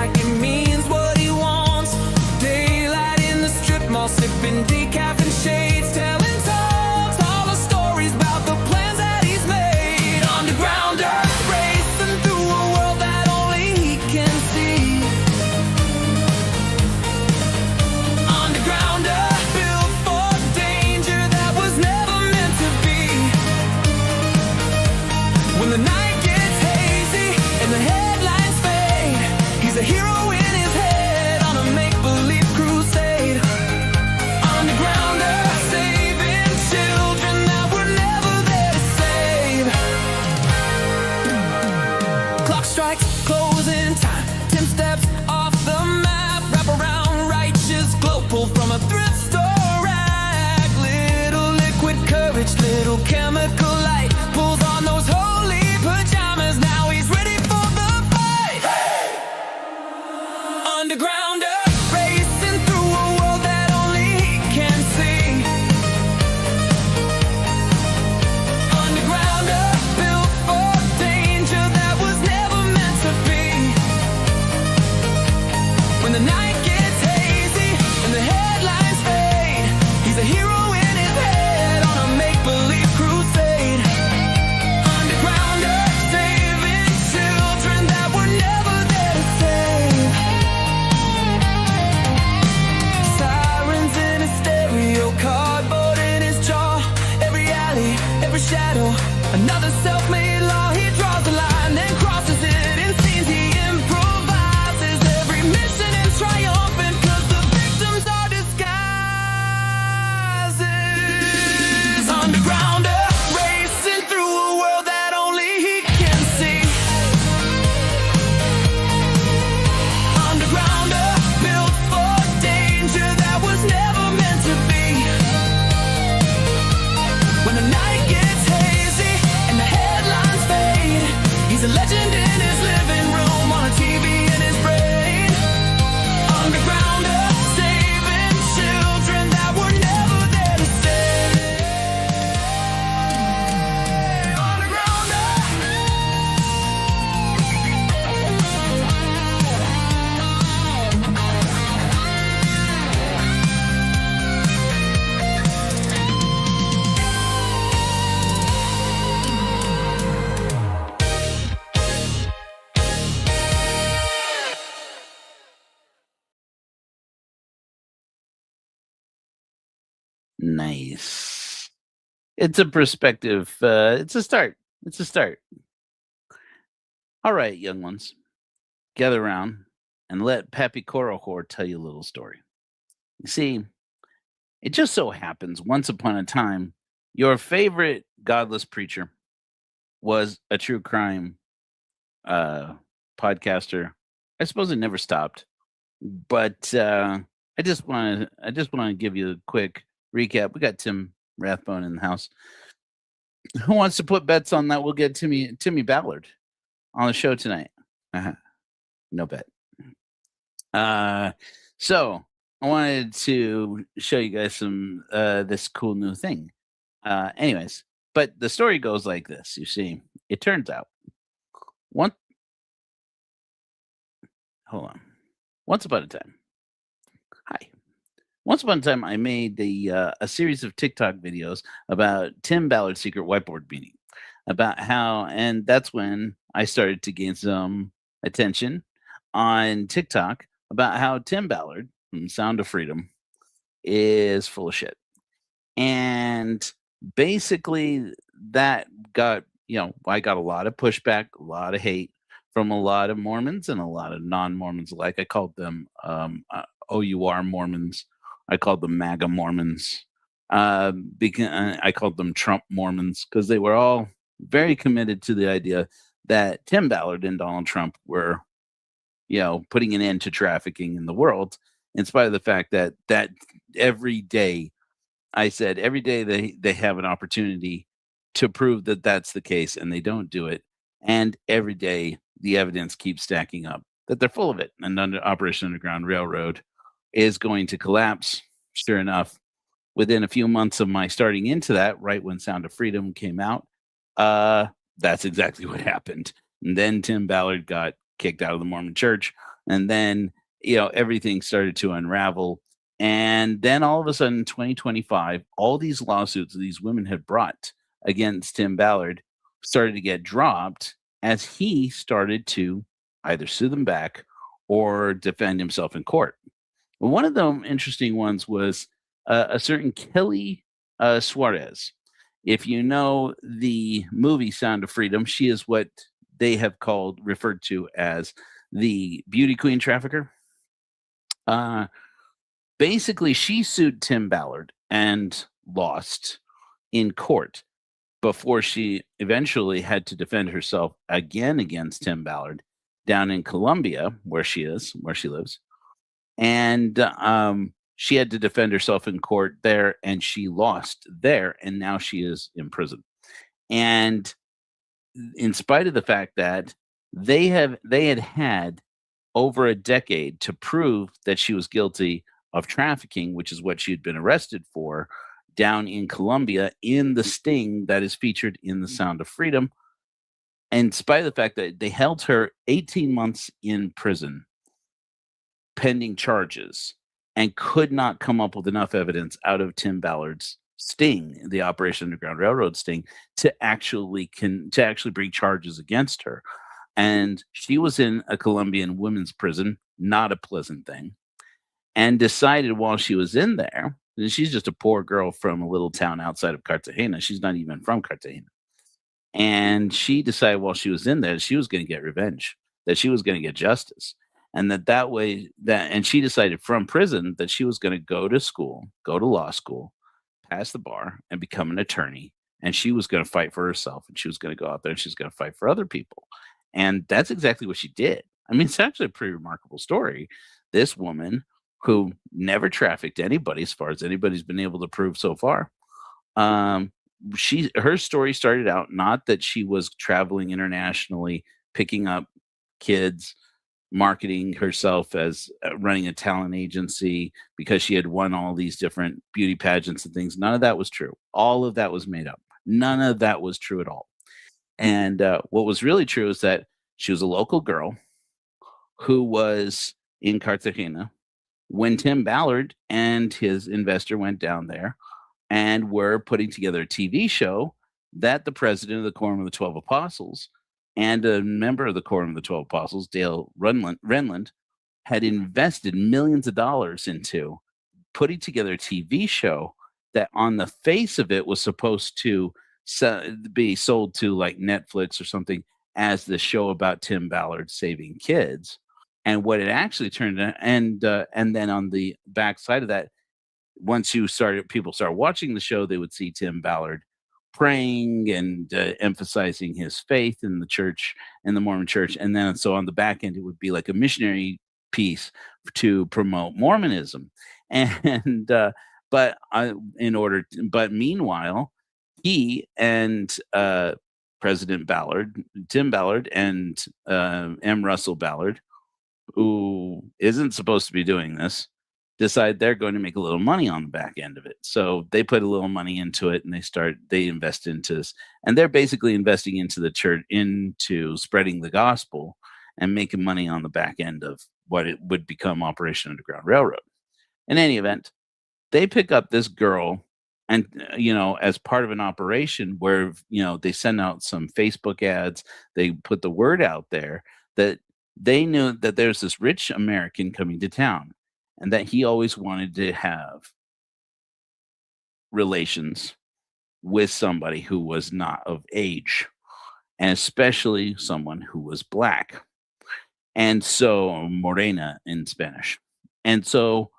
like it means what he wants. Daylight in the strip mall, sipping decaf and shades, telling talks, all the stories about the plans that he's made. Undergrounder, racing through a world that only he can see. Undergrounder, built for danger that was never meant to be. When the night gets hazy and the headlines fade, he's a hero in his head on a make-believe crusade. Undergrounder, saving children that were never there to save. Clock strikes, closing time. 10 steps off the map. Wrap around righteous glow, pulled from a thrift store rack. Little liquid courage, little chemical light, pulls on those holy pajamas. Now he's ready for the fight. Undergrounder, racing through a world that only he can see. Undergrounder, built for danger that was never meant to be. When the night gets hazy and the headlines fade, he's a hero in his head on a make-believe crusade. Undergrounder, saving children that were never there to save. Sirens in his stereo, cardboard in his jaw. Every alley, every shadow, another self-made law. He draws a line, then crosses it in scenes he improvises. Every mission is triumphant, 'cause the victims are disguises. Undergrounder, racing through a world that only he can see. Undergrounder, built for danger that was never meant to be. When the night gets hazy and the headlines fade, he's a legend in his living room, on a TV in his brain. Undergrounder, saving children that were never there to save. Undergrounder. Nice. It's a perspective. It's a start. It's a start. All right, young ones, gather around and let Pappy Corahor tell you a little story. You see, it just so happens once upon a time, your favorite godless preacher was a true crime podcaster. I suppose it never stopped, but I just want to give you a quick recap. We got Tim Rathbone in the house. Who wants to put bets on that? We'll get Timmy Ballard on the show tonight. No bet. So I wanted to show you guys some this cool new thing. Anyways, but the story goes like this. You see, it turns out once upon a time. Hi. Once upon a time, I made a series of TikTok videos about Tim Ballard's secret whiteboard meeting, about how, and that's when I started to gain some attention on TikTok about how Tim Ballard from Sound of Freedom is full of shit. And basically that got, I got a lot of pushback, a lot of hate from a lot of Mormons and a lot of non-Mormons alike. I called them OUR Mormons. I called them MAGA Mormons. Because I called them Trump Mormons because they were all very committed to the idea that Tim Ballard and Donald Trump were, putting an end to trafficking in the world, in spite of the fact that every day, I said, every day they have an opportunity to prove that that's the case, and they don't do it. And every day the evidence keeps stacking up that they're full of it. And Operation Underground Railroad is going to collapse. Sure enough, within a few months of my starting into that, right when Sound of Freedom came out, that's exactly what happened. And then Tim Ballard got kicked out of the Mormon Church, And then, everything started to unravel. And then all of a sudden, 2025, all these lawsuits these women had brought against Tim Ballard started to get dropped as he started to either sue them back or defend himself in court. One of the interesting ones was a certain Kelly Suarez. If you know the movie Sound of Freedom, she is what they have referred to as the beauty queen trafficker. Uh, Basically, she sued Tim Ballard and lost in court before she eventually had to defend herself again against Tim Ballard down in Colombia, where she lives. And she had to defend herself in court there, and she lost there, and now she is in prison. And in spite of the fact that they had over a decade to prove that she was guilty of trafficking, which is what she had been arrested for down in Colombia in the sting that is featured in The Sound of Freedom. In spite of the fact that they held her 18 months in prison pending charges and could not come up with enough evidence out of Tim Ballard's sting, the Operation Underground Railroad sting, to actually bring charges against her. And she was in a Colombian women's prison, not a pleasant thing, and decided while she was in there, and she's just a poor girl from a little town outside of Cartagena. She's not even from Cartagena. And she decided while she was in there, she was going to get revenge, that she was going to get justice. And and she decided from prison that she was going to go to law school, pass the bar, and become an attorney. And she was going to fight for herself, and she was going to go out there and she's going to fight for other people. And that's exactly what she did. I mean, it's actually a pretty remarkable story. This woman who never trafficked anybody, as far as anybody's been able to prove so far, her story started out not that she was traveling internationally, picking up kids, marketing herself as running a talent agency because she had won all these different beauty pageants and things. None of that was true. All of that was made up. None of that was true at all. And what was really true is that she was a local girl who was in Cartagena when Tim Ballard and his investor went down there and were putting together a TV show that the president of the Quorum of the 12 Apostles and a member of the Quorum of the 12 Apostles, Dale Renland, had invested millions of dollars into putting together a TV show that on the face of it was supposed to be sold to like Netflix or something as the show about Tim Ballard saving kids. And what it actually turned out, and then on the backside of that, once people started watching the show, they would see Tim Ballard praying and emphasizing his faith in the church, in the Mormon church. And then so on the back end, it would be like a missionary piece to promote Mormonism. And but meanwhile, he and President Ballard, Tim Ballard, and M. Russell Ballard, who isn't supposed to be doing this, decide they're going to make a little money on the back end of it. So they put a little money into it and they invest into this. And they're basically investing into the church, into spreading the gospel and making money on the back end of what it would become Operation Underground Railroad. In any event, they pick up this girl and, as part of an operation where, they send out some Facebook ads, they put the word out there that they knew that there's this rich American coming to town and that he always wanted to have relations with somebody who was not of age, and especially someone who was black. And so, morena in Spanish. And so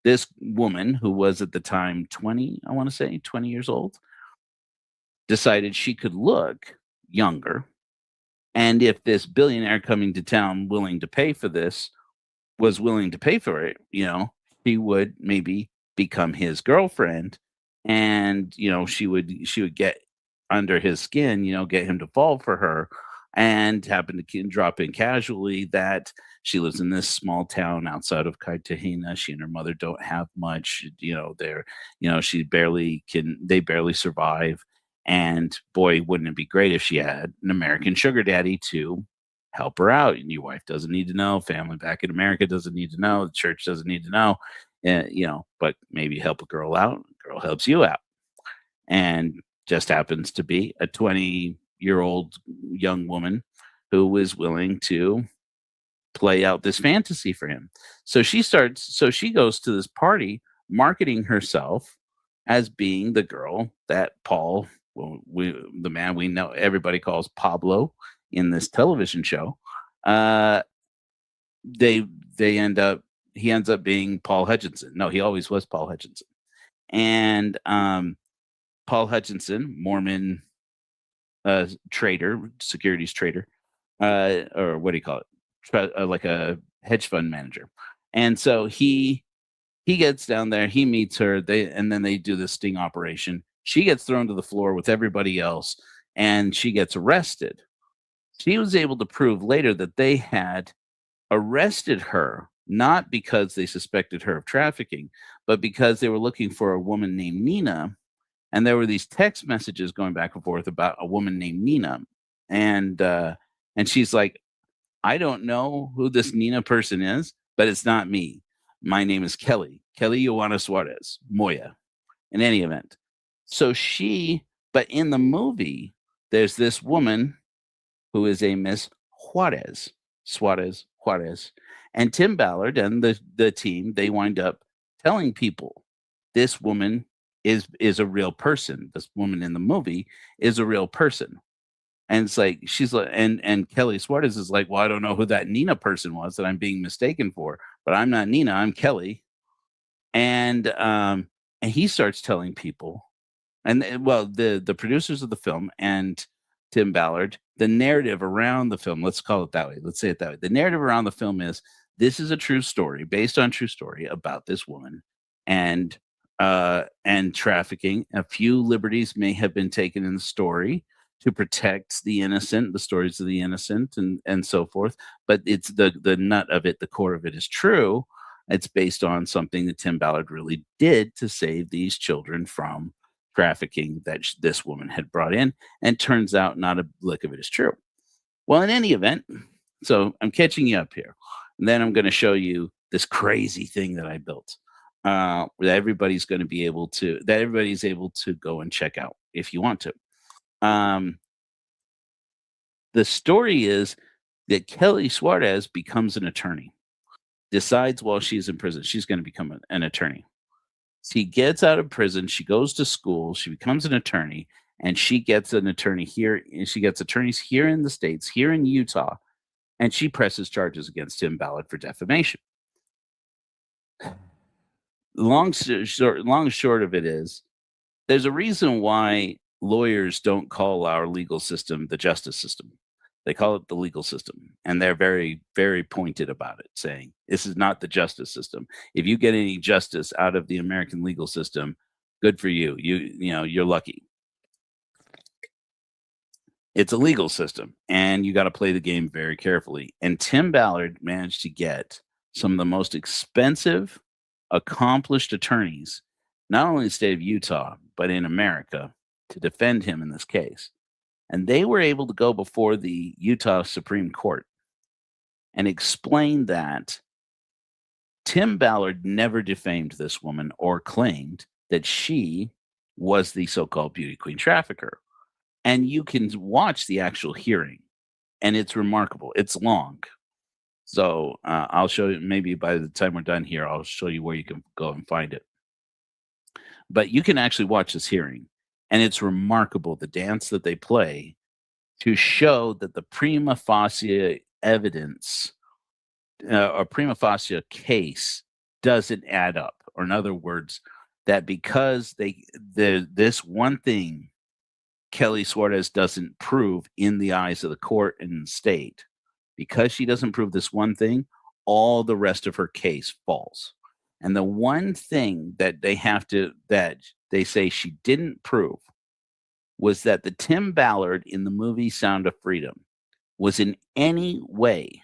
this woman, who was at the time 20 years old, decided she could look younger. And if this billionaire coming to town willing to pay for this was willing to pay for it, she would maybe become his girlfriend, and she would get under his skin, get him to fall for her, and happen to drop in casually that she lives in this small town outside of Cartagena. She and her mother don't have much, they barely survive. And boy, wouldn't it be great if she had an American sugar daddy to help her out. And your wife doesn't need to know. Family back in America doesn't need to know. The church doesn't need to know. But maybe help a girl out. A girl helps you out. And just happens to be a 20-year-old young woman who was willing to play out this fantasy for him. So she goes to this party marketing herself as being the girl that Paul, the man we know everybody calls Pablo in this television show. He ends up being Paul Hutchinson. No, he always was Paul Hutchinson. And Paul Hutchinson, Mormon trader, securities trader, or what do you call it? Like a hedge fund manager. And so he gets down there, he meets her, and then they do this sting operation. She gets thrown to the floor with everybody else, and she gets arrested. She was able to prove later that they had arrested her not because they suspected her of trafficking, but because they were looking for a woman named Nina. And there were these text messages going back and forth about a woman named Nina. And she's like, I don't know who this Nina person is, but it's not me. My name is Kelly Joanna Suarez Moya, in any event. So but in the movie, there's this woman who is a Miss Suarez. And Tim Ballard and the team, they wind up telling people this woman is a real person. This woman in the movie is a real person. And it's like, she's like, and Kelly Suarez is like, well, I don't know who that Nina person was that I'm being mistaken for, but I'm not Nina, I'm Kelly. And he starts telling people, the producers of the film and Tim Ballard, the narrative around the film, let's call it that way. Let's say it that way. The narrative around the film is, this is a true story based on true story about this woman and trafficking. A few liberties may have been taken in the story to protect the innocent, the stories of the innocent, and so forth. But it's the nut of it, the core of it is true. It's based on something that Tim Ballard really did to save these children from trafficking that this woman had brought in. And turns out not a lick of it is true. Well, in any event, so I'm catching you up here. And then I'm going to show you this crazy thing that I built. That everybody's able to go and check out if you want to. The story is that Kelly Suarez becomes an attorney, decides while she's in prison, she's going to become an attorney. She gets out of prison, she goes to school, she becomes an attorney, and she gets an attorney here. She gets attorneys here in the States, here in Utah, and she presses charges against Tim Ballard for defamation. Long and short of it is, there's a reason why lawyers don't call our legal system the justice system. They call it the legal system, and they're very, very pointed about it, saying this is not the justice system. If you get any justice out of the American legal system, good for you. You're lucky. It's a legal system, and you got to play the game very carefully. And Tim Ballard managed to get some of the most expensive, accomplished attorneys, not only in the state of Utah, but in America, to defend him in this case. And they were able to go before the Utah Supreme Court and explain that Tim Ballard never defamed this woman or claimed that she was the so-called beauty queen trafficker. And you can watch the actual hearing, and it's remarkable. It's long. So I'll show you, maybe by the time we're done here, I'll show you where you can go and find it. But you can actually watch this hearing, and it's remarkable, the dance that they play to show that the prima facie evidence or prima facie case doesn't add up. Or in other words, that because this one thing Kelly Suarez doesn't prove in the eyes of the court and the state, because she doesn't prove this one thing, all the rest of her case falls. And the one thing that they say she didn't prove was that the Tim Ballard in the movie Sound of Freedom was in any way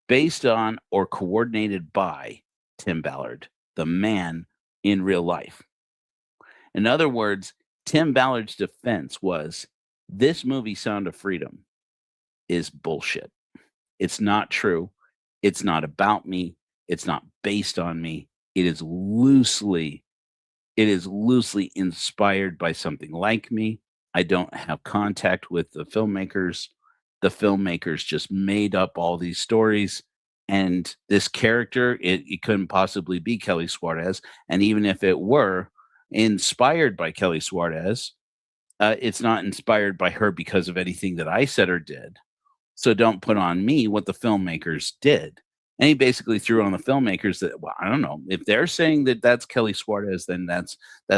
based on or coordinated by Tim Ballard, the man in real life. In other words, Tim Ballard's defense was, this movie Sound of Freedom is bullshit. It's not true. It's not about me. It's not based on me. It is loosely inspired by something like me. I don't have contact with the filmmakers. The filmmakers just made up all these stories. And this character, it couldn't possibly be Kelly Suarez. And even if it were inspired by Kelly Suarez, it's not inspired by her because of anything that I said or did. So don't put on me what the filmmakers did. And he basically threw on the filmmakers that, well, I don't know, if they're saying that that's Kelly Suarez, then that's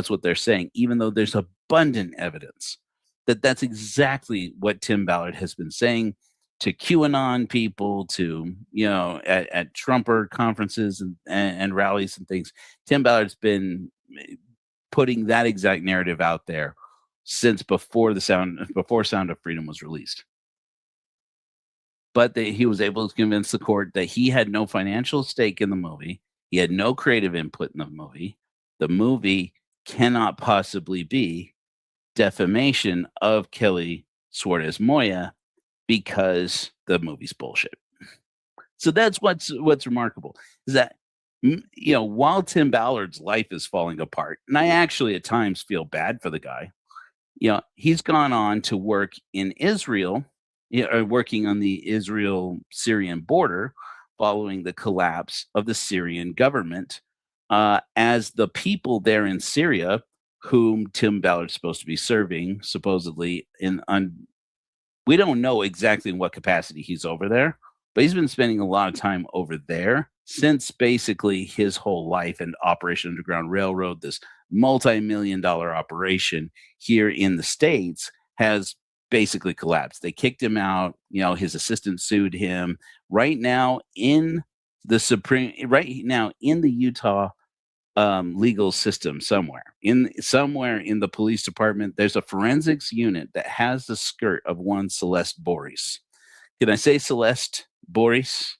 what they're saying, even though there's abundant evidence that that's exactly what Tim Ballard has been saying to QAnon people, to, at Trumper conferences and rallies and things. Tim Ballard's been putting that exact narrative out there since before Sound of Freedom was released. But he was able to convince the court that he had no financial stake in the movie. He had no creative input in the movie. The movie cannot possibly be defamation of Kelly Suarez Moya because the movie's bullshit. So that's what's remarkable, is that, while Tim Ballard's life is falling apart, and I actually at times feel bad for the guy, he's gone on to work in Israel, working on the Israel-Syrian border following the collapse of the Syrian government, as the people there in Syria, whom Tim Ballard's supposed to be serving, supposedly we don't know exactly in what capacity he's over there, but he's been spending a lot of time over there since basically his whole life and Operation Underground Railroad, this multi-million-dollar operation here in the States, has basically collapsed. They kicked him out. His assistant sued him. Right now in the Utah legal system, somewhere in the police department, there's a forensics unit that has the skirt of one Celeste Boris. Can I say Celeste Boris?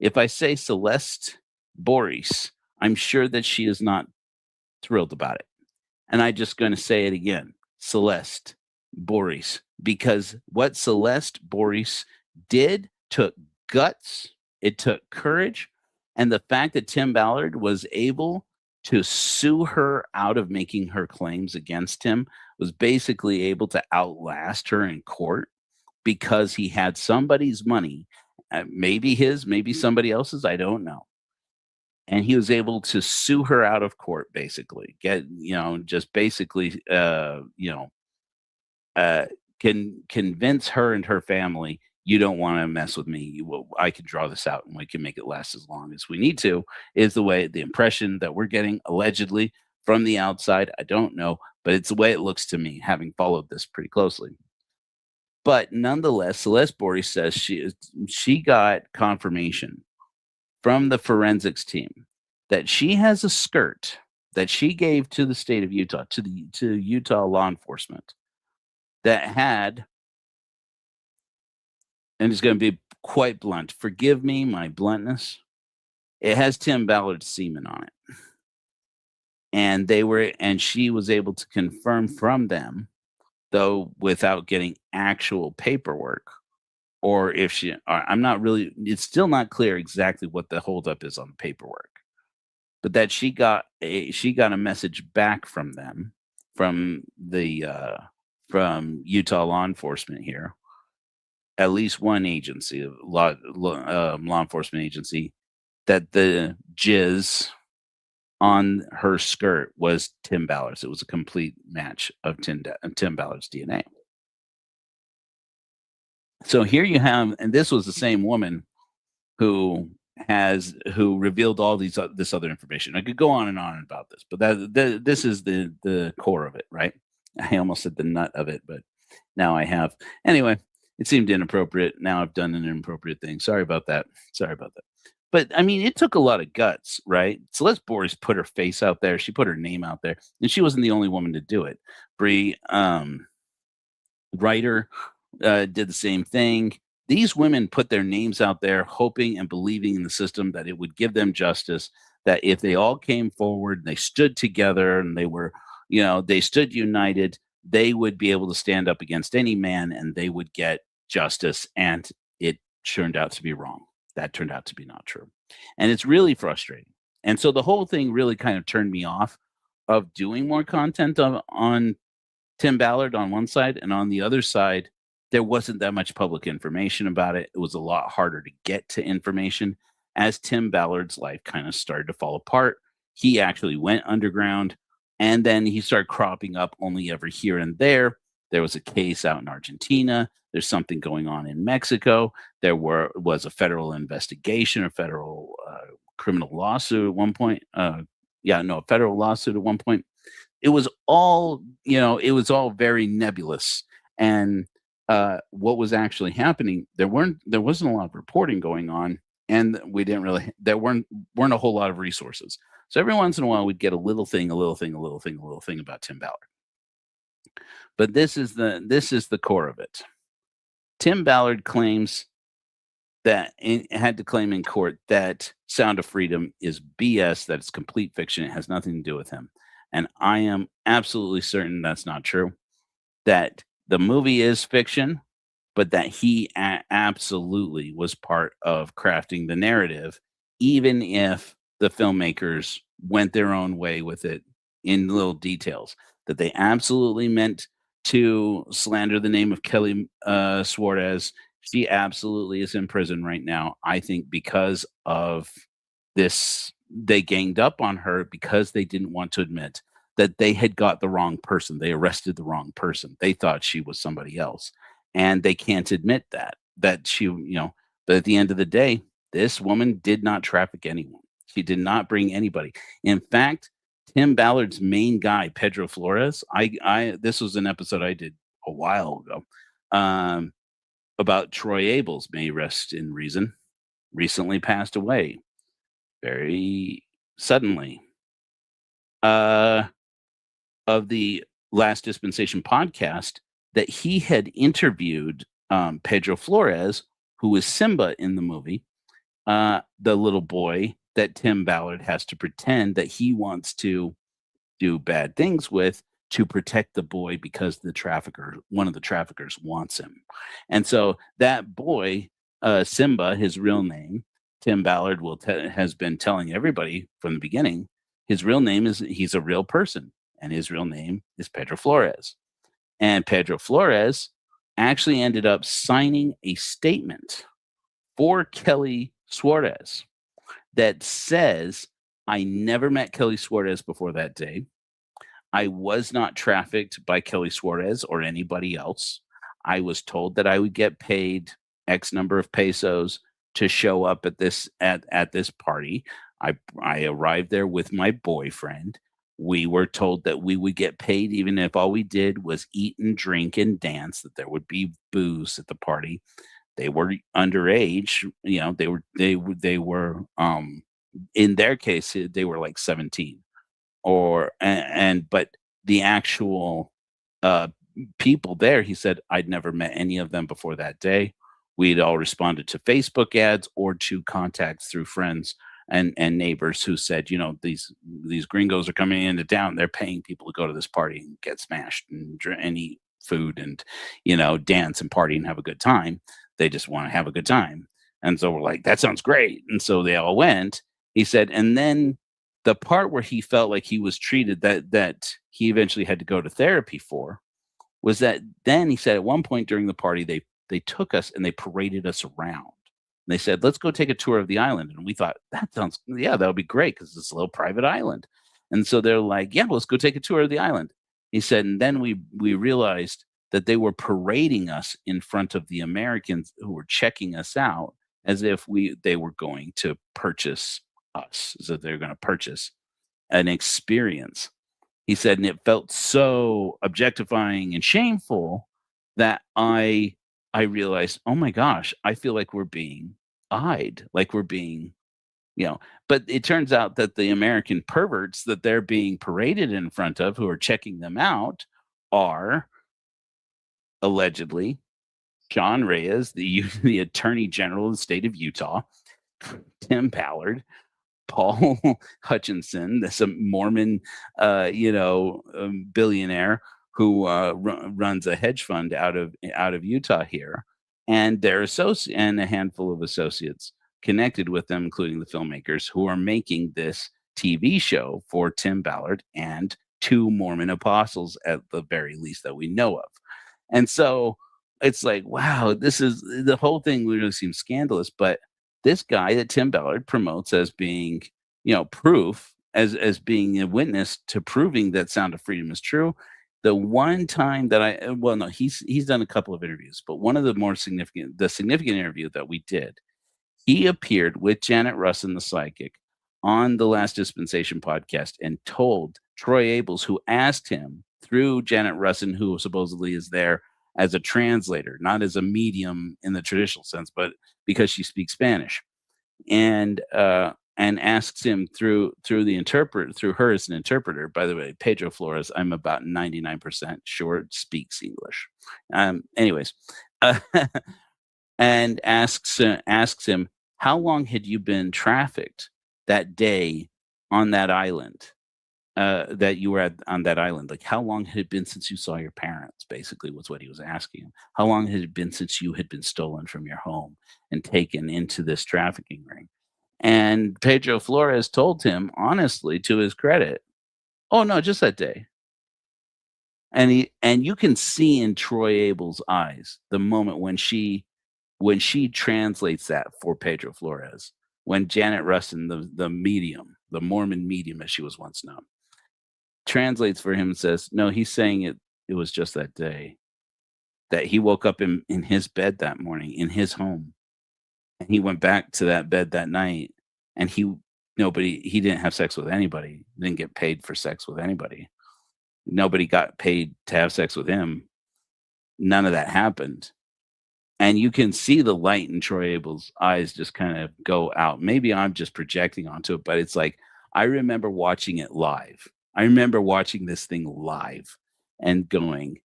If I say Celeste Boris, I'm sure that she is not thrilled about it. And I'm just going to say it again, Celeste Boris, because what Celeste Boris did took guts, it took courage, and the fact that Tim Ballard was able to sue her out of making her claims against him, was basically able to outlast her in court because he had somebody's money, maybe his, maybe somebody else's, I don't know. And he was able to sue her out of court, basically, can convince her and her family, you don't want to mess with me. I can draw this out and we can make it last as long as we need to, is the impression that we're getting allegedly from the outside. I don't know, but it's the way it looks to me, having followed this pretty closely. But nonetheless, Celeste Boris says she got confirmation from the forensics team that she has a skirt that she gave to the state of Utah, to Utah law enforcement, that had, and it's going to be quite blunt, forgive me my bluntness, it has Tim Ballard's semen on it. And she was able to confirm from them, though without getting actual paperwork, or it's still not clear exactly what the holdup is on the paperwork, but that she got a message back from them, from Utah law enforcement here, at least one agency, law enforcement agency, that the jizz on her skirt was Tim Ballard's. It was a complete match of Tim Ballard's DNA. So here you have, and this was the same woman who revealed all this other information. I could go on and on about this, but this is the core of it, right? I almost said the nut of it, but now I have. Anyway, it seemed inappropriate. Now I've done an inappropriate thing. Sorry about that. But I mean, it took a lot of guts, right? Celeste Boris put her face out there. She put her name out there, and she wasn't the only woman to do it. Bree Ryder did the same thing. These women put their names out there, hoping and believing in the system that it would give them justice, that if they all came forward and they stood together and they stood united, they would be able to stand up against any man and they would get justice and turned out to be wrong. That turned out to be not true. And it's really frustrating. And so the whole thing really kind of turned me off of doing more content on Tim Ballard on one side, and on the other side, there wasn't that much public information about it. It was a lot harder to get to information as Tim Ballard's life kind of started to fall apart. He actually went underground, and then he started cropping up only every here and there. There was a case out in Argentina. There's something going on in Mexico. There was a federal investigation, a federal criminal lawsuit at one point. A federal lawsuit at one point. It was all, it was all very nebulous. And what was actually happening, there wasn't a lot of reporting going on, and there weren't a whole lot of resources. So every once in a while we'd get a little thing about Tim Ballard. But this is the core of it. Tim Ballard claims had to claim in court that Sound of Freedom is BS, that it's complete fiction. It has nothing to do with him. And I am absolutely certain that's not true. That the movie is fiction, but that he absolutely was part of crafting the narrative, even if the filmmakers went their own way with it in little details. That they absolutely meant to slander the name of Kelly Suarez. She absolutely is in prison right now, I think, because of this. They ganged up on her because they didn't want to admit that they had got the wrong person. They arrested the wrong person. They thought she was somebody else. And they can't admit that she, but at the end of the day, this woman did not traffic anyone. She did not bring anybody. In fact, Tim Ballard's main guy, Pedro Flores, this was an episode I did a while ago, about Troy Abels, may he rest in reason, recently passed away very suddenly. Of the Last Dispensation podcast, that he had interviewed Pedro Flores, who was Simba in the movie, the little boy that Tim Ballard has to pretend that he wants to do bad things with to protect the boy because one of the traffickers wants him. And so that boy, Simba, his real name, Tim Ballard has been telling everybody from the beginning, his real name he's a real person, and his real name is Pedro Flores. And Pedro Flores actually ended up signing a statement for Kelly Suarez that says, I never met Kelly Suarez before that day. I was not trafficked by Kelly Suarez or anybody else. I was told that I would get paid X number of pesos to show up at this party. I arrived there with my boyfriend. We were told that we would get paid even if all we did was eat and drink and dance, that there would be booze at the party. They were underage, they were in their case they were like 17. But the actual people there, he said, I'd never met any of them before that day. We'd all responded to Facebook ads or to contacts through friends and neighbors who said, these gringos are coming into town. They're paying people to go to this party and get smashed and eat food and, dance and party and have a good time. They just want to have a good time. And so we're like, that sounds great. And so they all went. He said, and then the part where he felt like he was treated, that he eventually had to go to therapy for, was that then he said at one point during the party, they took us and they paraded us around. And they said, let's go take a tour of the island. And we thought, that would be great because it's a little private island. And so they're like, yeah, let's go take a tour of the island. He said, and then we realized that they were parading us in front of the Americans who were checking us out as if they were going to purchase us, so they're going to purchase an experience. He said, and it felt so objectifying and shameful that I realized, oh my gosh, I feel like we're being eyed, like we're being, but it turns out that the American perverts that they're being paraded in front of, who are checking them out, are allegedly John Reyes, the Attorney General of the state of Utah, Tim Ballard, Paul Hutchinson, this Mormon, billionaire who runs a hedge fund out of Utah here, and their associate and a handful of associates connected with them, including the filmmakers who are making this TV show for Tim Ballard and two Mormon apostles at the very least that we know of. And so it's like, wow, this is the whole thing really seems scandalous. But this guy that Tim Ballard promotes as being, proof, as being a witness to proving that Sound of Freedom is true. The one time that well, no, he's done a couple of interviews, but one of the significant interview that we did, he appeared with Janet Russin, the psychic, on the Last Dispensation podcast and told Troy Abels, who asked him through Janet Russin, who supposedly is there as a translator, not as a medium in the traditional sense, but because she speaks Spanish, and asks him through the interpreter, through her as an interpreter. By the way, Pedro Flores, I'm about 99% sure speaks English. Anyways, and asks him, how long had you been trafficked that day on that island, that you were on that island? Like, how long had it been since you saw your parents, basically was what he was asking him. How long had it been since you had been stolen from your home and taken into this trafficking ring? And Pedro Flores told him, honestly, to his credit, oh, no, just that day. And you can see in Troy Abel's eyes the moment when she translates that for Pedro Flores, when Janet Russin, the medium, the Mormon medium as she was once known, translates for him and says, no, he's saying it was just that day, that he woke up in his bed that morning in his home, and he went back to that bed that night, and he didn't have sex with anybody, didn't get paid for sex with anybody. Nobody got paid to have sex with him. None of that happened. And you can see the light in Troy Abel's eyes just kind of go out. Maybe I'm just projecting onto it, but it's like, I remember watching it live. I remember watching this thing live and going,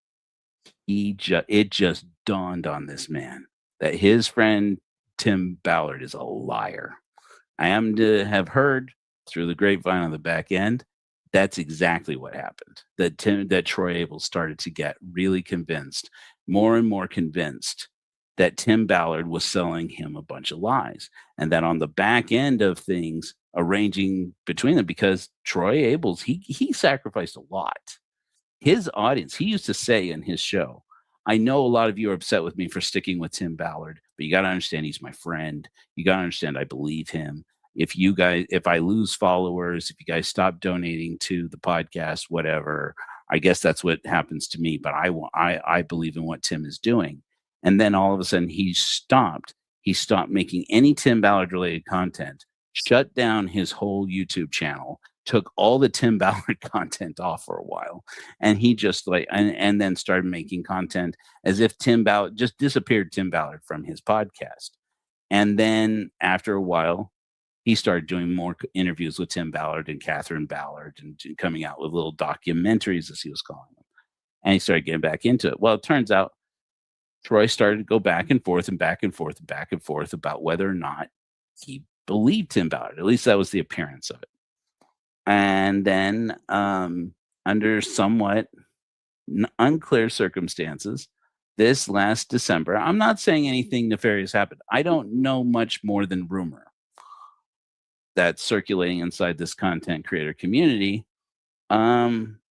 it just dawned on this man that his friend Tim Ballard is a liar. I am to have heard through the grapevine on the back end, that's exactly what happened. That Troy Abel started to get really convinced, more and more convinced, that Tim Ballard was selling him a bunch of lies, and that on the back end of things, arranging between them, because Troy Abels, he sacrificed a lot. His audience, he used to say in his show, I know a lot of you are upset with me for sticking with Tim Ballard, but you got to understand he's my friend. You got to understand I believe him. If I lose followers, if you guys stop donating to the podcast, whatever, I guess that's what happens to me. But I believe in what Tim is doing. And then all of a sudden he stopped making any Tim Ballard related content, shut down his whole YouTube channel, took all the Tim Ballard content off for a while, and he just and then started making content as if Tim Ballard just disappeared Tim Ballard from his podcast. And then after a while, he started doing more interviews with Tim Ballard and Catherine Ballard and coming out with little documentaries, as he was calling them. And he started getting back into it. Well, it turns out Troy started to go back and forth and back and forth and back and forth about whether or not he believed Tim Ballard. At least that was the appearance of it. And then, under somewhat unclear circumstances, this last December, I'm not saying anything nefarious happened. I don't know much more than rumor that's circulating inside this content creator community. Troy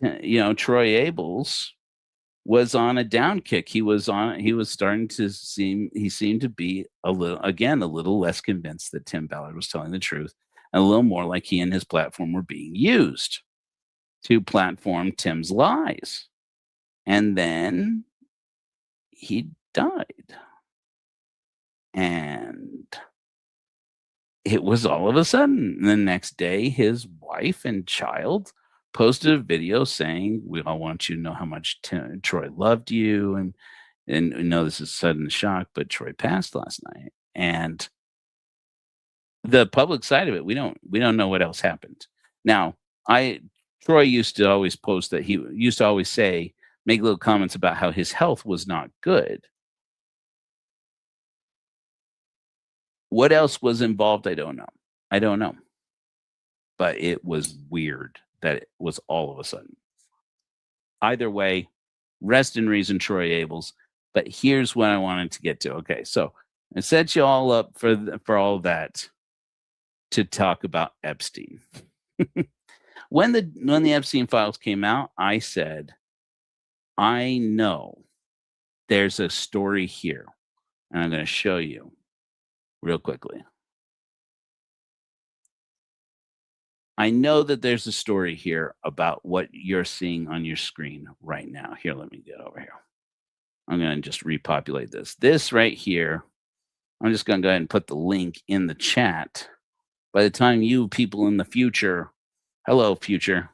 Abels was on a down kick. He seemed to be a little less convinced that Tim Ballard was telling the truth, and a little more like he and his platform were being used to platform Tim's lies. And then he died. And it was all of a sudden, the next day, his wife and child posted a video saying, we all want you to know how much Troy loved you. And this is sudden shock, but Troy passed last night. And the public side of it, we don't know what else happened. Now, Troy used to always post that he used to always make little comments about how his health was not good. What else was involved? I don't know. But it was weird that it was all of a sudden. Either way, rest in reason, Troy Abels. But here's what I wanted to get to. Okay, so I set you all up for all that to talk about Epstein. When the Epstein files came out, I said, I know there's a story here, and I'm going to show you real quickly. I know that there's a story here about what you're seeing on your screen right now. Here, let me get over here. I'm going to just repopulate this. This right here, I'm just going to go ahead and put the link in the chat. By the time you people in the future, hello, future.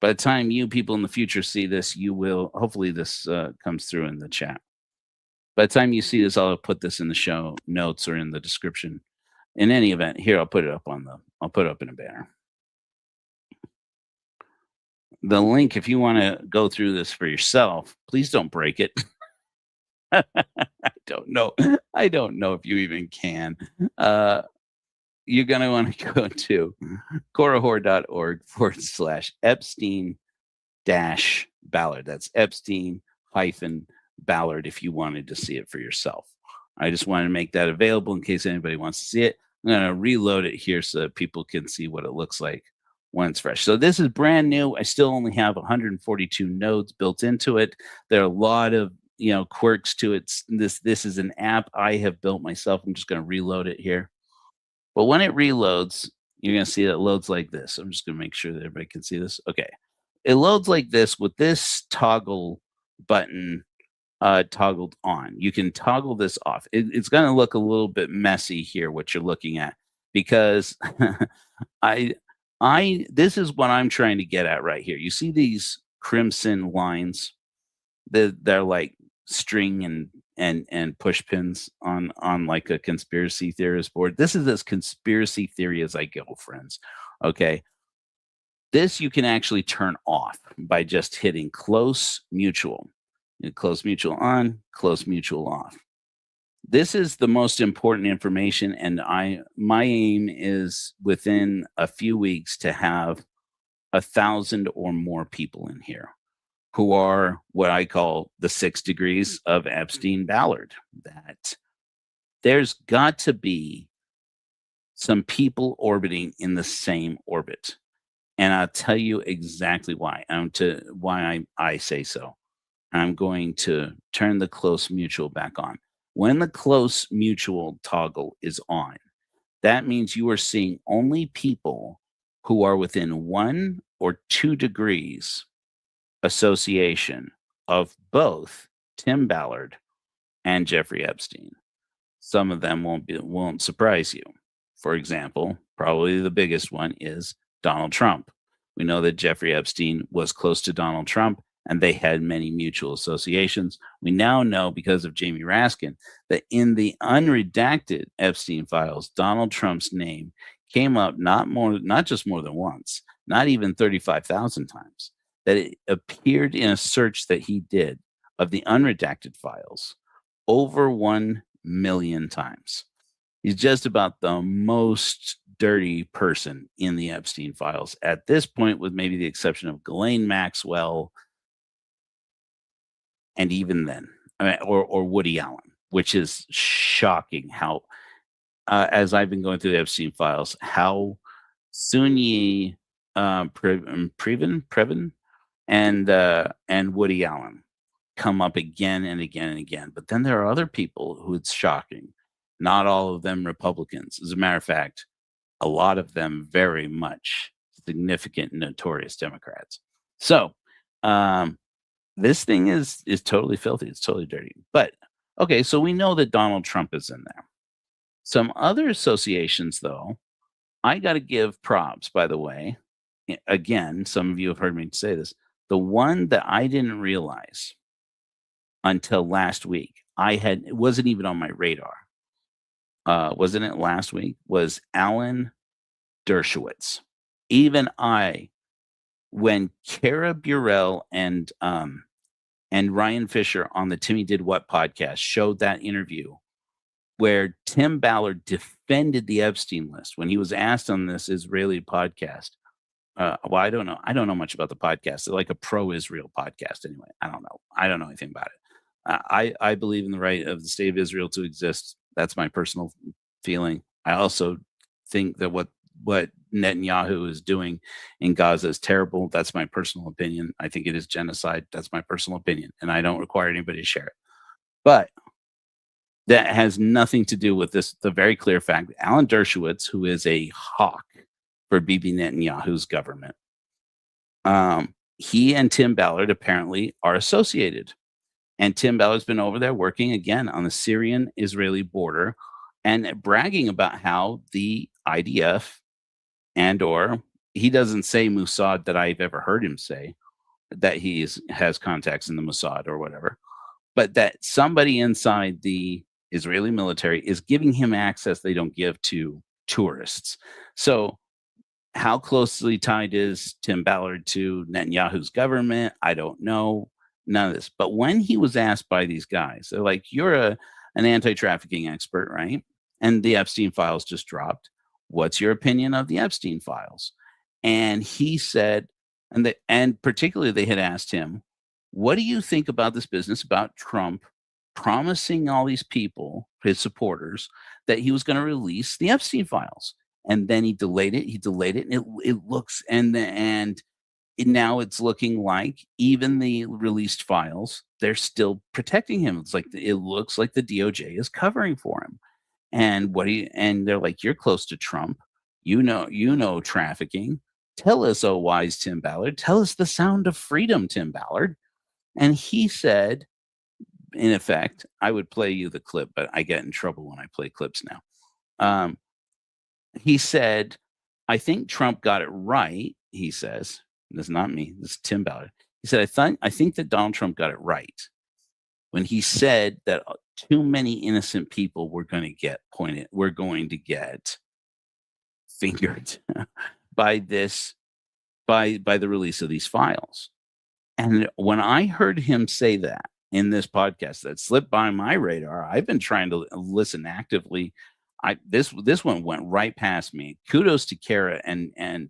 By the time you people in the future see this, you will, hopefully this comes through in the chat. By the time you see this, I'll put this in the show notes or in the description. In any event, here, I'll put it up in a banner. The link, if you want to go through this for yourself, please don't break it. I don't know. I don't know if you even can. You're going to want to go to korahor.org/Epstein-Ballard. That's Epstein-Ballard if you wanted to see it for yourself. I just wanted to make that available in case anybody wants to see it. I'm going to reload it here so that people can see what it looks like when it's fresh. So this is brand new. I still only have 142 nodes built into it. There are a lot of quirks to it. This is an app I have built myself. I'm just going to reload it here. But when it reloads, you're going to see that it loads like this. I'm just going to make sure that everybody can see this. Okay. It loads like this with this toggle button toggled on. You can toggle this off. It's going to look a little bit messy here, what you're looking at, because this is what I'm trying to get at right here. You see these crimson lines? They're like string and push pins on like a conspiracy theorist board. This is as conspiracy theory as I go, friends. Okay. This you can actually turn off by just hitting close mutual. Close mutual on, close mutual off. This is the most important information, and my aim is within a few weeks to have 1,000 or more people in here who are what I call the 6 degrees of Epstein-Ballard. That there's got to be some people orbiting in the same orbit. And I'll tell you exactly why. I say so. I'm going to turn the close mutual back on. When the close mutual toggle is on, that means you are seeing only people who are within 1 or 2 degrees association of both Tim Ballard and Jeffrey Epstein. Some of them won't surprise you. For example, probably the biggest one is Donald Trump. We know that Jeffrey Epstein was close to Donald Trump, and they had many mutual associations. We now know, because of Jamie Raskin, that in the unredacted Epstein files, Donald Trump's name came up not just more than once, not even 35,000 times, that it appeared in a search that he did of the unredacted files over 1 million times. He's just about the most dirty person in the Epstein files at this point, with maybe the exception of Ghislaine Maxwell, and even then, or Woody Allen, which is shocking how, as I've been going through the Epstein files, how Sunyi Previn and Woody Allen come up again and again and again. But then there are other people who it's shocking. Not all of them Republicans. As a matter of fact, a lot of them very much significant, notorious Democrats. So this thing is totally filthy. It's totally dirty. But okay, so we know that Donald Trump is in there. Some other associations, though, I got to give props, by the way. Again, some of you have heard me say this. The one that I didn't realize until last week, it wasn't even on my radar. Wasn't it last week? Was Alan Dershowitz. Even when Kara Burrell and Ryan Fisher on the Timmy Did What podcast showed that interview where Tim Ballard defended the Epstein list when he was asked on this Israeli podcast. Well, I don't know. I don't know much about the podcast. They're like a pro-Israel podcast anyway. I don't know. I don't know anything about it. I believe in the right of the state of Israel to exist. That's my personal feeling. I also think that what Netanyahu is doing in Gaza is terrible. That's my personal opinion. I think it is genocide. That's my personal opinion, and I don't require anybody to share it. But that has nothing to do with this. The very clear fact, Alan Dershowitz, who is a hawk for Bibi Netanyahu's government, he and Tim Ballard apparently are associated. And Tim Ballard's been over there working again on the Syrian-Israeli border and bragging about how the IDF or he doesn't say Mossad that I've ever heard him say that has contacts in the Mossad or whatever, but that somebody inside the Israeli military is giving him access they don't give to tourists. So how closely tied is Tim Ballard to Netanyahu's government? I don't know. None of this. But when he was asked by these guys, they're like, you're an anti-trafficking expert, right? And the Epstein files just dropped. What's your opinion of the Epstein files? And he said, and particularly they had asked him, what do you think about this business about Trump promising all these people, his supporters, that he was going to release the Epstein files? And then he delayed it. And it looks, now it's looking like even the released files, they're still protecting him. It looks like the DOJ is covering for him. And and they're like, you're close to Trump. You know trafficking. Tell us, oh wise Tim Ballard. Tell us the sound of freedom, Tim Ballard. And he said, in effect, I would play you the clip, but I get in trouble when I play clips now. He said, I think Trump got it right, he says. This is not me. This is Tim Ballard. He said, I think that Donald Trump got it right when he said that too many innocent people were going to get fingered by the release of these files. And when I heard him say that in this podcast, that slipped by my radar, I've been trying to listen actively. This one went right past me. Kudos to Kara and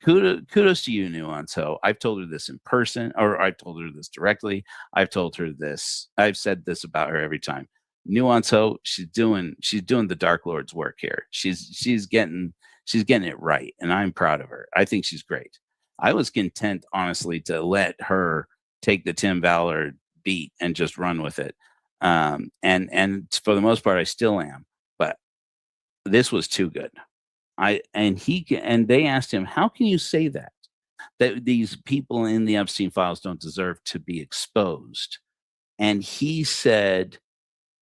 kudos to you, Nuance. I've told her this in person, or I've told her this directly. I've told her this. I've said this about her every time. Nuance, she's doing the Dark Lord's work here. She's getting it right, and I'm proud of her. I think she's great. I was content, honestly, to let her take the Tim Ballard beat and just run with it. And for the most part, I still am. But this was too good. And they asked him, how can you say that these people in the Epstein files don't deserve to be exposed? And he said,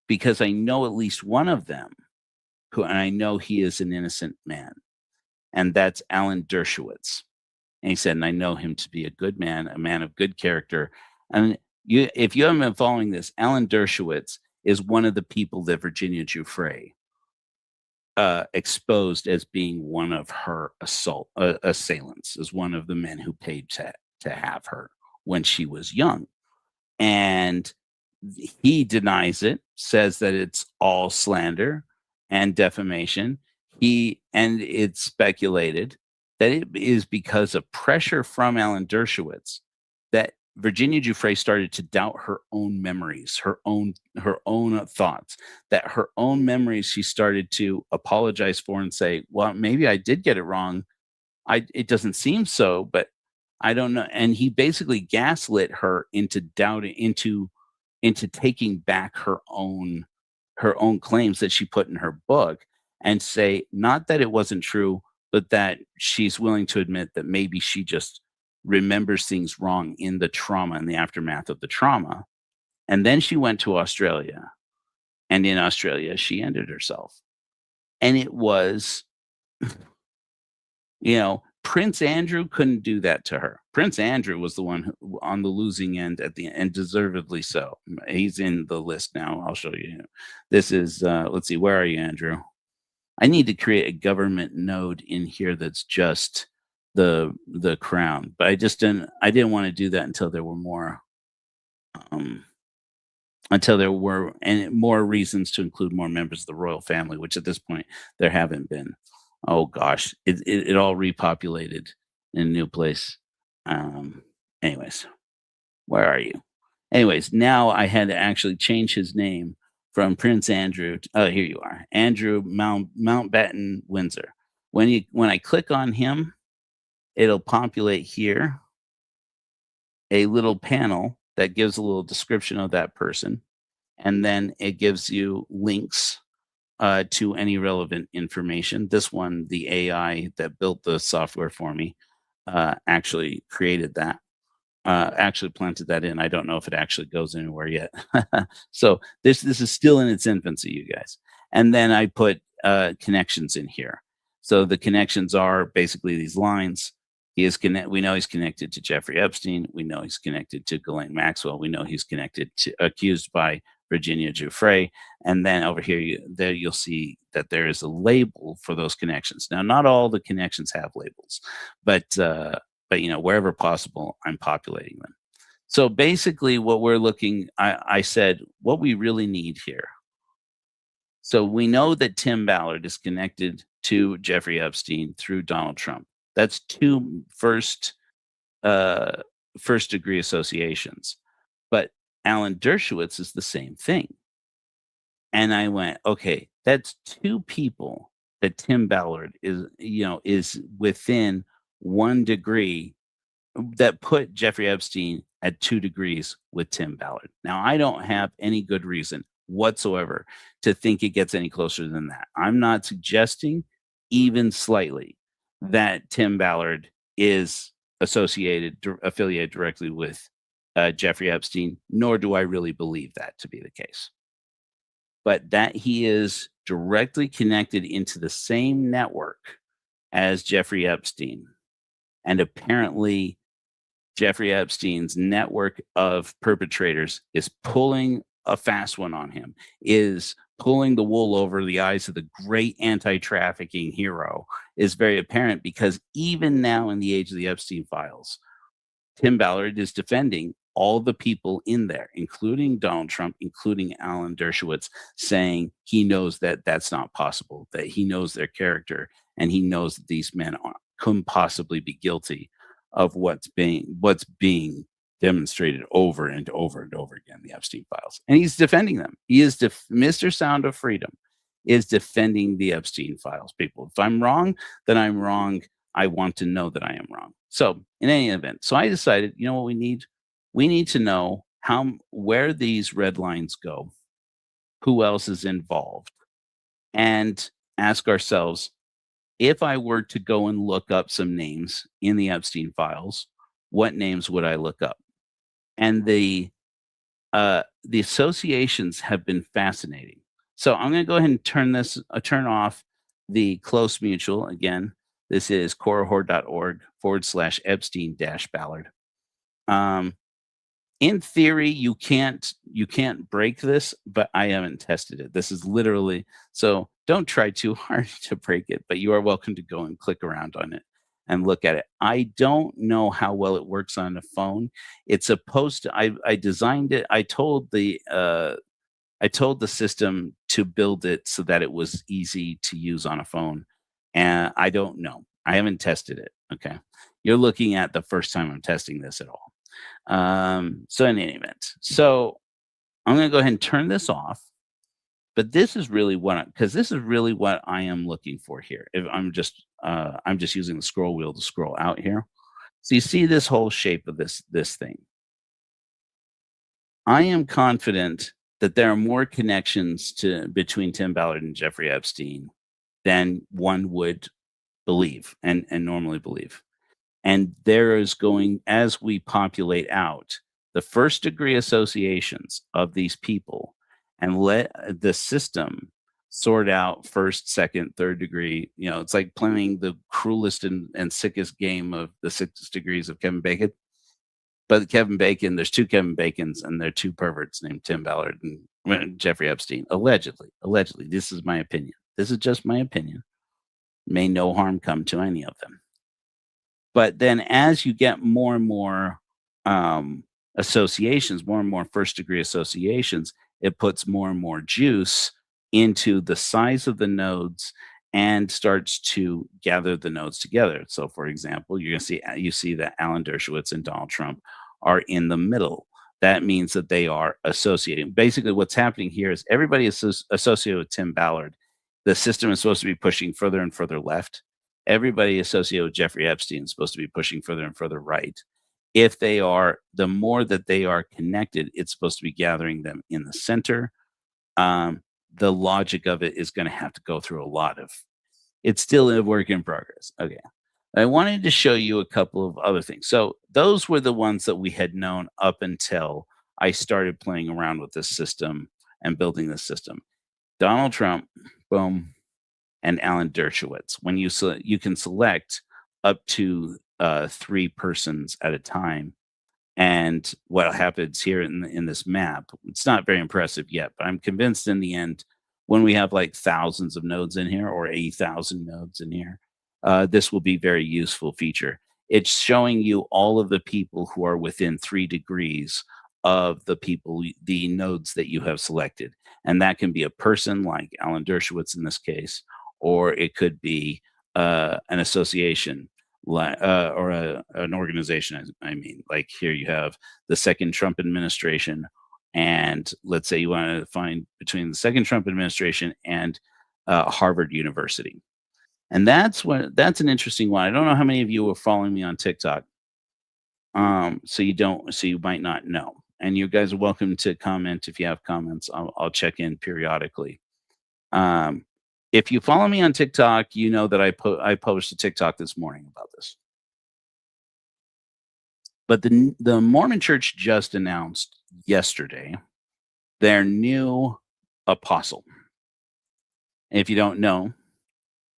because I know at least one of them and I know he is an innocent man, and that's Alan Dershowitz. And he said, and I know him to be a good man, a man of good character. And if you haven't been following this, Alan Dershowitz is one of the people that Virginia Giuffre exposed as being one of her assailants, as one of the men who paid to have her when she was young. And he denies it, says that it's all slander and defamation. And it's speculated that it is because of pressure from Alan Dershowitz that Virginia Giuffre started to doubt her own memories, her own thoughts, that her own memories she started to apologize for and say, well, maybe I did get it wrong. It doesn't seem so, but I don't know. And he basically gaslit her into doubting, into taking back her own claims that she put in her book and say, not that it wasn't true, but that she's willing to admit that maybe she just remembers things wrong in the trauma and the aftermath of the trauma. And then she went to Australia, and in Australia, she ended herself. And it was, Prince Andrew couldn't do that to her. Prince Andrew was the one on the losing end at the end, deservedly so. He's in the list now. I'll show you. This is, let's see, where are you, Andrew? I need to create a government node in here that's just the crown, but I didn't want to do that until there were more more reasons to include more members of the royal family, which at this point there haven't been. Oh gosh, it all repopulated in a new place. Anyways, where are you? Anyways, now I had to actually change his name from Prince Andrew. Oh, here you are, Andrew Mountbatten Windsor. When I click on him, it'll populate here a little panel that gives a little description of that person, and then it gives you links to any relevant information. This one, the AI that built the software for me, actually created that. Actually planted that in. I don't know if it actually goes anywhere yet. So this is still in its infancy, you guys. And then I put connections in here. So the connections are basically these lines. We know he's connected to Jeffrey Epstein. We know he's connected to Ghislaine Maxwell. We know he's connected to accused by Virginia Giuffre. And then over here, you'll see that there is a label for those connections. Now, not all the connections have labels, but wherever possible, I'm populating them. So basically, what we're looking, I said, what we really need here. So we know that Tim Ballard is connected to Jeffrey Epstein through Donald Trump. That's two first degree associations. But Alan Dershowitz is the same thing. And I went, okay, that's two people that Tim Ballard is within 1 degree, that put Jeffrey Epstein at 2 degrees with Tim Ballard. Now, I don't have any good reason whatsoever to think it gets any closer than that. I'm not suggesting even slightly that Tim Ballard is affiliated directly with Jeffrey Epstein, nor do I really believe that to be the case. But that he is directly connected into the same network as Jeffrey Epstein. And apparently, Jeffrey Epstein's network of perpetrators is pulling a fast one on him, is pulling the wool over the eyes of the great anti-trafficking hero, is very apparent, because even now in the age of the Epstein files, Tim Ballard is defending all the people in there, including Donald Trump, including Alan Dershowitz, saying he knows that that's not possible, that he knows their character, and he knows that these men couldn't possibly be guilty of what's being demonstrated over and over and over again, the Epstein files. And he's defending them. He is Mr. Sound of Freedom is defending the Epstein files, people. If I'm wrong, then I'm wrong. I want to know that I am wrong. So in any event, so I decided, you know what we need? We need to know where these red lines go, who else is involved, and ask ourselves, if I were to go and look up some names in the Epstein files, what names would I look up? And the associations have been fascinating. So I'm going to go ahead and turn off the close mutual. Again, this is corahor.org/Epstein-Ballard. In theory, you can't break this, but I haven't tested it. This is literally, so don't try too hard to break it, but you are welcome to go and click around on it and look at it. I don't know how well it works on a phone. It's supposed to, I designed it. I told the system to build it so that it was easy to use on a phone. And I don't know. I haven't tested it. Okay. You're looking at the first time I'm testing this at all. So in any event, so I'm going to go ahead and turn this off, but this is really what I am looking for here. If I'm just using the scroll wheel to scroll out here. So you see this whole shape of this thing. I am confident that there are more connections between Tim Ballard and Jeffrey Epstein than one would believe and normally believe. And there is going, as we populate out the first degree associations of these people and let the system sort out first, second, third degree. It's like playing the cruelest and sickest game of the 6 degrees of Kevin Bacon. But Kevin Bacon, there's 2 Kevin Bacons, and they're 2 perverts named Tim Ballard and Jeffrey Epstein. Allegedly. This is my opinion. This is just my opinion. May no harm come to any of them. But then as you get more and more associations, more and more first degree associations, it puts more and more juice into the size of the nodes and starts to gather the nodes together. So for example, you see that Alan Dershowitz and Donald Trump are in the middle. that means that they are associating. Basically, what's happening here is everybody is associated with Tim Ballard. The system is supposed to be pushing further and further left. Everybody associated with Jeffrey Epstein is supposed to be pushing further and further right. If they are, the more that they are connected, it's supposed to be gathering them in the center. The logic of it is going to have to go through a lot of. It's still a work in progress. Okay. I wanted to show you a couple of other things. So those were the ones that we had known up until I started playing around with this system and building this system. Donald Trump, boom, and Alan Dershowitz. When you can select up to 3 persons at a time. And what happens here in this map, it's not very impressive yet, but I'm convinced in the end, when we have like thousands of nodes in here or 80,000 nodes in here, this will be very useful feature. It's showing you all of the people who are within 3 degrees of the nodes that you have selected. And that can be a person like Alan Dershowitz in this case, or it could be an association or an organization. I mean, like here you have the second Trump administration, and let's say you want to find between the second Trump administration and Harvard University. And that's an interesting one. I don't know how many of you are following me on TikTok. So you might not know. And you guys are welcome to comment if you have comments. I'll check in periodically. If you follow me on TikTok, you know that I published a TikTok this morning about this. But the Mormon Church just announced yesterday their new apostle. And if you don't know,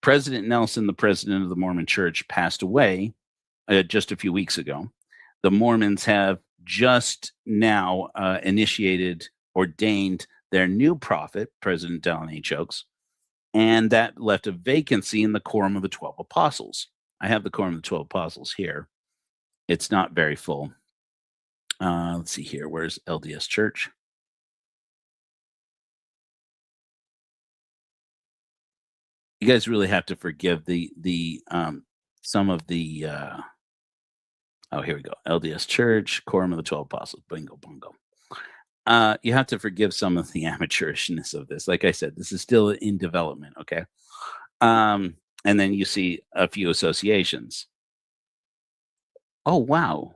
President Nelson, the president of the Mormon Church, passed away just a few weeks ago. The Mormons have just now ordained their new prophet, President Dallin H. Oaks, and that left a vacancy in the Quorum of the 12 Apostles. I have the Quorum of the 12 Apostles here. It's not very full. Let's see here. Where's LDS Church? You guys really have to forgive some of the oh, here we go. LDS Church, Quorum of the 12 Apostles. Bingo, bongo. You have to forgive some of the amateurishness of this. Like I said, this is still in development, okay? And then you see a few associations. Oh, wow.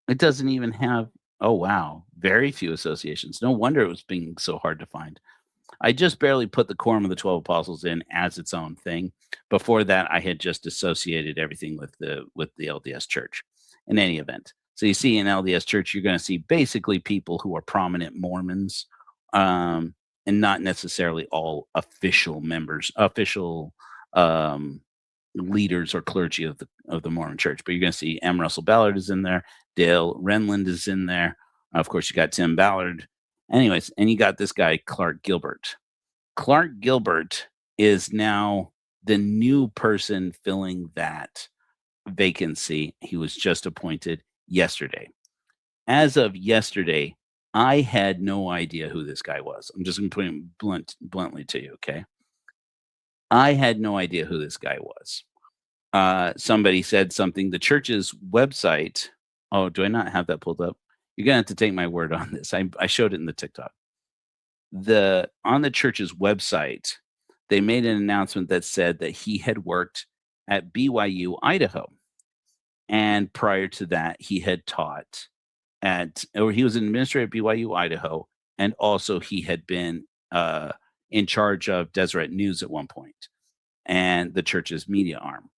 It doesn't even have, oh, wow. Very few associations. No wonder it was being so hard to find. I just barely put the Quorum of the 12 Apostles in as its own thing. Before that, I had just associated everything with the LDS Church. In any event, so you see in LDS Church, you're going to see basically people who are prominent Mormons, and not necessarily all official members, leaders or clergy of the Mormon Church. But you're going to see M. Russell Ballard is in there, Dale Renlund is in there. Of course, you got Tim Ballard. Anyways, and you got this guy, Clark Gilbert. Clark Gilbert is now the new person filling that vacancy. He was just appointed yesterday. As of yesterday, I had no idea who this guy was. I'm just going to put him bluntly to you, okay? I had no idea who this guy was. Somebody said something. The church's website. Oh, do I not have that pulled up? You're going to have to take my word on this. I showed it in the TikTok. On the church's website, they made an announcement that said that he had worked at BYU, Idaho. And prior to that, he had taught he was an administrator at BYU, Idaho. And also he had been in charge of Deseret News at one point and the church's media arm.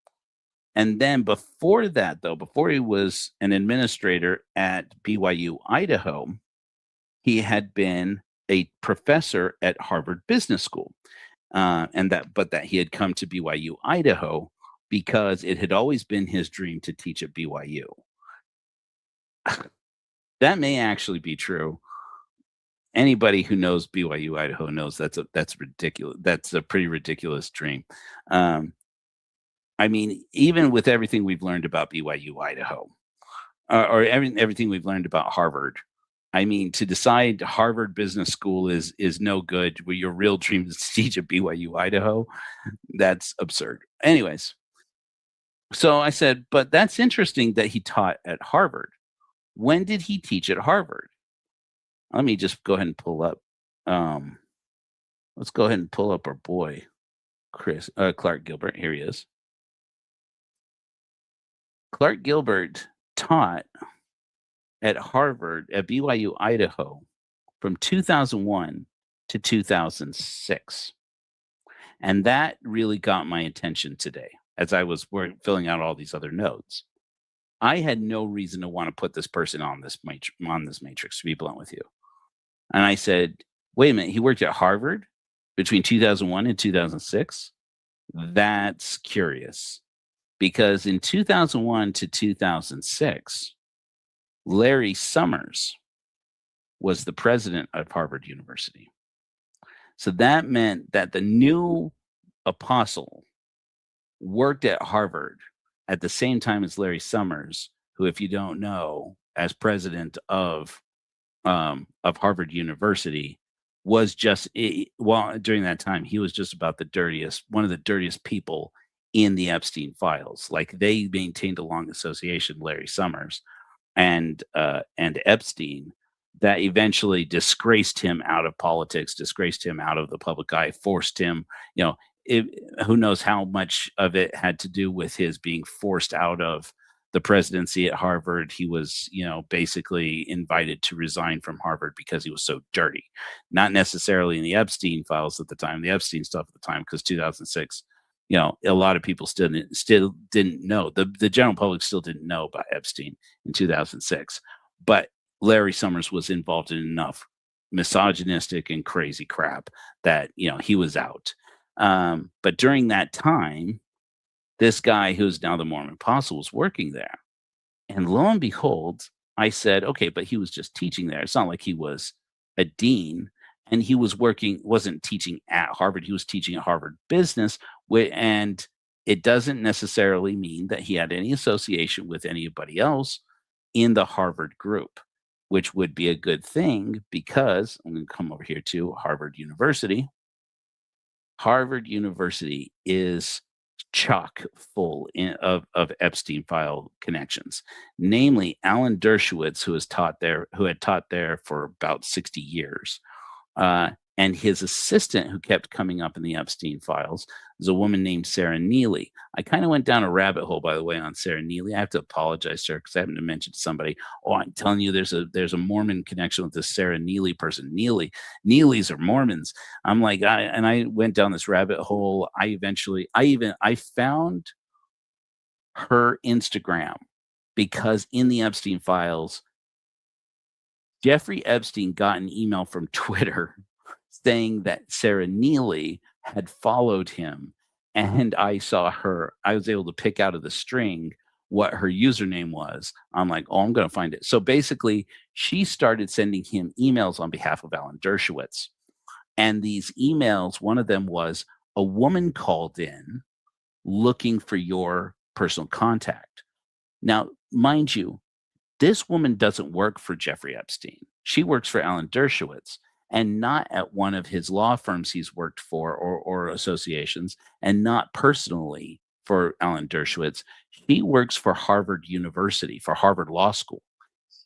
And then before that, though, before he was an administrator at BYU, Idaho, he had been a professor at Harvard Business School. But that he had come to BYU, Idaho, because it had always been his dream to teach at BYU. That may actually be true. Anybody who knows BYU, Idaho knows that's ridiculous. That's a pretty ridiculous dream. I mean, even with everything we've learned about BYU, Idaho, or everything we've learned about Harvard, I mean, to decide Harvard Business School is no good, where your real dream is to teach at BYU, Idaho, that's absurd. Anyways, so I said, but that's interesting that he taught at Harvard. When did he teach at Harvard? Let me just go ahead and pull up. Let's go ahead and pull up our boy, Clark Gilbert. Here he is. Clark Gilbert taught at Harvard, at BYU, Idaho, from 2001 to 2006. And that really got my attention today as I was filling out all these other notes. I had no reason to want to put this person on this matrix, to be blunt with you. And I said, wait a minute, he worked at Harvard between 2001 and 2006? That's curious. Because in 2001 to 2006, Larry Summers was the president of Harvard University. So that meant that the new apostle worked at Harvard at the same time as Larry Summers, who, if you don't know, as president of Harvard University, was just during that time, he was just about one of the dirtiest people in the Epstein files. Like, they maintained a long association, Larry Summers and Epstein, that eventually disgraced him out of politics, disgraced him out of the public eye, forced him, who knows how much of it had to do with his being forced out of the presidency at Harvard. He was, basically invited to resign from Harvard because he was so dirty. Not necessarily in the Epstein files at the time, the Epstein stuff at the time, because 2006, a lot of people still didn't know. The general public still didn't know about Epstein in 2006. But Larry Summers was involved in enough misogynistic and crazy crap that, he was out. But during that time, this guy who's now the Mormon apostle was working there. And lo and behold, I said, okay, but he was just teaching there. It's not like he was a dean, and he wasn't teaching at Harvard. He was teaching at Harvard Business. And it doesn't necessarily mean that he had any association with anybody else in the Harvard group, which would be a good thing, because I'm going to come over here to Harvard University. Harvard University is chock full of Epstein file connections, namely Alan Dershowitz, who had taught there for about 60 years. And his assistant, who kept coming up in the Epstein files, is a woman named Sarah Neely. I kind of went down a rabbit hole, by the way, on Sarah Neely. I have to apologize, sir, because I haven't mentioned somebody. Oh, I'm telling you, there's a Mormon connection with this Sarah Neely person. Neelys are Mormons. I'm like, I went down this rabbit hole. I found her Instagram, because in the Epstein files, Jeffrey Epstein got an email from Twitter saying that Sarah Neely had followed him, and I was able to pick out of the string what her username was. I'm like, oh, I'm going to find it. So basically, she started sending him emails on behalf of Alan Dershowitz. And these emails, one of them was, a woman called in looking for your personal contact. Now, mind you, this woman doesn't work for Jeffrey Epstein. She works for Alan Dershowitz, and not at one of his law firms he's worked for or associations, and not personally for Alan Dershowitz. She works for Harvard University, for Harvard Law School.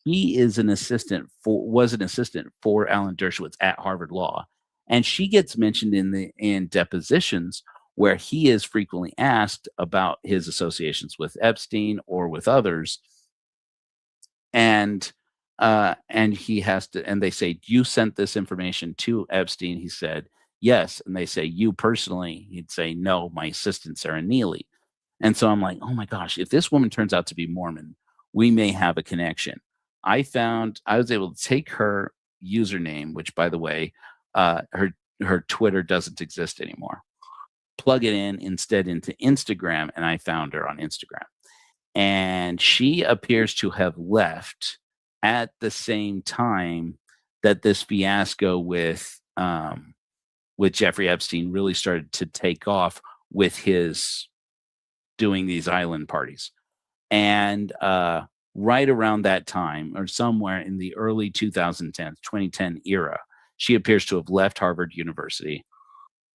He was an assistant for Alan Dershowitz at Harvard Law. And she gets mentioned in depositions where he is frequently asked about his associations with Epstein or with others. And he has to, and they say, you sent this information to Epstein? He said, yes. And they say, you personally? He'd say, no, my assistant, Sarah Neely. And so I'm like, oh my gosh, if this woman turns out to be Mormon, we may have a connection. I was able to take her username, which, by the way, her Twitter doesn't exist anymore, plug it instead into Instagram, and I found her on Instagram. And she appears to have left at the same time that this fiasco with Jeffrey Epstein really started to take off, with his doing these island parties. And right around that time, or somewhere in the early 2010 era, she appears to have left Harvard University.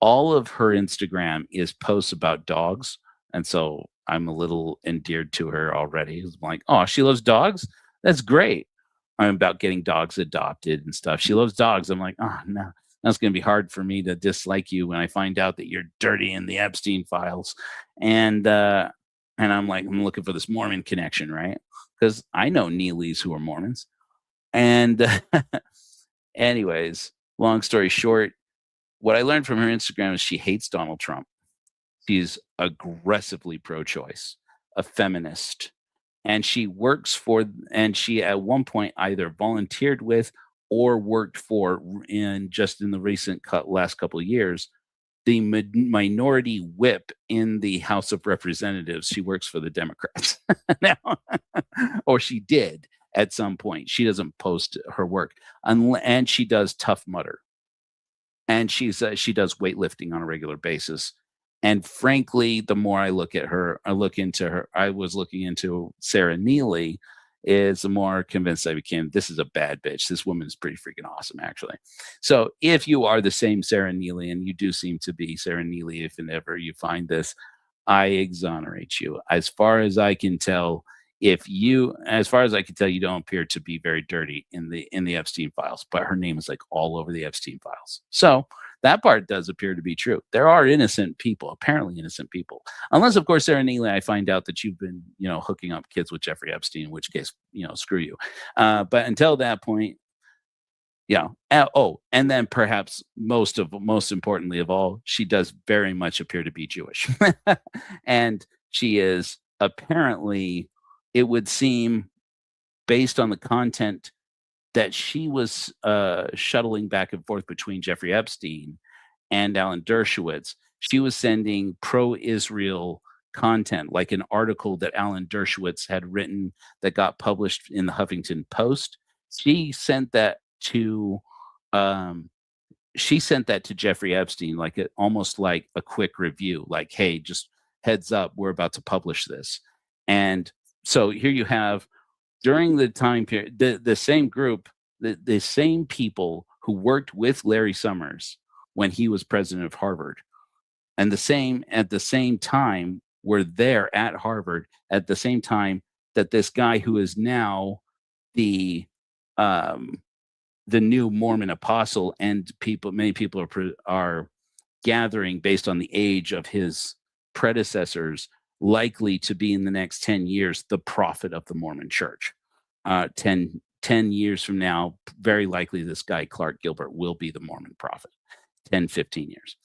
All of her Instagram is posts about dogs. And so I'm a little endeared to her already. I'm like, oh, she loves dogs? That's great. I'm about getting dogs adopted and stuff. She loves dogs. I'm like, oh no, that's going to be hard for me to dislike you when I find out that you're dirty in the Epstein files. And I'm like, I'm looking for this Mormon connection, right? Because I know Neelys who are Mormons. And anyways, long story short, what I learned from her Instagram is she hates Donald Trump. She's aggressively pro-choice, a feminist, and she at one point either volunteered with or worked for in the recent last couple of years the minority whip in the House of Representatives. She works for the Democrats now, or she did at some point. She doesn't post her work, and she does Tough Mudder, and she does weightlifting on a regular basis. And frankly, the more I look into her, I was looking into Sarah Neely, is the more convinced I became this is a bad bitch. This woman is pretty freaking awesome, actually. So if you are the same Sarah Neely, and you do seem to be Sarah Neely, if and ever you find this, I exonerate you. As far as I can tell, you don't appear to be very dirty in the Epstein files, but her name is like all over the Epstein files. So that part does appear to be true. There are apparently innocent people. Unless, of course, Sarah Neely, I find out that you've been, hooking up kids with Jeffrey Epstein, in which case, screw you. But until that point, yeah. And then perhaps most importantly of all, she does very much appear to be Jewish. And she is apparently, it would seem, based on the content that she was shuttling back and forth between Jeffrey Epstein and Alan Dershowitz. She was sending pro-Israel content, like an article that Alan Dershowitz had written that got published in the Huffington Post. She sent that to Jeffrey Epstein, almost like a quick review, like, hey, just heads up, we're about to publish this. And so here you have, during the time period, the same group, the same people who worked with Larry Summers when he was president of Harvard, and at the same time were there at Harvard at the same time that this guy who is now the new Mormon apostle, and many people are gathering based on the age of his predecessors, likely to be in the next 10 years the prophet of the Mormon Church. 10 years from now, very likely this guy Clark Gilbert will be the Mormon prophet. 10, 15 years.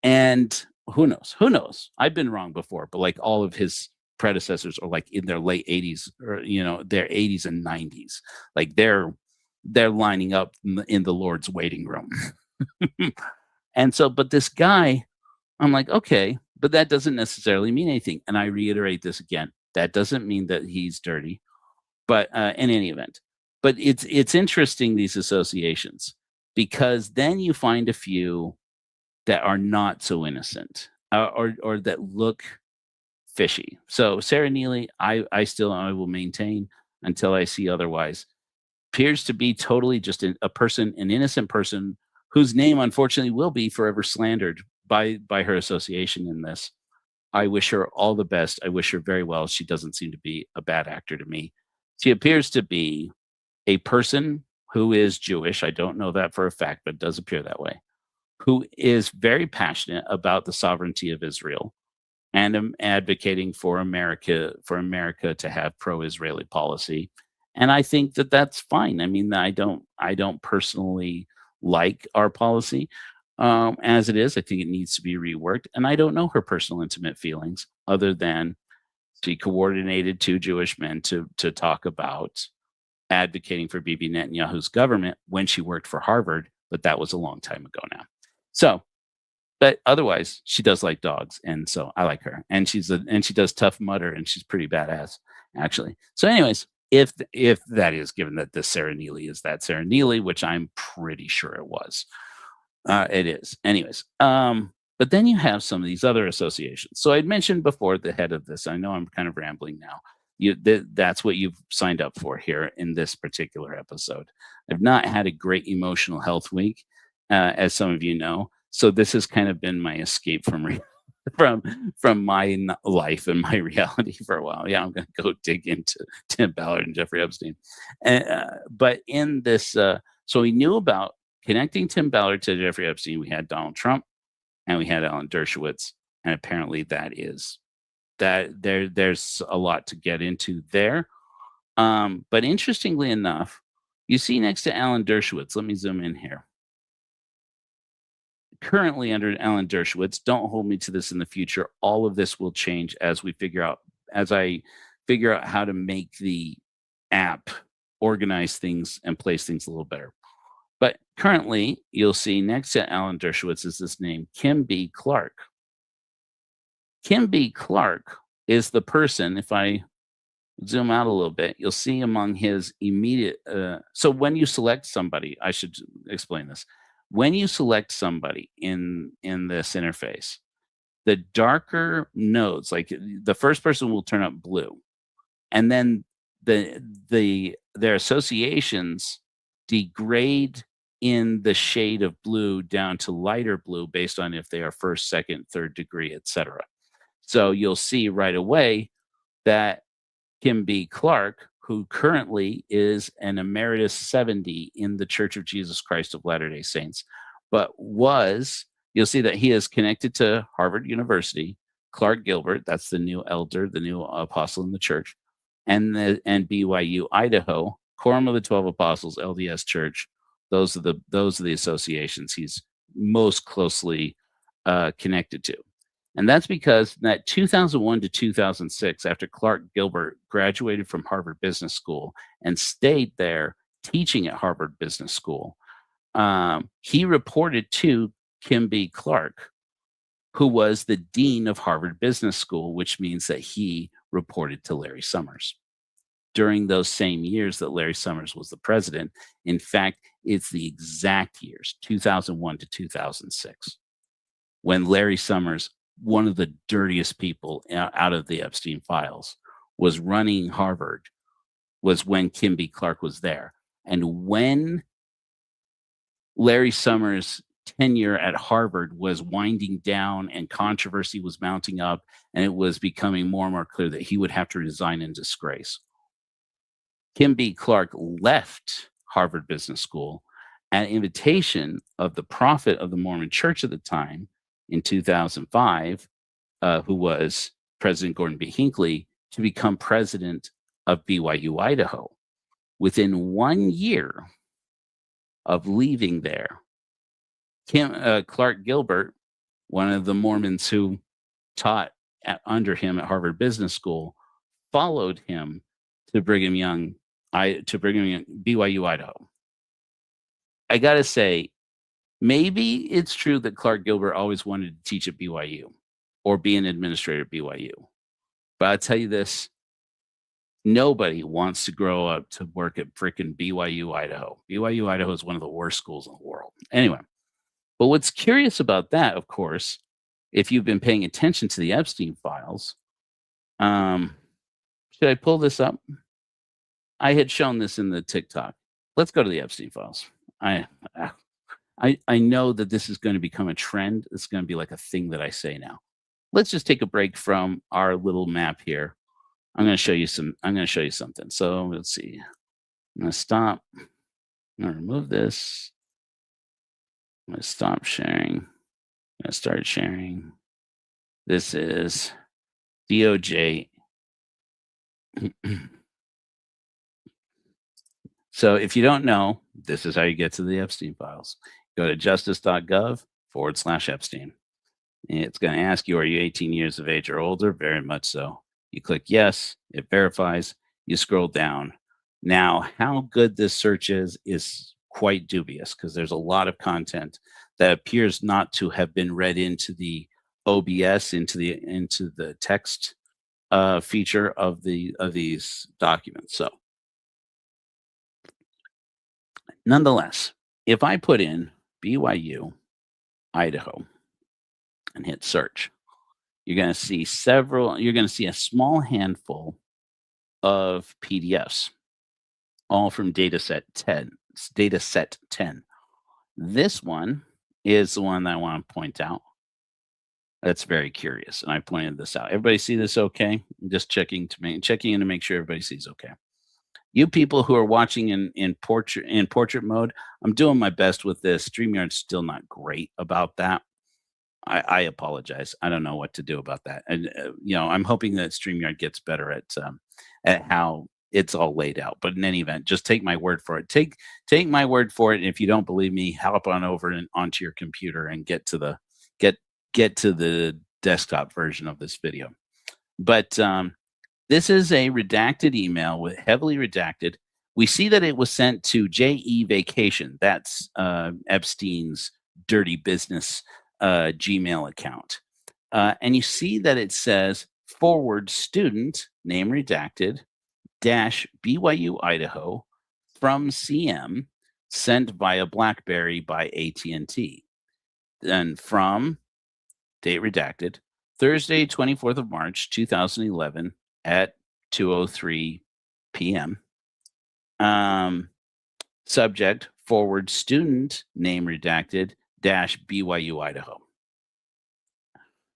And who knows? I've been wrong before, but like all of his predecessors are like in their late 80s, or their 80s and 90s. Like they're lining up in the Lord's waiting room. And so, but this guy, I'm like, okay, but that doesn't necessarily mean anything. And I reiterate this again. That doesn't mean that he's dirty. But in any event, but it's interesting, these associations, because then you find a few that are not so innocent, or that look fishy. So Sarah Neely, I will maintain until I see otherwise, appears to be totally just an innocent person whose name, unfortunately, will be forever slandered by her association in this. I wish her all the best. I wish her very well. She doesn't seem to be a bad actor to me. She appears to be a person who is Jewish. I don't know that for a fact, but it does appear that way, who is very passionate about the sovereignty of Israel and advocating for America to have pro-Israeli policy. And I think that that's fine. I mean, I don't personally like our policy as it is. I think it needs to be reworked. And I don't know her personal intimate feelings, other than she coordinated two Jewish men to talk about advocating for Bibi Netanyahu's government when she worked for Harvard, but that was a long time ago now. So, but otherwise, she does like dogs, and so I like her. And she does Tough Mudder, and she's pretty badass, actually. So, anyways, if that is, given that this Sarah Neely is that Sarah Neely, which I'm pretty sure it was, it is. Anyways, but then you have some of these other associations. So I'd mentioned before the head of this. I know I'm kind of rambling now. That's what you've signed up for here in this particular episode. I've not had a great emotional health week, as some of you know. So this has kind of been my escape from from my life and my reality for a while. Yeah, I'm going to go dig into Tim Ballard and Jeffrey Epstein. But in this, so we knew about connecting Tim Ballard to Jeffrey Epstein. We had Donald Trump and we had Alan Dershowitz, and apparently there's a lot to get into there. But interestingly enough, you see next to Alan Dershowitz. Let me zoom in here. Currently under Alan Dershowitz, don't hold me to this in the future. All of this will change as I figure out how to make the app organize things and place things a little better. But currently, you'll see next to Alan Dershowitz is this name, Kim B. Clark. Kim B. Clark is the person, if I zoom out a little bit, you'll see among his immediate. So when you select somebody, I should explain this. When you select somebody in this interface, the darker nodes, like the first person will turn up blue, and then their associations degrade in the shade of blue down to lighter blue based on if they are first, second, third degree, etc. So you'll see right away that Kim B. Clark, who currently is an Emeritus 70 in the Church of Jesus Christ of Latter-day Saints, but you'll see that he is connected to Harvard University, Clark Gilbert, that's the new elder, the new apostle in the church, and BYU Idaho, Quorum of the 12 Apostles, LDS Church. Those are the associations he's most closely connected to. And that's because that 2001 to 2006, after Clark Gilbert graduated from Harvard Business School and stayed there teaching at Harvard Business School, he reported to Kim B. Clark, who was the dean of Harvard Business School, which means that he reported to Larry Summers. During those same years that Larry Summers was the president, in fact, it's the exact years, 2001 to 2006, when Larry Summers, one of the dirtiest people out of the Epstein files, was running Harvard, was when Kim B. Clark was there. And when Larry Summers' tenure at Harvard was winding down and controversy was mounting up, and it was becoming more and more clear that he would have to resign in disgrace, Kim B. Clark left Harvard Business School at invitation of the prophet of the Mormon Church at the time, in 2005, who was President Gordon B. Hinckley, to become president of BYU Idaho. Within 1 year of leaving there, Clark Gilbert, one of the Mormons who taught under him at Harvard Business School, followed him to Brigham Young, BYU Idaho. I got to say, maybe it's true that Clark Gilbert always wanted to teach at BYU or be an administrator at BYU. But I'll tell you this, nobody wants to grow up to work at frickin' BYU Idaho. BYU Idaho is one of the worst schools in the world. Anyway, but what's curious about that, of course, if you've been paying attention to the Epstein files, should I pull this up? I had shown this in the TikTok. Let's go to the Epstein files. I know that this is going to become a trend. It's going to be like a thing that I say now. Let's just take a break from our little map here. I'm going to show you something. So let's see. I'm going to stop. I'm going to remove this. I'm going to stop sharing. I'm going to start sharing. This is DOJ. So if you don't know, this is how you get to the Epstein files. Go to justice.gov/Epstein. It's going to ask you, are you 18 years of age or older? Very much so. You click yes, it verifies, you scroll down. Now, how good this search is quite dubious, because there's a lot of content that appears not to have been read into the OBS, into the text feature of these documents. So nonetheless, if I put in BYU Idaho and hit search, you're going to see a small handful of PDFs, all from dataset 10. This one is the one that I want to point out. That's very curious, and I pointed this out. Everybody see this okay? I'm just checking in to make sure everybody sees okay. You people who are watching in portrait mode, I'm doing my best with this. StreamYard's still not great about that. I apologize. I don't know what to do about that. And I'm hoping that StreamYard gets better at how it's all laid out. But in any event, just take my word for it. Take my word for it. And if you don't believe me, hop on over and onto your computer and get to the desktop version of this video. But this is a redacted email with heavily redacted. We see that it was sent to JE Vacation. That's Epstein's dirty business Gmail account. And you see that it says forward student, name redacted, dash BYU Idaho from CM, sent via BlackBerry by AT&T. Then from, date redacted, Thursday, 24th of March, 2011 at 2:03 p.m. Subject, forward student, name redacted, dash BYU Idaho.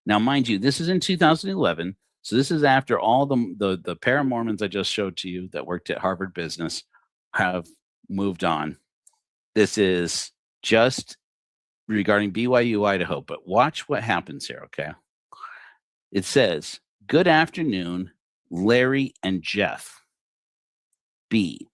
Now, mind you, this is in 2011. So this is after all the paramormons I just showed to you that worked at Harvard Business have moved on. This is just regarding BYU Idaho, but watch what happens here, okay? It says, good afternoon, Larry and Jeff. B.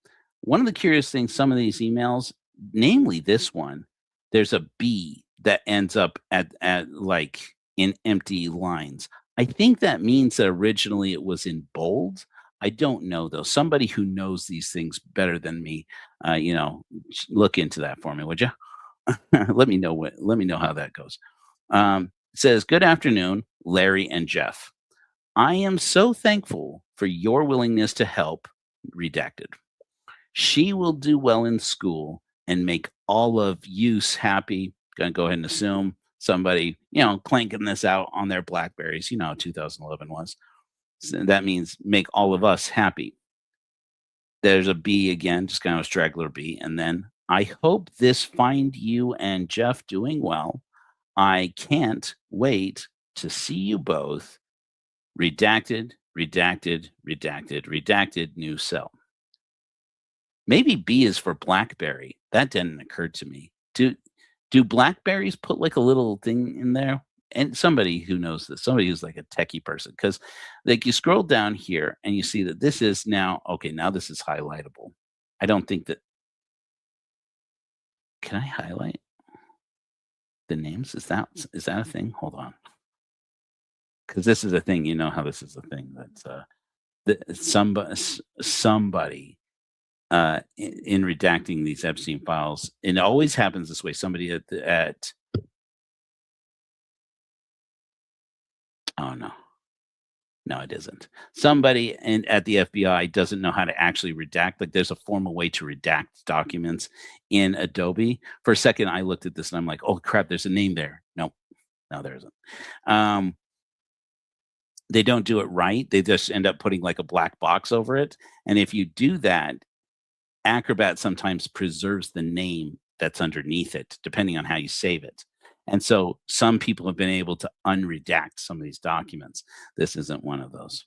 One of the curious things, some of these emails, namely this one, there's a B that ends up at like in empty lines. I think that means that originally it was in bold. I don't know though. Somebody who knows these things better than me, look into that for me, would you? Let me know how that goes. It says, good afternoon, Larry and Jeff. I am so thankful for your willingness to help, redacted. She will do well in school and make all of use happy. Gonna go ahead and assume somebody, clanking this out on their Blackberries. You know how 2011 was. So that means make all of us happy. There's a B again, just kind of a straggler B. And then I hope this find you and Jeff doing well. I can't wait to see you both. Redacted, redacted, redacted, redacted, new cell. Maybe B is for BlackBerry. That didn't occur to me. Do BlackBerries put like a little thing in there? And somebody who knows this, somebody who's like a techie person, because like you scroll down here and you see that this is now, okay, now this is highlightable. I don't think that, can I highlight the names? Is that a thing? Hold on. Because this is a thing, you know how this is a thing that's somebody in redacting these Epstein files, and it always happens this way. Somebody at oh no, it isn't. Somebody at the FBI doesn't know how to actually redact. Like there's a formal way to redact documents in Adobe. For a second, I looked at this and I'm like, oh crap, there's a name there. No, there isn't. They don't do it right. They just end up putting like a black box over it. And if you do that, Acrobat sometimes preserves the name that's underneath it, depending on how you save it. And so some people have been able to unredact some of these documents. This isn't one of those.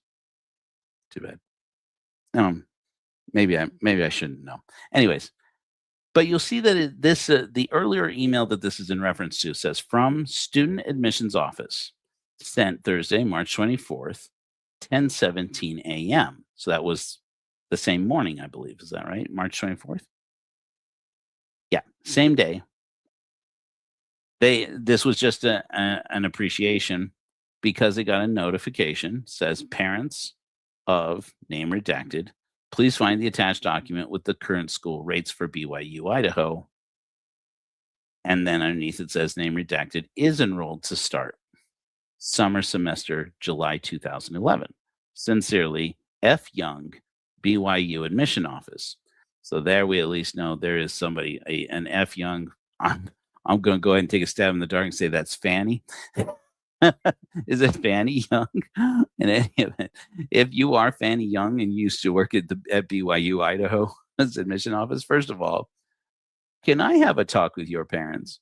Too bad. Maybe I shouldn't know. Anyways, but you'll see that the earlier email that this is in reference to says from Student Admissions Office, sent Thursday, March 24th, 10:17 a.m. So that was the same morning, I believe. Is that right? March 24th? Yeah, same day. This was just an appreciation because they got a notification, says parents of name redacted, please find the attached document with the current school rates for BYU Idaho. And then underneath it says name redacted is enrolled to start summer semester, July 2011. Sincerely, F. Young, BYU Admission Office. So there we at least know there is somebody, an F. Young. I'm going to go ahead and take a stab in the dark and say that's Fanny. Is it Fanny Young? In any event, if you are Fanny Young and used to work at BYU Idaho as admission office, first of all, can I have a talk with your parents?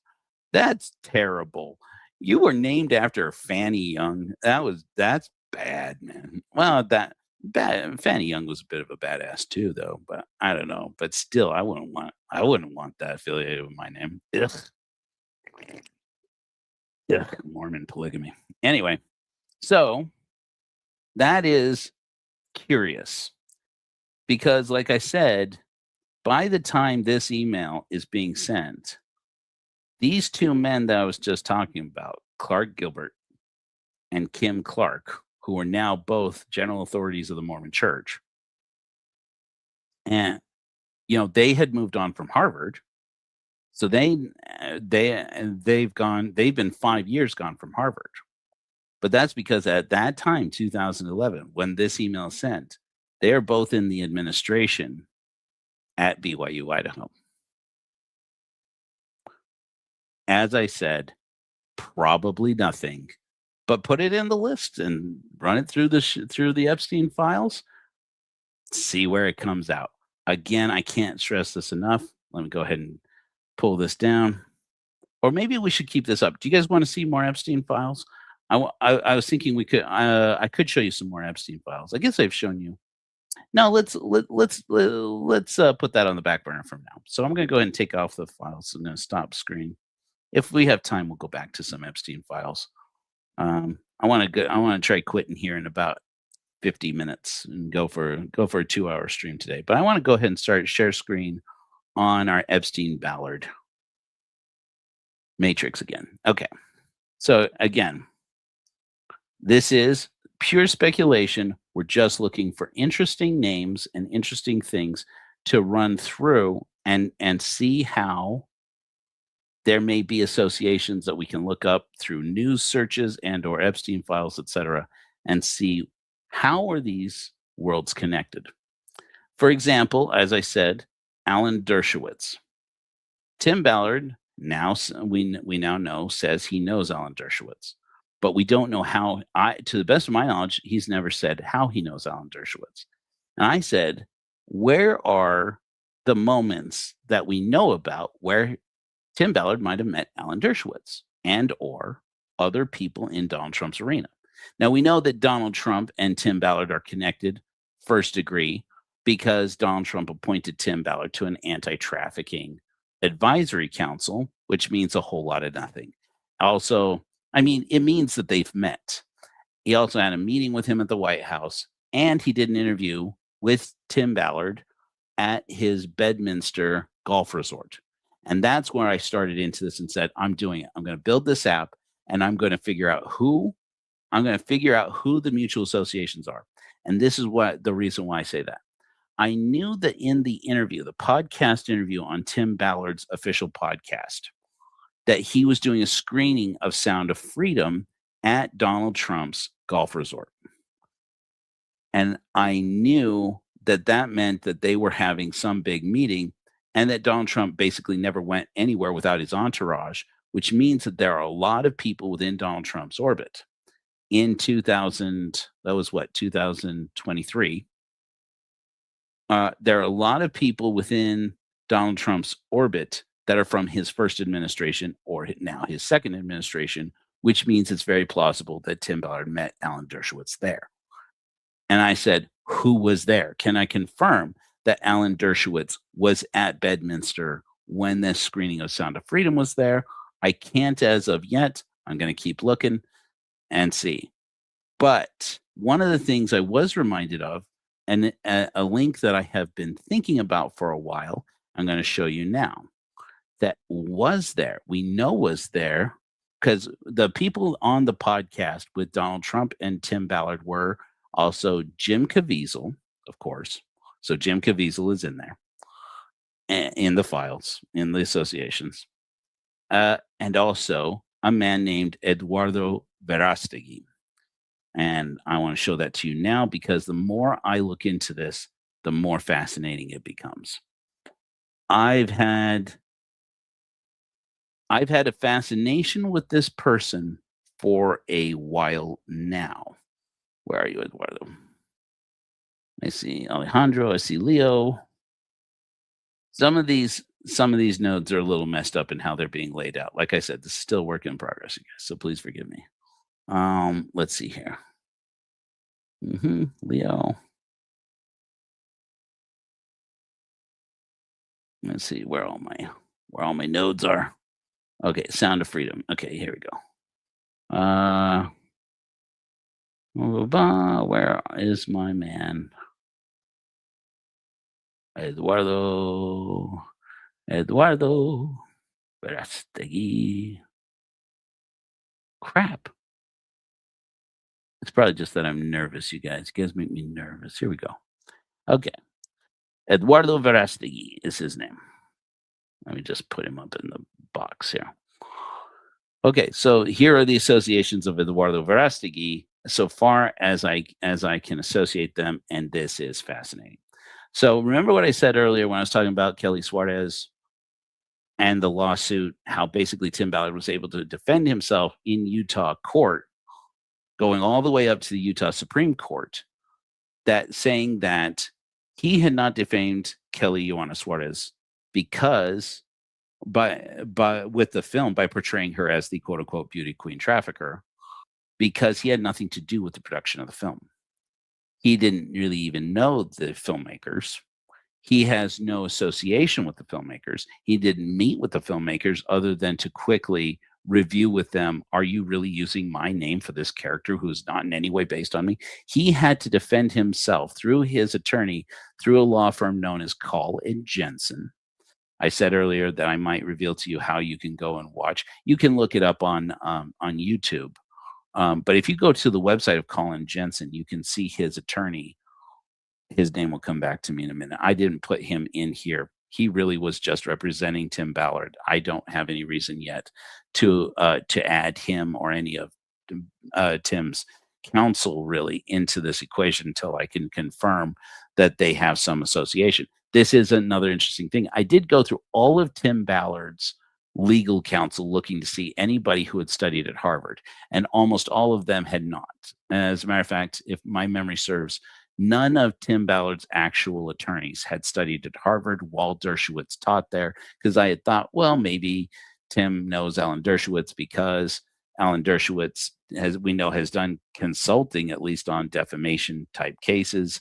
That's terrible. You were named after Fanny Young. That's bad, man. Well, that bad Fanny Young was a bit of a badass too, though. But I don't know. But still, I wouldn't want that affiliated with my name. Ugh. Ugh. Mormon polygamy. Anyway, so that is curious because, like I said, by the time this email is being sent, these two men that I was just talking about, Clark Gilbert and Kim Clark, who are now both general authorities of the Mormon Church, and they had moved on from Harvard, so they've been 5 years gone from Harvard, but that's because at that time, 2011, when this email is sent, they are both in the administration at BYU Idaho. As I said, probably nothing, but put it in the list and run it through the Epstein files. See where it comes out. Again, I can't stress this enough. Let me go ahead and pull this down, or maybe we should keep this up. Do you guys want to see more Epstein files? I was thinking I could show you some more Epstein files. I guess I've shown you. No, let's put that on the back burner from now. So I'm going to go ahead and take off the files. I'm going to stop screen. If we have time, we'll go back to some Epstein files. I want to try quitting here in about 50 minutes and go for a 2-hour stream today. But I want to go ahead and start share screen on our Epstein Ballard matrix again. Okay. So again, this is pure speculation. We're just looking for interesting names and interesting things to run through and see how there may be associations that we can look up through news searches and or Epstein files, etc., and see how are these worlds connected. For example, as I said, Alan Dershowitz. Tim Ballard we now know says he knows Alan Dershowitz, but we don't know how. To the best of my knowledge, he's never said how he knows Alan Dershowitz. And I said, where are the moments that we know about where Tim Ballard might have met Alan Dershowitz and or other people in Donald Trump's arena? Now, we know that Donald Trump and Tim Ballard are connected first degree because Donald Trump appointed Tim Ballard to an anti-trafficking advisory council, which means a whole lot of nothing. Also, it means that they've met. He also had a meeting with him at the White House, and he did an interview with Tim Ballard at his Bedminster golf resort. And that's where I started into this and said, I'm doing it. I'm going to build this app, and I'm going to figure out who the mutual associations are. And this is the reason why I say that. I knew that in the interview, the podcast interview on Tim Ballard's official podcast, that he was doing a screening of Sound of Freedom at Donald Trump's golf resort. And I knew that meant that they were having some big meeting and that Donald Trump basically never went anywhere without his entourage, which means that there are a lot of people within Donald Trump's orbit. In 2023, there are a lot of people within Donald Trump's orbit that are from his first administration or now his second administration, which means it's very plausible that Tim Ballard met Alan Dershowitz there. And I said, who was there? Can I confirm that Alan Dershowitz was at Bedminster when this screening of Sound of Freedom was there? I can't as of yet. I'm going to keep looking and see. But one of the things I was reminded of, and a link that I have been thinking about for a while, I'm going to show you now, that was there. We know was there because the people on the podcast with Donald Trump and Tim Ballard were also Jim Caviezel, of course. So Jim Caviezel is in there, in the files, in the associations. And also a man named Eduardo Verástegui. And I want to show that to you now because the more I look into this, the more fascinating it becomes. I've had a fascination with this person for a while now. Where are you, Eduardo? I see Alejandro. I see Leo. Some of these some of these nodes are a little messed up in how they're being laid out. Like I said, this is still work in progress, you guys, so please forgive me. Let's see here. Leo. Let's see where all my nodes are. Okay, Sound of Freedom. Okay, here we go. Where is my man? Eduardo Verastegui. Crap. It's probably just that I'm nervous, you guys. You guys make me nervous. Here we go. Okay. Eduardo Verastegui is his name. Let me just put him up in the box here. Okay, so here are the associations of Eduardo Verastegui so far as I can associate them, and this is fascinating. So remember what I said earlier when I was talking about Kelly Suarez and the lawsuit, how basically Tim Ballard was able to defend himself in Utah court, going all the way up to the Utah Supreme Court, that saying that he had not defamed Kelly Joanna Suarez because with the film, by portraying her as the quote unquote beauty queen trafficker, because he had nothing to do with the production of the film. He didn't really even know the filmmakers. He has no association with the filmmakers. He didn't meet with the filmmakers other than to quickly review with them, are you really using my name for this character who's not in any way based on me? He had to defend himself through his attorney, through a law firm known as Call and Jensen. I said earlier that I might reveal to you how you can go and watch. You can look it up on YouTube. But if you go to the website of Colin Jensen, you can see his attorney. His name will come back to me in a minute. I didn't put him in here. He really was just representing Tim Ballard. I don't have any reason yet to add him or any of Tim's counsel really into this equation until I can confirm that they have some association. This is another interesting thing. I did go through all of Tim Ballard's legal counsel looking to see anybody who had studied at Harvard, and almost all of them had not. As a matter of fact, if my memory serves, none of Tim Ballard's actual attorneys had studied at Harvard while Dershowitz taught there, because I had thought, well, maybe Tim knows Alan Dershowitz because Alan Dershowitz, has done consulting, at least on defamation type cases.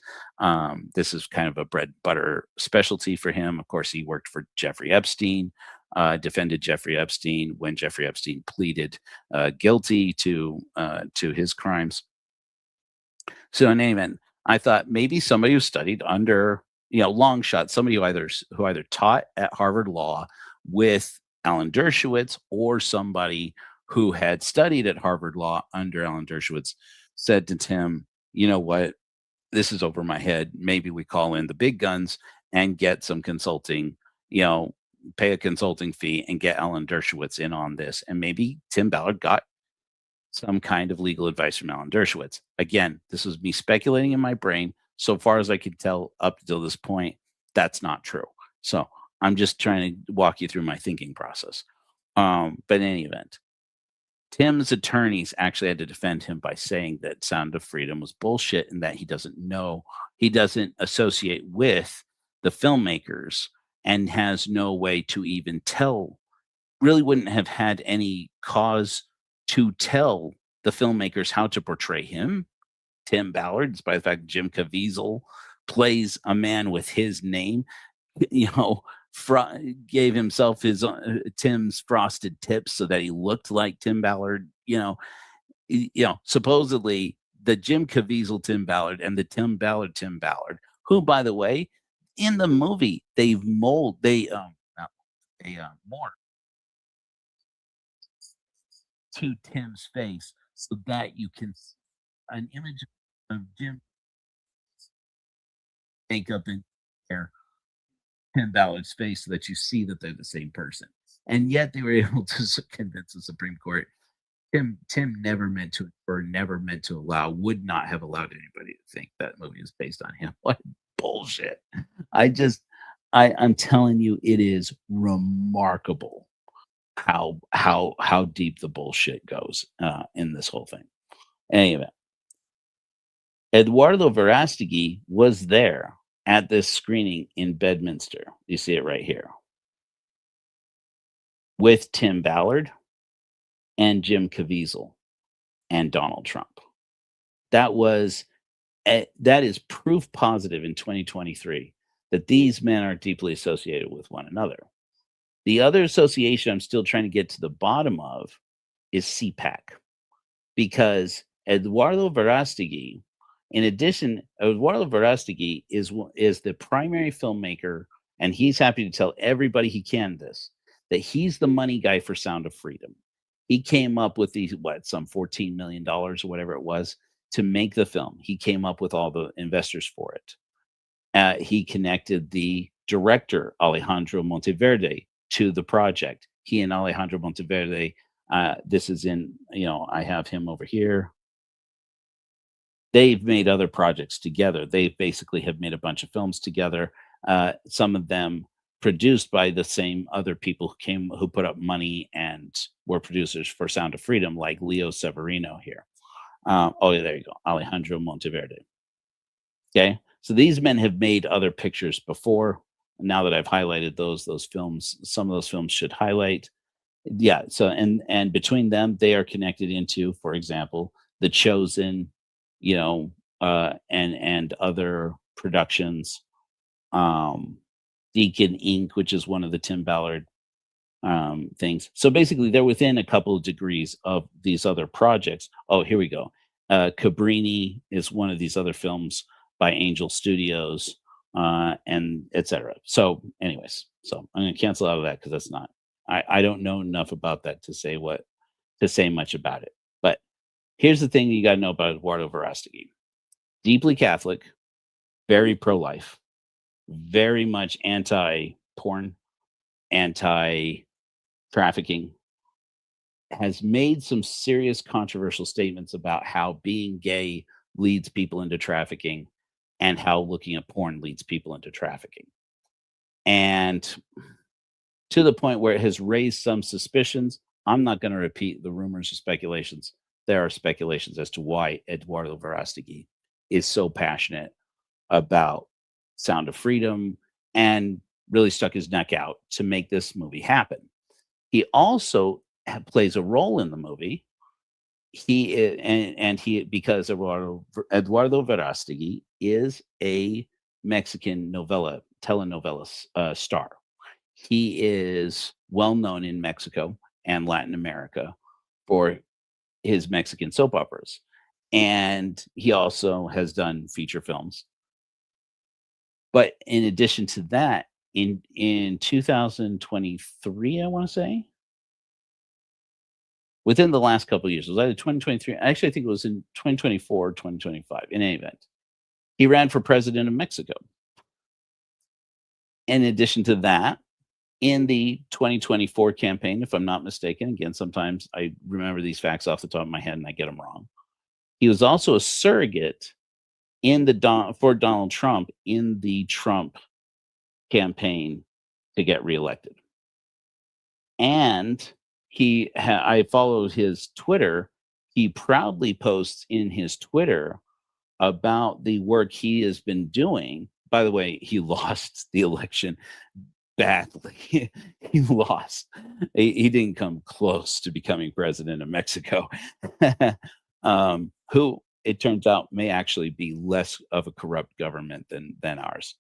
This is kind of a bread and butter specialty for him. Of course, he worked for Jeffrey Epstein, defended Jeffrey Epstein when Jeffrey Epstein pleaded guilty to his crimes. So in any event, I thought maybe somebody who studied under, long shot, somebody who either taught at Harvard Law with Alan Dershowitz, or somebody who had studied at Harvard Law under Alan Dershowitz, said to Tim, you know what, this is over my head. Maybe we call in the big guns and get some consulting, pay a consulting fee and get Alan Dershowitz in on this. And maybe Tim Ballard got some kind of legal advice from Alan Dershowitz. Again, this was me speculating in my brain. So far as I could tell up until this point, that's not true. So I'm just trying to walk you through my thinking process. But in any event, Tim's attorneys actually had to defend him by saying that Sound of Freedom was bullshit and that he doesn't associate with the filmmakers and has no way to even tell, really wouldn't have had any cause to tell the filmmakers how to portray him, Tim Ballard, despite the fact that Jim Caviezel plays a man with his name, gave himself his Tim's frosted tips so that he looked like Tim Ballard. Supposedly the Jim Caviezel Tim Ballard and the Tim Ballard, who, by the way, in the movie they morphed to Tim's face so that you can see an image of Jim makeup and hair, Tim Ballard's face, so that you see that they're the same person. And yet they were able to convince the Supreme Court. Tim never meant to, or never meant to allow, would not have allowed anybody to think that movie is based on him. What bullshit. I'm telling you, it is remarkable how deep the bullshit goes in this whole thing. Anyway, Eduardo Verastegui was there at this screening in Bedminster. You see it right here. with Tim Ballard and Jim Caviezel and Donald Trump. That was that is proof positive in 2023 that these men are deeply associated with one another. The other association I'm still trying to get to the bottom of is CPAC, because Eduardo Verástegui, in addition, Eduardo Verástegui is the primary filmmaker, and he's happy to tell everybody he can this, that he's the money guy for Sound of Freedom. He came up with these, some $14 million or whatever it was to make the film. He came up with all the investors for it. He connected the director, Alejandro Monteverde, to the project. He and Alejandro Monteverde, this is in, I have him over here. They've made other projects together. They basically have made a bunch of films together. Some of them produced by the same other people who put up money and were producers for Sound of Freedom, like Leo Severino here. There you go, Alejandro Monteverde. Okay, so these men have made other pictures before. Now that I've highlighted those films, some of those films should highlight. Yeah, so and between them, they are connected into, for example, The Chosen, and other productions. Deacon Inc., which is one of the Tim Ballard things. So basically, they're within a couple of degrees of these other projects. Oh, here we go. Cabrini is one of these other films by Angel Studios, and etc. So, anyways, so I'm going to cancel out of that because that's not. I don't know enough about that to say much about it. But here's the thing you got to know about Eduardo Verástegui: deeply Catholic, very pro-life, very much anti-porn, anti-trafficking, has made some serious controversial statements about how being gay leads people into trafficking and how looking at porn leads people into trafficking. And to the point where it has raised some suspicions. I'm not going to repeat the rumors or speculations. There are speculations as to why Eduardo Verástegui is so passionate about Sound of Freedom and really stuck his neck out to make this movie happen. He also plays a role in the movie. Because Eduardo Verástegui is a Mexican telenovela star. He is well known in Mexico and Latin America for his Mexican soap operas, and he also has done feature films. But in addition to that, in 2023, I want to say, within the last couple of years, it was either 2023. Actually, I think it was in 2024 or 2025. In any event, he ran for president of Mexico. In addition to that, in the 2024 campaign, if I'm not mistaken, again, sometimes I remember these facts off the top of my head and I get them wrong. He was also a surrogate for Donald Trump in the Trump campaign to get reelected. And I followed his Twitter. He proudly posts in his Twitter about the work he has been doing. By the way, he lost the election badly. He lost. He didn't come close to becoming president of Mexico, who it turns out may actually be less of a corrupt government than ours.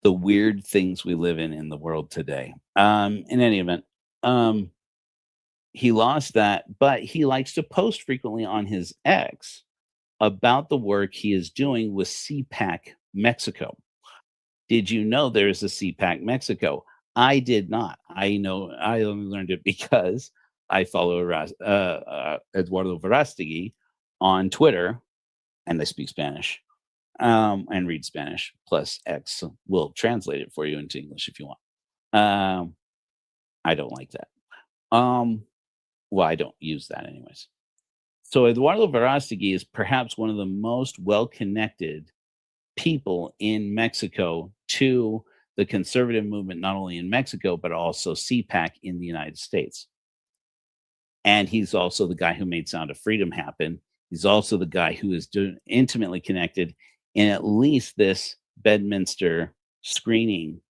The weird things we live in the world today. In any event, he lost that, but he likes to post frequently on his X about the work he is doing with CPAC Mexico. Did you know there is a CPAC Mexico? I did not. I only learned it because I follow Eduardo Verástegui on Twitter, and I speak Spanish and read Spanish. Plus, X will translate it for you into English if you want. I don't like that. Well, I don't use that anyways. So Eduardo Verástegui is perhaps one of the most well-connected people in Mexico to the conservative movement, not only in Mexico, but also CPAC in the United States. And he's also the guy who made Sound of Freedom happen. He's also the guy who is intimately connected in at least this Bedminster screening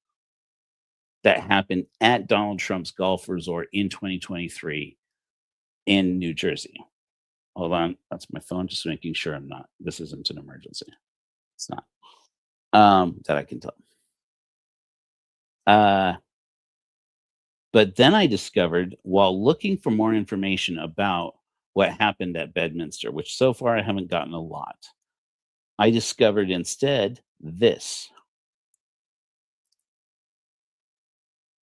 that happened at Donald Trump's golf resort in 2023 in New Jersey. Hold on, that's my phone, just making sure this isn't an emergency. It's not. That I can tell. But then I discovered, while looking for more information about what happened at Bedminster, which so far I haven't gotten a lot, I discovered instead this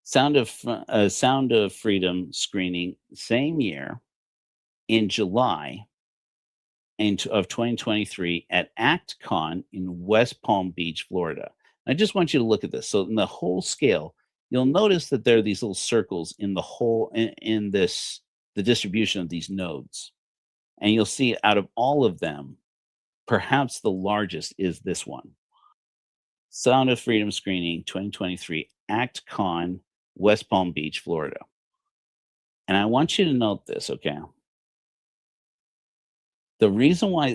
Sound of Freedom screening, same year in July of 2023 at ActCon in West Palm Beach, Florida. I just want you to look at this. So in the whole scale, you'll notice that there are these little circles in the whole in this the distribution of these nodes. And you'll see out of all of them, perhaps the largest is this one. Sound of Freedom screening 2023 ActCon West Palm Beach, Florida. And I want you to note this, okay? The reason why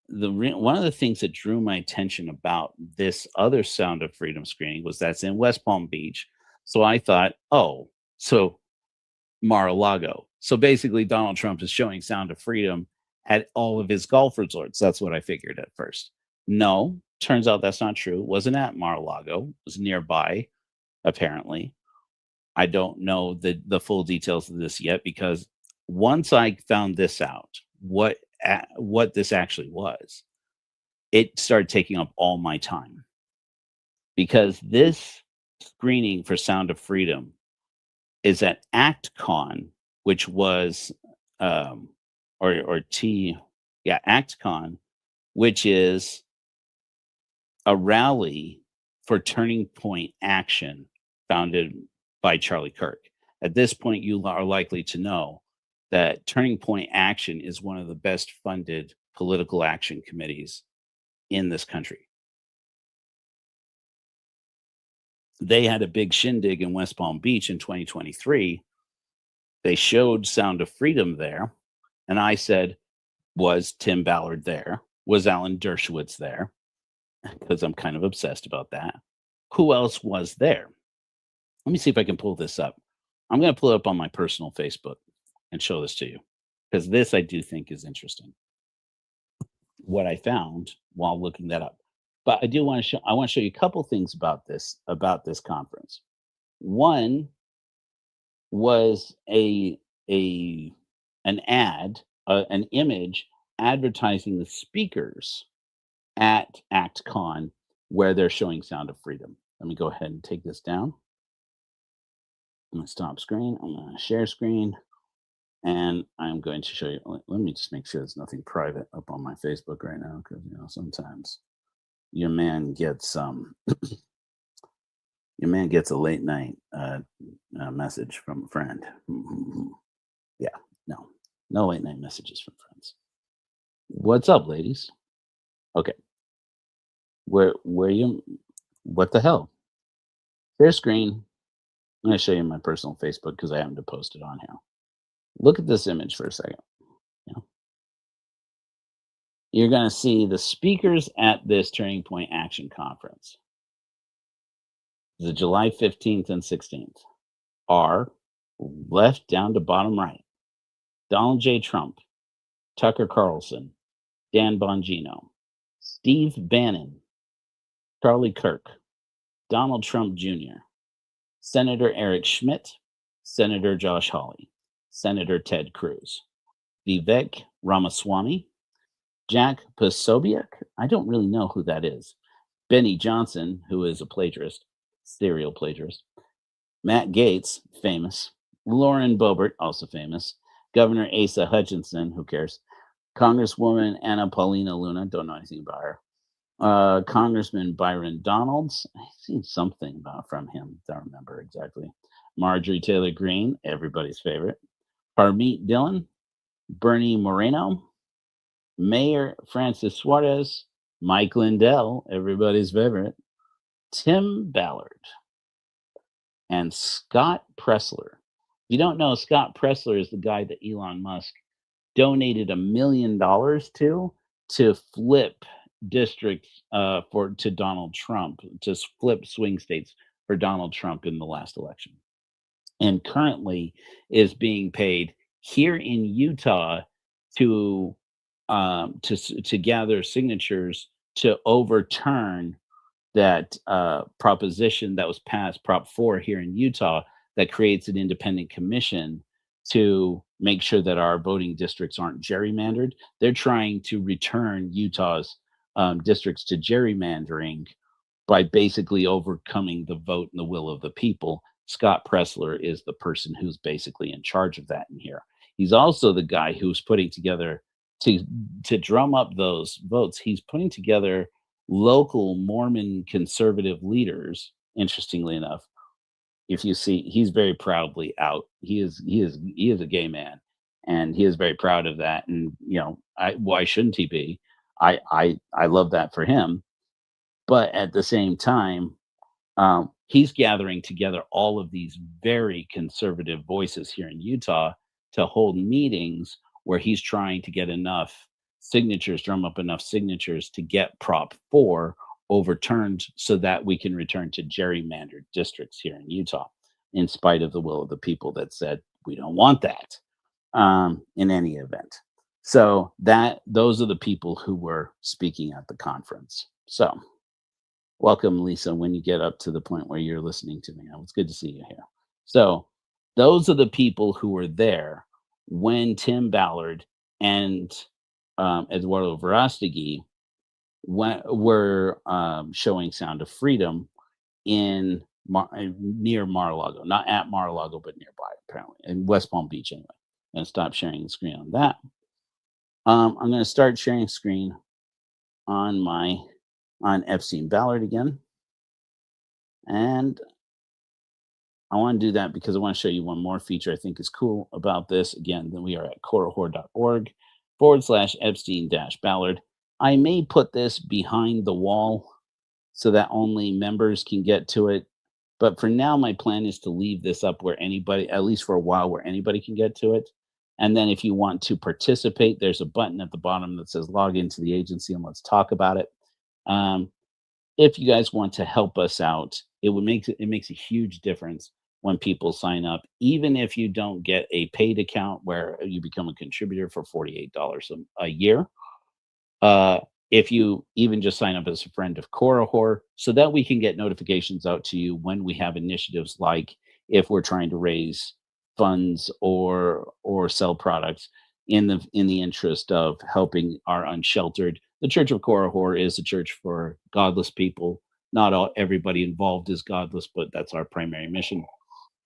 one of the things that drew my attention about this other Sound of Freedom screening was that's in West Palm Beach. So I thought, oh, so Mar-a-Lago. So basically Donald Trump is showing Sound of Freedom at all of his golf resorts. That's what I figured at first. No, turns out that's not true. It wasn't at Mar-a-Lago. It was nearby, apparently. I don't know the full details of this yet, because once I found this out, what this actually was, it started taking up all my time, because this screening for Sound of Freedom is at ActCon, which was ActCon, which is a rally for Turning Point Action founded by Charlie Kirk. At this point, you are likely to know that Turning Point Action is one of the best funded political action committees in this country. They had a big shindig in West Palm Beach in 2023. They showed Sound of Freedom there. And I said, was Tim Ballard there? Was Alan Dershowitz there? Because I'm kind of obsessed about that. Who else was there? Let me see if I can pull this up. I'm going to pull it up on my personal Facebook and show this to you, because this I do think is interesting, what I found while looking that up. But I want to show you a couple things about this conference. One was an image advertising the speakers at ActCon where they're showing Sound of Freedom. Let me go ahead and take this down. I'm going to stop screen. I'm going to share screen. And I'm going to show you. Let me just make sure there's nothing private up on my Facebook right now, because sometimes your man gets a late night message from a friend. Yeah, no late night messages from friends. What's up, ladies? Okay, where you? What the hell? Share screen. I'm going to show you my personal Facebook because I happen to post it on here. Look at this image for a second. You're going to see the speakers at this Turning Point Action Conference, the July 15th and 16th, are left down to bottom right: Donald J. Trump, Tucker Carlson, Dan Bongino, Steve Bannon, Charlie Kirk, Donald Trump Jr., Senator Eric Schmidt, Senator Josh Hawley, Senator Ted Cruz, Vivek Ramaswamy, Jack Posobiec, I don't really know who that is, Benny Johnson, who is a plagiarist, serial plagiarist, Matt Gaetz, famous, Lauren Boebert, also famous, Governor Asa Hutchinson, who cares, Congresswoman Anna Paulina Luna, don't know anything about her, Congressman Byron Donalds, I've seen something from him, don't remember exactly, Marjorie Taylor Greene, everybody's favorite, Harmeet Dillon, Bernie Moreno, Mayor Francis Suarez, Mike Lindell, everybody's favorite, Tim Ballard, and Scott Pressler. If you don't know, Scott Pressler is the guy that Elon Musk donated $1 million to flip districts to Donald Trump, to flip swing states for Donald Trump in the last election, and currently is being paid here in Utah to to gather signatures to overturn that proposition that was passed, Prop 4 here in Utah, that creates an independent commission to make sure that our voting districts aren't gerrymandered. They're trying to return Utah's districts to gerrymandering by basically overcoming the vote and the will of the people. Scott Pressler is the person who's basically in charge of that in here. He's also the guy who's putting together to drum up those votes. He's putting together local Mormon conservative leaders. Interestingly enough, if you see, he's very proudly out. He is a gay man, and he is very proud of that. And why shouldn't he be? I love that for him. But at the same time, he's gathering together all of these very conservative voices here in Utah to hold meetings where he's trying to get enough signatures, drum up enough signatures to get Prop 4 overturned so that we can return to gerrymandered districts here in Utah, in spite of the will of the people that said we don't want that in any event. So those are the people who were speaking at the conference. So welcome, Lisa, when you get up to the point where you're listening to me. It's good to see you here. So those are the people who were there when Tim Ballard and Eduardo Verástegui were showing Sound of Freedom in near Mar-a-Lago, not at Mar-a-Lago, but nearby, apparently, in West Palm Beach anyway. I'm going to stop sharing the screen on that. I'm going to start sharing screen on Epstein Ballard again. And I want to do that because I want to show you one more feature I think is cool about this. Again, then we are at corahor.org/Epstein-Ballard. I may put this behind the wall so that only members can get to it. But for now, my plan is to leave this up where anybody, at least for a while, where anybody can get to it. And then if you want to participate, there's a button at the bottom that says log into the agency and let's talk about it. If you guys want to help us out, it makes a huge difference when people sign up, even if you don't get a paid account where you become a contributor for $48 a year. If you even just sign up as a friend of Corahor, so that we can get notifications out to you when we have initiatives, like if we're trying to raise funds or sell products in the interest of helping our unsheltered. The Church of Corahor is a church for godless people. Not everybody involved is godless, but that's our primary mission.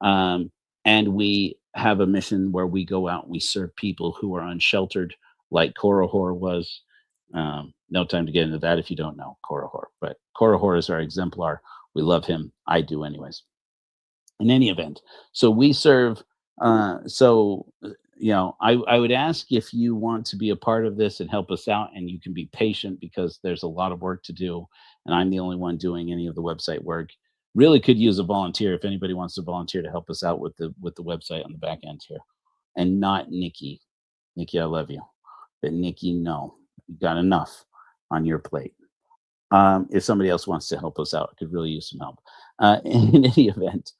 And we have a mission where we go out and we serve people who are unsheltered, like Corahor was. No time to get into that if you don't know Corahor, but Corahor is our exemplar. We love him. I do anyways. In any event, so we serve. I would ask if you want to be a part of this and help us out, and you can be patient because there's a lot of work to do, and I'm the only one doing any of the website work. Really could use a volunteer if anybody wants to volunteer to help us out with the website on the back end here, and not Nikki. Nikki, I love you, but Nikki, no, you got enough on your plate. If somebody else wants to help us out, I could really use some help. In any event,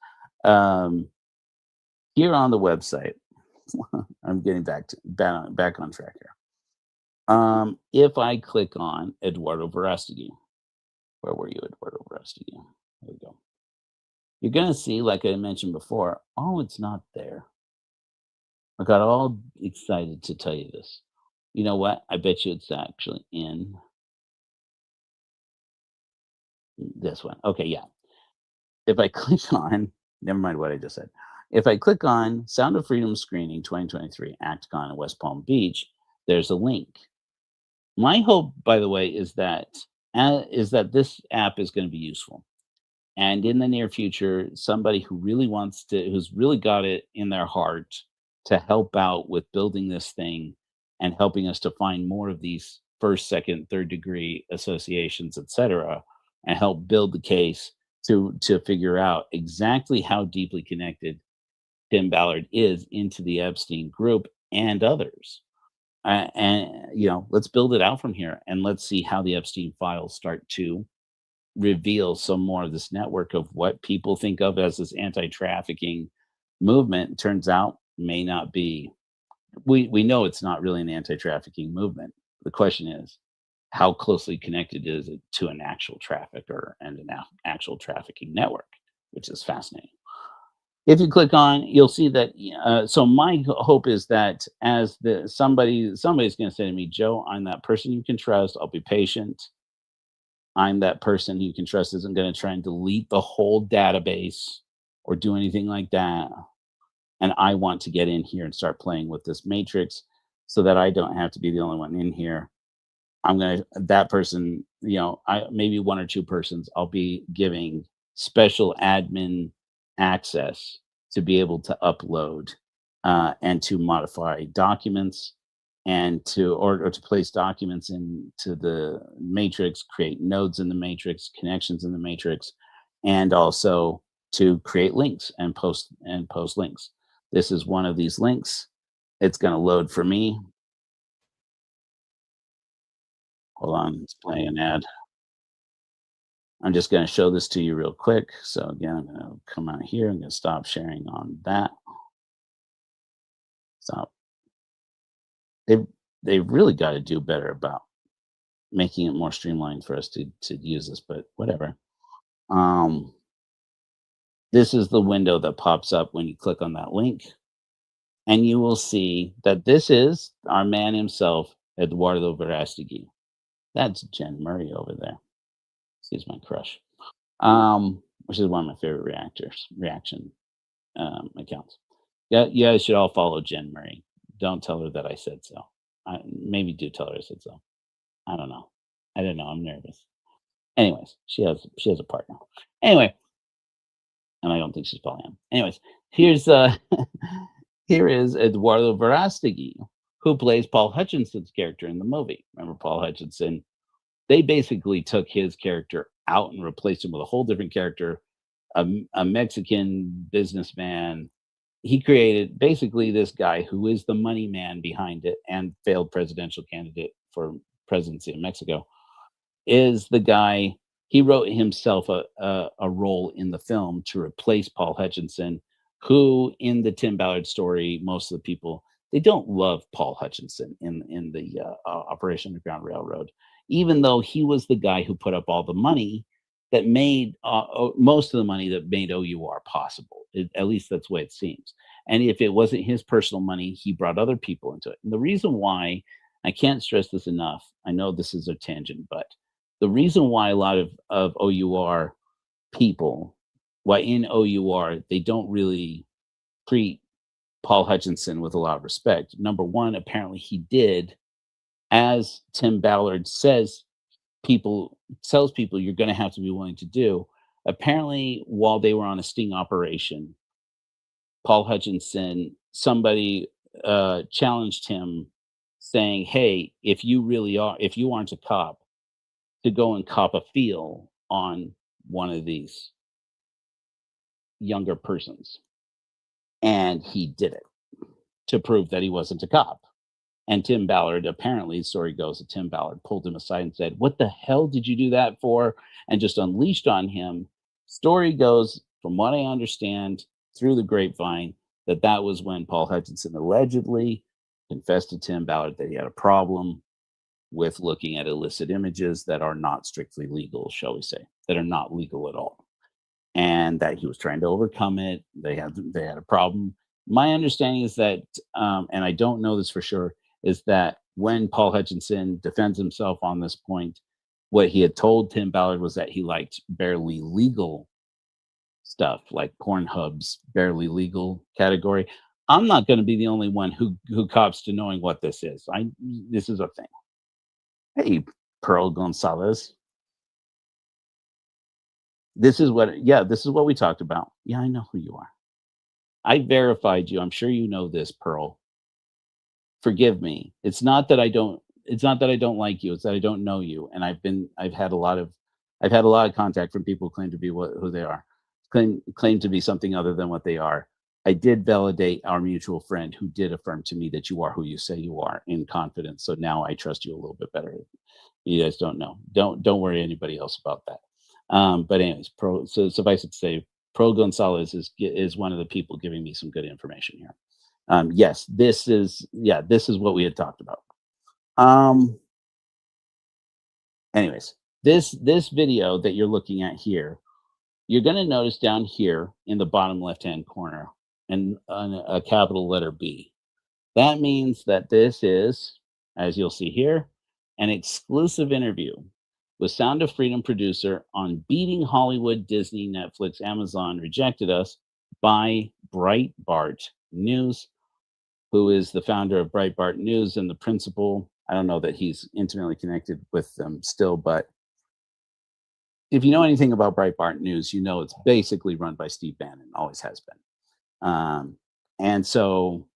here on the website, I'm getting back on track here. If I click on Eduardo Verástegui, where were you, Eduardo Verástegui? There we go. You're going to see, like I mentioned before, oh, it's not there. I got all excited to tell you this. You know what? I bet you it's actually in this one. Okay, yeah. If I click on, never mind what I just said. If I click on Sound of Freedom Screening 2023, ActCon in West Palm Beach, there's a link. My hope, by the way, is that this app is going to be useful. And in the near future, somebody who's really got it in their heart to help out with building this thing and helping us to find more of these first, second, third degree associations, etc., and help build the case to figure out exactly how deeply connected Tim Ballard is into the Epstein group and others. And let's build it out from here, and let's see how the Epstein files start to reveal some more of this network of what people think of as this anti-trafficking movement turns out may not be. We know it's not really an anti-trafficking movement. The question is, how closely connected is it to an actual trafficker and an actual trafficking network, which is fascinating. If you click on, you'll see that. So my hope is that as the somebody's going to say to me, Joe, I'm that person you can trust. I'll be patient. I'm that person you can trust isn't going to try and delete the whole database or do anything like that. And I want to get in here and start playing with this matrix so that I don't have to be the only one in here. I'm gonna that person, I maybe one or two persons, I'll be giving special admin access to be able to upload and to modify documents and or to place documents into the matrix, create nodes in the matrix, connections in the matrix, and also to create links and post links. This is one of these links. It's going to load for me. Hold on, it's playing an ad. I'm just going to show this to you real quick. So again, I'm going to come out here. I'm going to stop sharing on that. Stop. They've really got to do better about making it more streamlined for us to use this, but whatever. Um, this is the window that pops up when you click on that link, and you will see that this is our man himself, Eduardo Verástegui. That's Jen Murray over there. She's my crush. Which is one of my favorite reaction accounts. Yeah, you guys should all follow Jen Murray. Don't tell her that I said so. Maybe do tell her I said so. I don't know. I don't know. I'm nervous. Anyways, she has a partner. Anyway, and I don't think she's polyam. Anyways, here's here is Eduardo Verástegui, who plays Paul Hutchinson's character in the movie. Remember Paul Hutchinson? They basically took his character out and replaced him with a whole different character, a Mexican businessman. He created basically this guy who is the money man behind it and failed presidential candidate for presidency of Mexico. Is the guy he wrote himself a role in the film to replace Paul Hutchinson, who in the Tim Ballard story, most of the people they don't love Paul Hutchinson in the Operation Underground Railroad, even though he was the guy who put up all the money that made most of the money that made OUR possible. At least that's the way it seems. And if it wasn't his personal money, he brought other people into it. And the reason why, I can't stress this enough, I know this is a tangent, but the reason why a lot of OUR people, why in OUR, they don't really treat Paul Hutchinson with a lot of respect. Number one, apparently he did, as Tim Ballard tells people you're going to have to be willing to do. Apparently, while they were on a sting operation, Paul Hutchinson, somebody challenged him saying, hey, if you aren't a cop, to go and cop a feel on one of these younger persons. And he did it to prove that he wasn't a cop. And Tim Ballard, apparently, the story goes that Tim Ballard pulled him aside and said, what the hell did you do that for? And just unleashed on him. Story goes, from what I understand through the grapevine, that was when Paul Hutchinson allegedly confessed to Tim Ballard that he had a problem with looking at illicit images that are not strictly legal, shall we say, that are not legal at all. And that he was trying to overcome it. They had a problem. My understanding is that, and I don't know this for sure, is that when Paul Hutchinson defends himself on this point, what he had told Tim Ballard was that he liked barely legal stuff, like Pornhub's barely legal category. I'm not going to be the only one who cops to knowing what this is. This is a thing. Hey, Pearl Gonzalez. This is what we talked about. Yeah, I know who you are. I verified you. I'm sure you know this, Pearl. Forgive me. It's not that I don't like you. It's that I don't know you. And I've had a lot of contact from people who claim to be who they are, claim to be something other than what they are. I did validate our mutual friend who did affirm to me that you are who you say you are in confidence. So now I trust you a little bit better. You guys don't know. Don't worry anybody else about that. But anyways, so suffice it to say, Pro Gonzalez is one of the people giving me some good information here. Yes, this is what we had talked about. Um, anyways, this video that you're looking at here, you're going to notice down here in the bottom left hand corner and a capital letter B. That means that this is, as you'll see here, an exclusive interview with Sound of Freedom producer on beating Hollywood, Disney, Netflix, Amazon rejected us by Breitbart News, who is the founder of Breitbart News and the principal. I don't know that he's intimately connected with them still, but if you know anything about Breitbart News, you know it's basically run by Steve Bannon, always has been. And so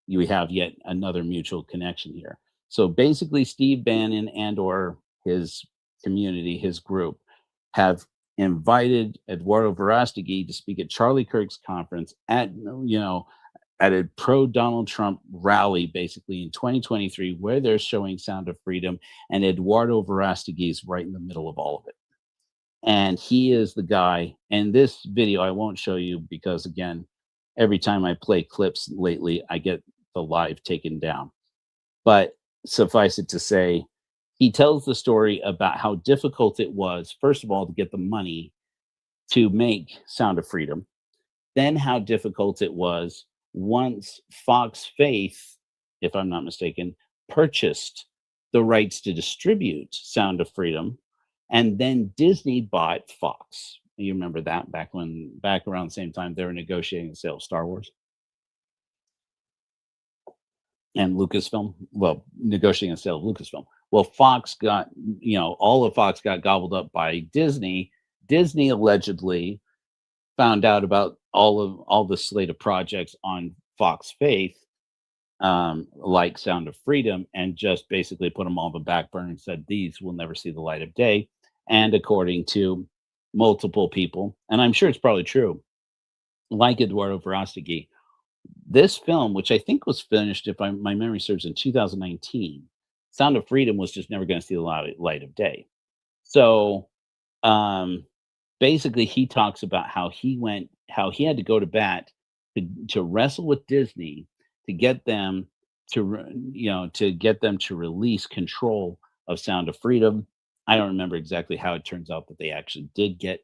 we have yet another mutual connection here. So basically, Steve Bannon and or his community, his group, have invited Eduardo Verástegui to speak at Charlie Kirk's conference at at a pro Donald Trump rally, basically in 2023, where they're showing Sound of Freedom, and Eduardo Verástegui is right in the middle of all of it. And he is the guy. And this video I won't show you because, again, every time I play clips lately, I get the live taken down. But suffice it to say, he tells the story about how difficult it was, first of all, to get the money to make Sound of Freedom, then how difficult it was once Fox Faith, if I'm not mistaken, purchased the rights to distribute Sound of Freedom, and then Disney bought Fox. You remember that back around the same time they were negotiating the sale of Star Wars and Lucasfilm. Well, negotiating the sale of Lucasfilm. Well, Fox got, all of Fox got gobbled up by Disney. Disney allegedly found out about all the slate of projects on Fox Faith, like Sound of Freedom, and just basically put them all on the back burner and said these will never see the light of day. And according to multiple people, and I'm sure it's probably true, like Eduardo Verástegui, this film, which I think was finished, if my memory serves, in 2019, Sound of Freedom was just never going to see the light of day. So basically, he talks about how he had to go to bat to wrestle with Disney to get them to release control of Sound of Freedom. I don't remember exactly how it turns out that they actually did get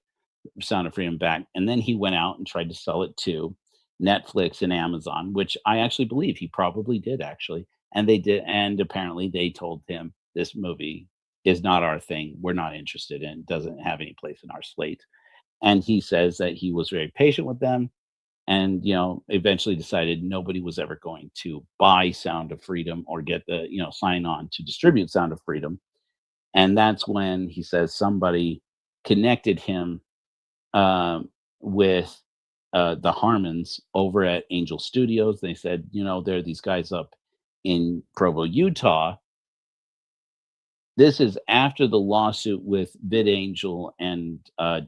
Sound of Freedom back, and then he went out and tried to sell it to Netflix and Amazon, which I actually believe he probably did actually, and they did, and apparently they told him this movie is not our thing, we're not interested in, doesn't have any place in our slate. And he says that he was very patient with them, and eventually decided nobody was ever going to buy Sound of Freedom or get the sign on to distribute Sound of Freedom. And that's when he says somebody connected him with the Harmons over at Angel Studios. They said, there are these guys up in Provo, Utah. This is after the lawsuit with VidAngel and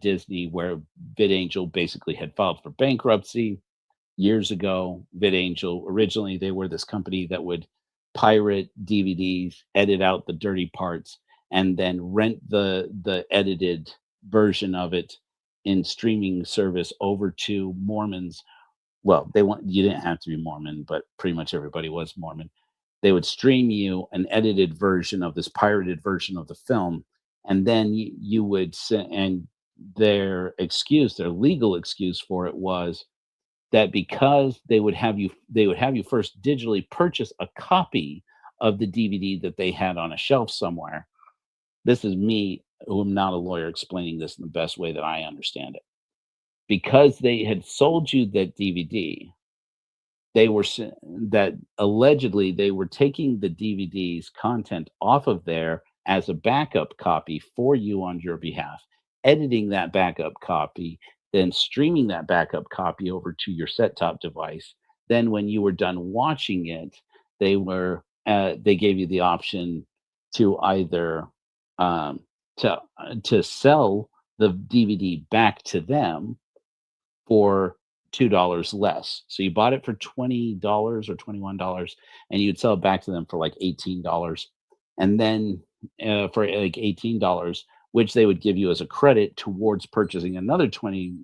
Disney, where VidAngel basically had filed for bankruptcy years ago. VidAngel, originally, they were this company that would pirate DVDs, edit out the dirty parts, and then rent the edited version of it in streaming service over to Mormons. Well, you didn't have to be Mormon, but pretty much everybody was Mormon. They would stream you an edited version of this pirated version of the film, and then you would and their legal excuse for it was that because they would have you first digitally purchase a copy of the DVD that they had on a shelf somewhere. This is me, who am not a lawyer, explaining this in the best way that I understand it. Because they had sold you that DVD, that allegedly they were taking the DVD's content off of there as a backup copy for you on your behalf, editing that backup copy, then streaming that backup copy over to your set-top device. Then when you were done watching it, they gave you the option to either to sell the DVD back to them for $2 less. So you bought it for $20 or $21, and you'd sell it back to them for like $18. And then for like $18, which they would give you as a credit towards purchasing another 20.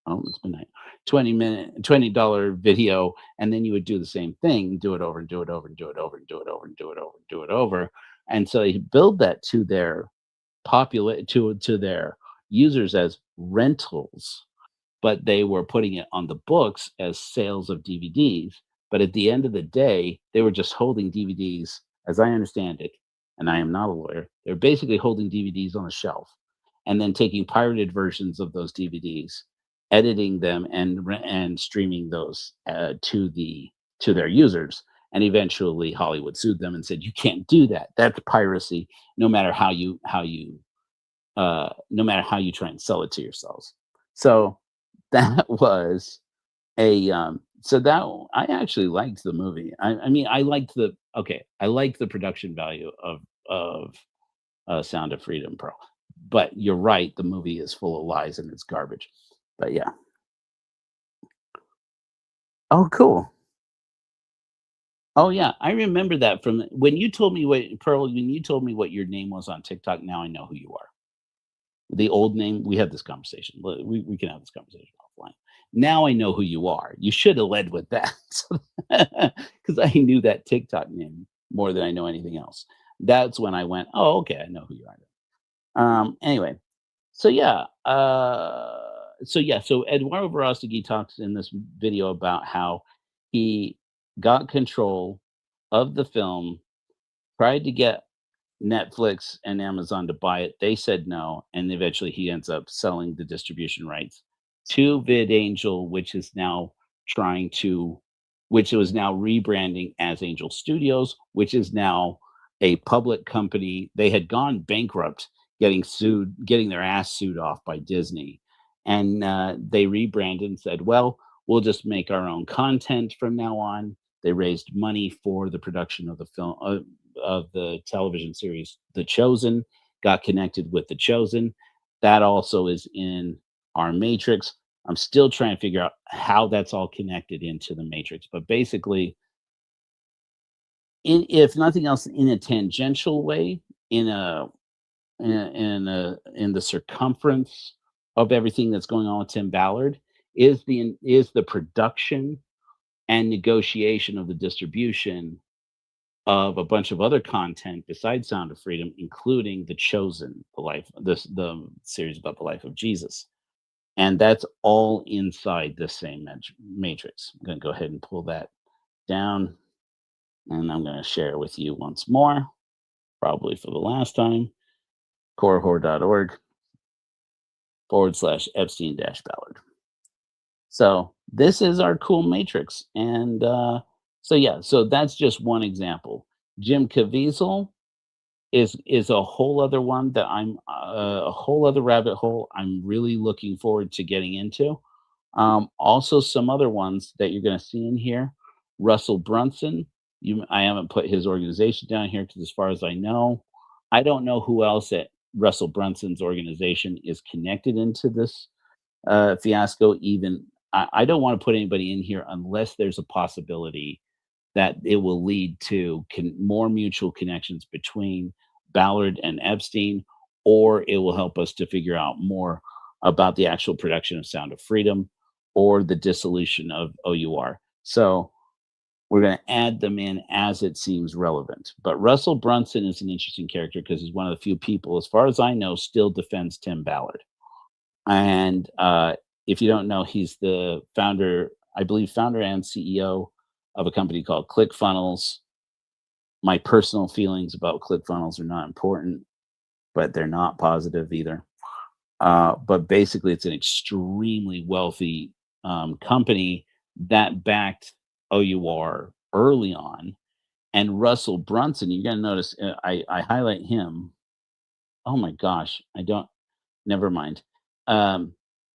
Oh, it's midnight. 20-minute, $20 video, and then you would do the same thing, do it over and do it over and do it over and do it over and do it over and do it over. And so they build that to their to their users as rentals, but they were putting it on the books as sales of DVDs. But at the end of the day, they were just holding DVDs, as I understand it, and I am not a lawyer. They're basically holding DVDs on a shelf and then taking pirated versions of those DVDs, editing them and streaming those to their users. And eventually, Hollywood sued them and said, "You can't do that. That's piracy. No matter no matter how you try and sell it to yourselves." So that was a so that I actually liked the movie. I mean, I liked the production value of Sound of Freedom Pro. But you're right, the movie is full of lies and it's garbage. But yeah. Oh, cool. Oh yeah, I remember that from when you told me when you told me what your name was on TikTok. Now I know who you are. The old name, we had this conversation. We can have this conversation offline. Now I know who you are. You should have led with that, because I knew that TikTok name more than I know anything else. That's when I went, oh, okay, I know who you are. Anyway, so yeah, so Eduardo Verostegui talks in this video about how he got control of the film, tried to get Netflix and Amazon to buy it. They said no, and eventually he ends up selling the distribution rights to VidAngel, which was now rebranding as Angel Studios, which is now a public company. They had gone bankrupt, getting their ass sued off by Disney, and they rebranded and said, "Well, we'll just make our own content from now on." They raised money for the production of the film of the television series The Chosen, got connected with The Chosen. That also is in our Matrix. I'm still trying to figure out how that's all connected into the Matrix, but basically, if nothing else, in a tangential way, in the circumference of everything that's going on with Tim Ballard, is the production and negotiation of the distribution of a bunch of other content besides Sound of Freedom, including The Chosen, the series about the life of Jesus. And that's all inside the same matrix. I'm going to go ahead and pull that down, and I'm going to share with you once more, probably for the last time, corehor.org/Epstein-Ballard. So this is our cool matrix. And so that's just one example. Jim Caviezel is a whole other one that I'm a whole other rabbit hole I'm really looking forward to getting into. Also, some other ones that you're going to see in here. Russell Brunson. I haven't put his organization down here because, as far as I know, I don't know who else at Russell Brunson's organization is connected into this fiasco. Even I don't want to put anybody in here unless there's a possibility that it will lead to more mutual connections between Ballard and Epstein, or it will help us to figure out more about the actual production of Sound of Freedom or the dissolution of OUR. So we're going to add them in as it seems relevant. But Russell Brunson is an interesting character because he's one of the few people, as far as I know, still defends Tim Ballard. And if you don't know, he's the founder and CEO of a company called ClickFunnels. My personal feelings about ClickFunnels are not important, but they're not positive either. But basically, it's an extremely wealthy company that backed OUR early on. And Russell Brunson, you're going to notice I highlight him. Oh my gosh, never mind.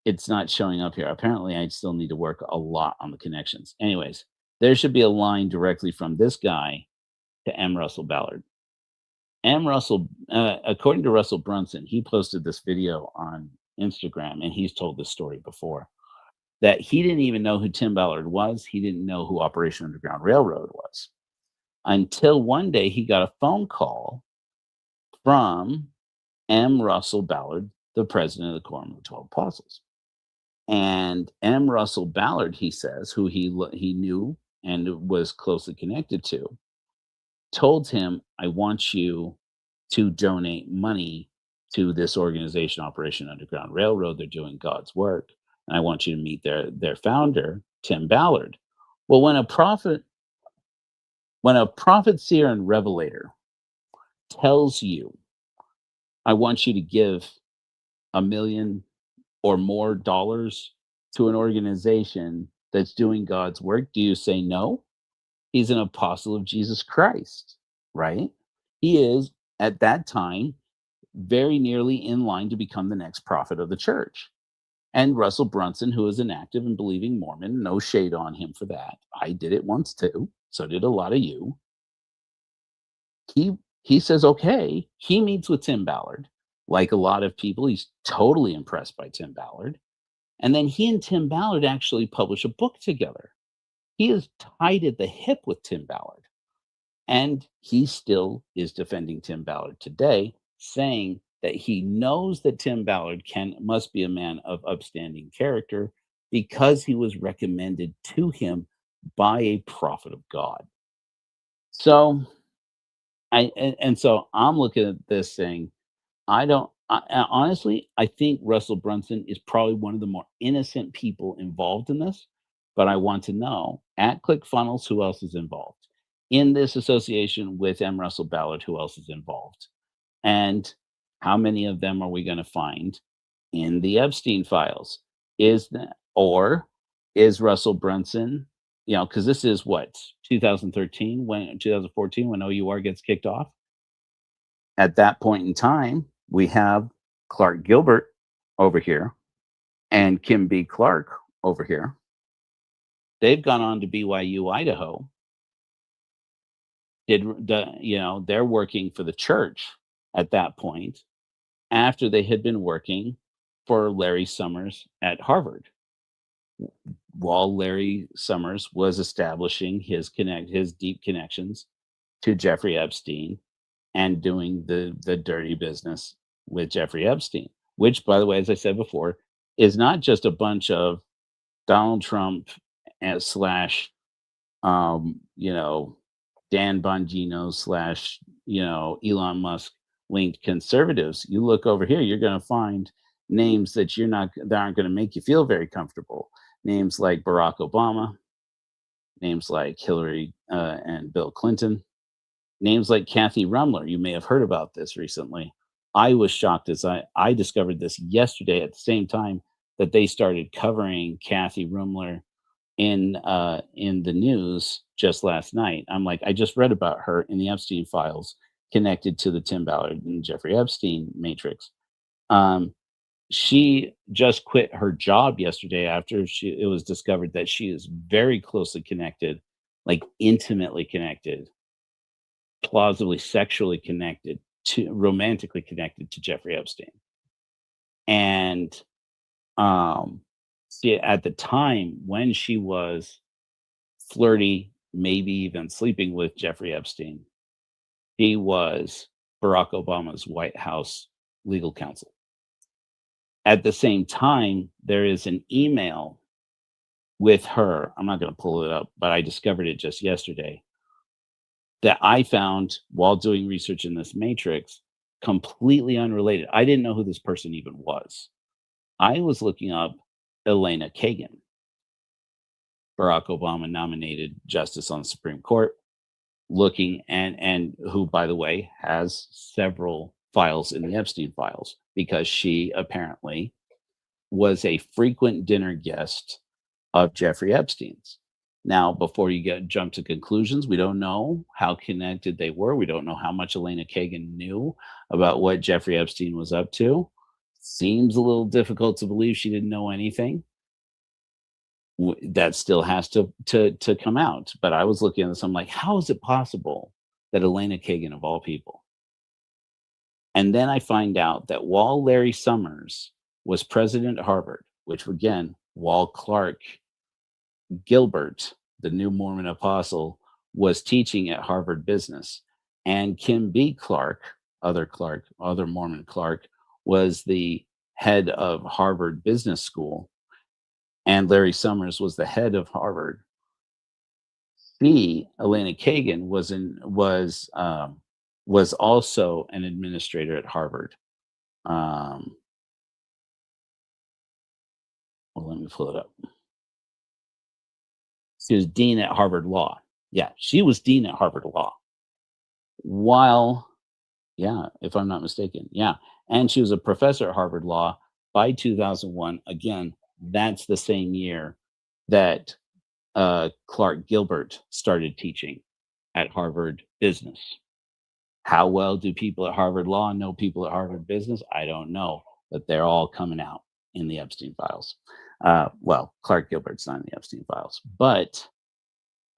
It's not showing up here. Apparently, I still need to work a lot on the connections. Anyways, there should be a line directly from this guy to M. Russell Ballard. According to Russell Brunson, he posted this video on Instagram, and he's told this story before, that he didn't even know who Tim Ballard was. He didn't know who Operation Underground Railroad was until one day he got a phone call from M. Russell Ballard, the president of the Quorum of the 12 Apostles. And M. Russell Ballard, he says, who he knew and was closely connected to, told him, "I want you to donate money to this organization, Operation Underground Railroad. They're doing God's work, and I want you to meet their founder, Tim Ballard." Well, when a prophet, seer, and revelator tells you, "I want you to give $1 million or more dollars to an organization that's doing God's work," do you say no? He's an apostle of Jesus Christ, right? He is, at that time, very nearly in line to become the next prophet of the church. And Russell Brunson, who is an active and believing Mormon, no shade on him for that. I did it once too. So did a lot of you. He says, okay. He meets with Tim Ballard. Like a lot of people, he's totally impressed by Tim Ballard. And then he and Tim Ballard actually publish a book together. He is tied at the hip with Tim Ballard. And he still is defending Tim Ballard today, saying that he knows that Tim Ballard must be a man of upstanding character because he was recommended to him by a prophet of God. So so I'm looking at this saying, honestly, I think Russell Brunson is probably one of the more innocent people involved in this, but I want to know at ClickFunnels who else is involved in this association with M. Russell Ballard, who else is involved, and how many of them are we going to find in the Epstein files? Is Russell Brunson, because this is what 2013 when 2014 when OUR gets kicked off. At that point in time, we have Clark Gilbert over here and Kim B. Clark over here. They've gone on to BYU, Idaho. They're working for the church at that point after they had been working for Larry Summers at Harvard, while Larry Summers was establishing his deep connections to Jeffrey Epstein and doing the dirty business with Jeffrey Epstein, which, by the way, as I said before, is not just a bunch of Donald Trump slash, Dan Bongino slash, Elon Musk linked conservatives. You look over here, you're going to find names that aren't going to make you feel very comfortable. Names like Barack Obama, names like Hillary and Bill Clinton, names like Kathy Rumler. You may have heard about this recently. I was shocked as I discovered this yesterday at the same time that they started covering Kathy Rumler in the news just last night. I'm like, I just read about her in the Epstein files connected to the Tim Ballard and Jeffrey Epstein matrix. She just quit her job yesterday after it was discovered that she is very closely connected, like intimately connected, plausibly sexually connected romantically connected to Jeffrey Epstein. And at the time when she was flirty, maybe even sleeping with Jeffrey Epstein, he was Barack Obama's White House legal counsel. At the same time, there is an email with her. I'm not going to pull it up, but I discovered it just yesterday that I found while doing research in this matrix, completely unrelated. I didn't know who this person even was. I was looking up Elena Kagan, Barack Obama nominated justice on the Supreme Court, looking and who, by the way, has several files in the Epstein files because she apparently was a frequent dinner guest of Jeffrey Epstein's. Now, before you jump to conclusions, we don't know how connected they were. We don't know how much Elena Kagan knew about what Jeffrey Epstein was up to. Seems a little difficult to believe she didn't know anything. That still has to come out. But I was looking at this, I'm like, how is it possible that Elena Kagan, of all people? And then I find out that while Larry Summers was president at Harvard, which again, while Clark Gilbert, the new Mormon apostle, was teaching at Harvard Business, and Kim B. Clark other Mormon Clark, was the head of Harvard Business School, and Larry Summers was the head of Harvard. Elena Kagan, was also an administrator at Harvard. Um, well, let me pull it up. She was dean at Harvard Law. Yeah, she was dean at Harvard Law. While, yeah, if I'm not mistaken, yeah, and she was a professor at Harvard Law by 2001. Again, that's the same year that Clark Gilbert started teaching at Harvard Business. How well do people at Harvard Law know people at Harvard Business? I don't know, but they're all coming out in the Epstein files. Well, Clark Gilbert's not in the Epstein files, but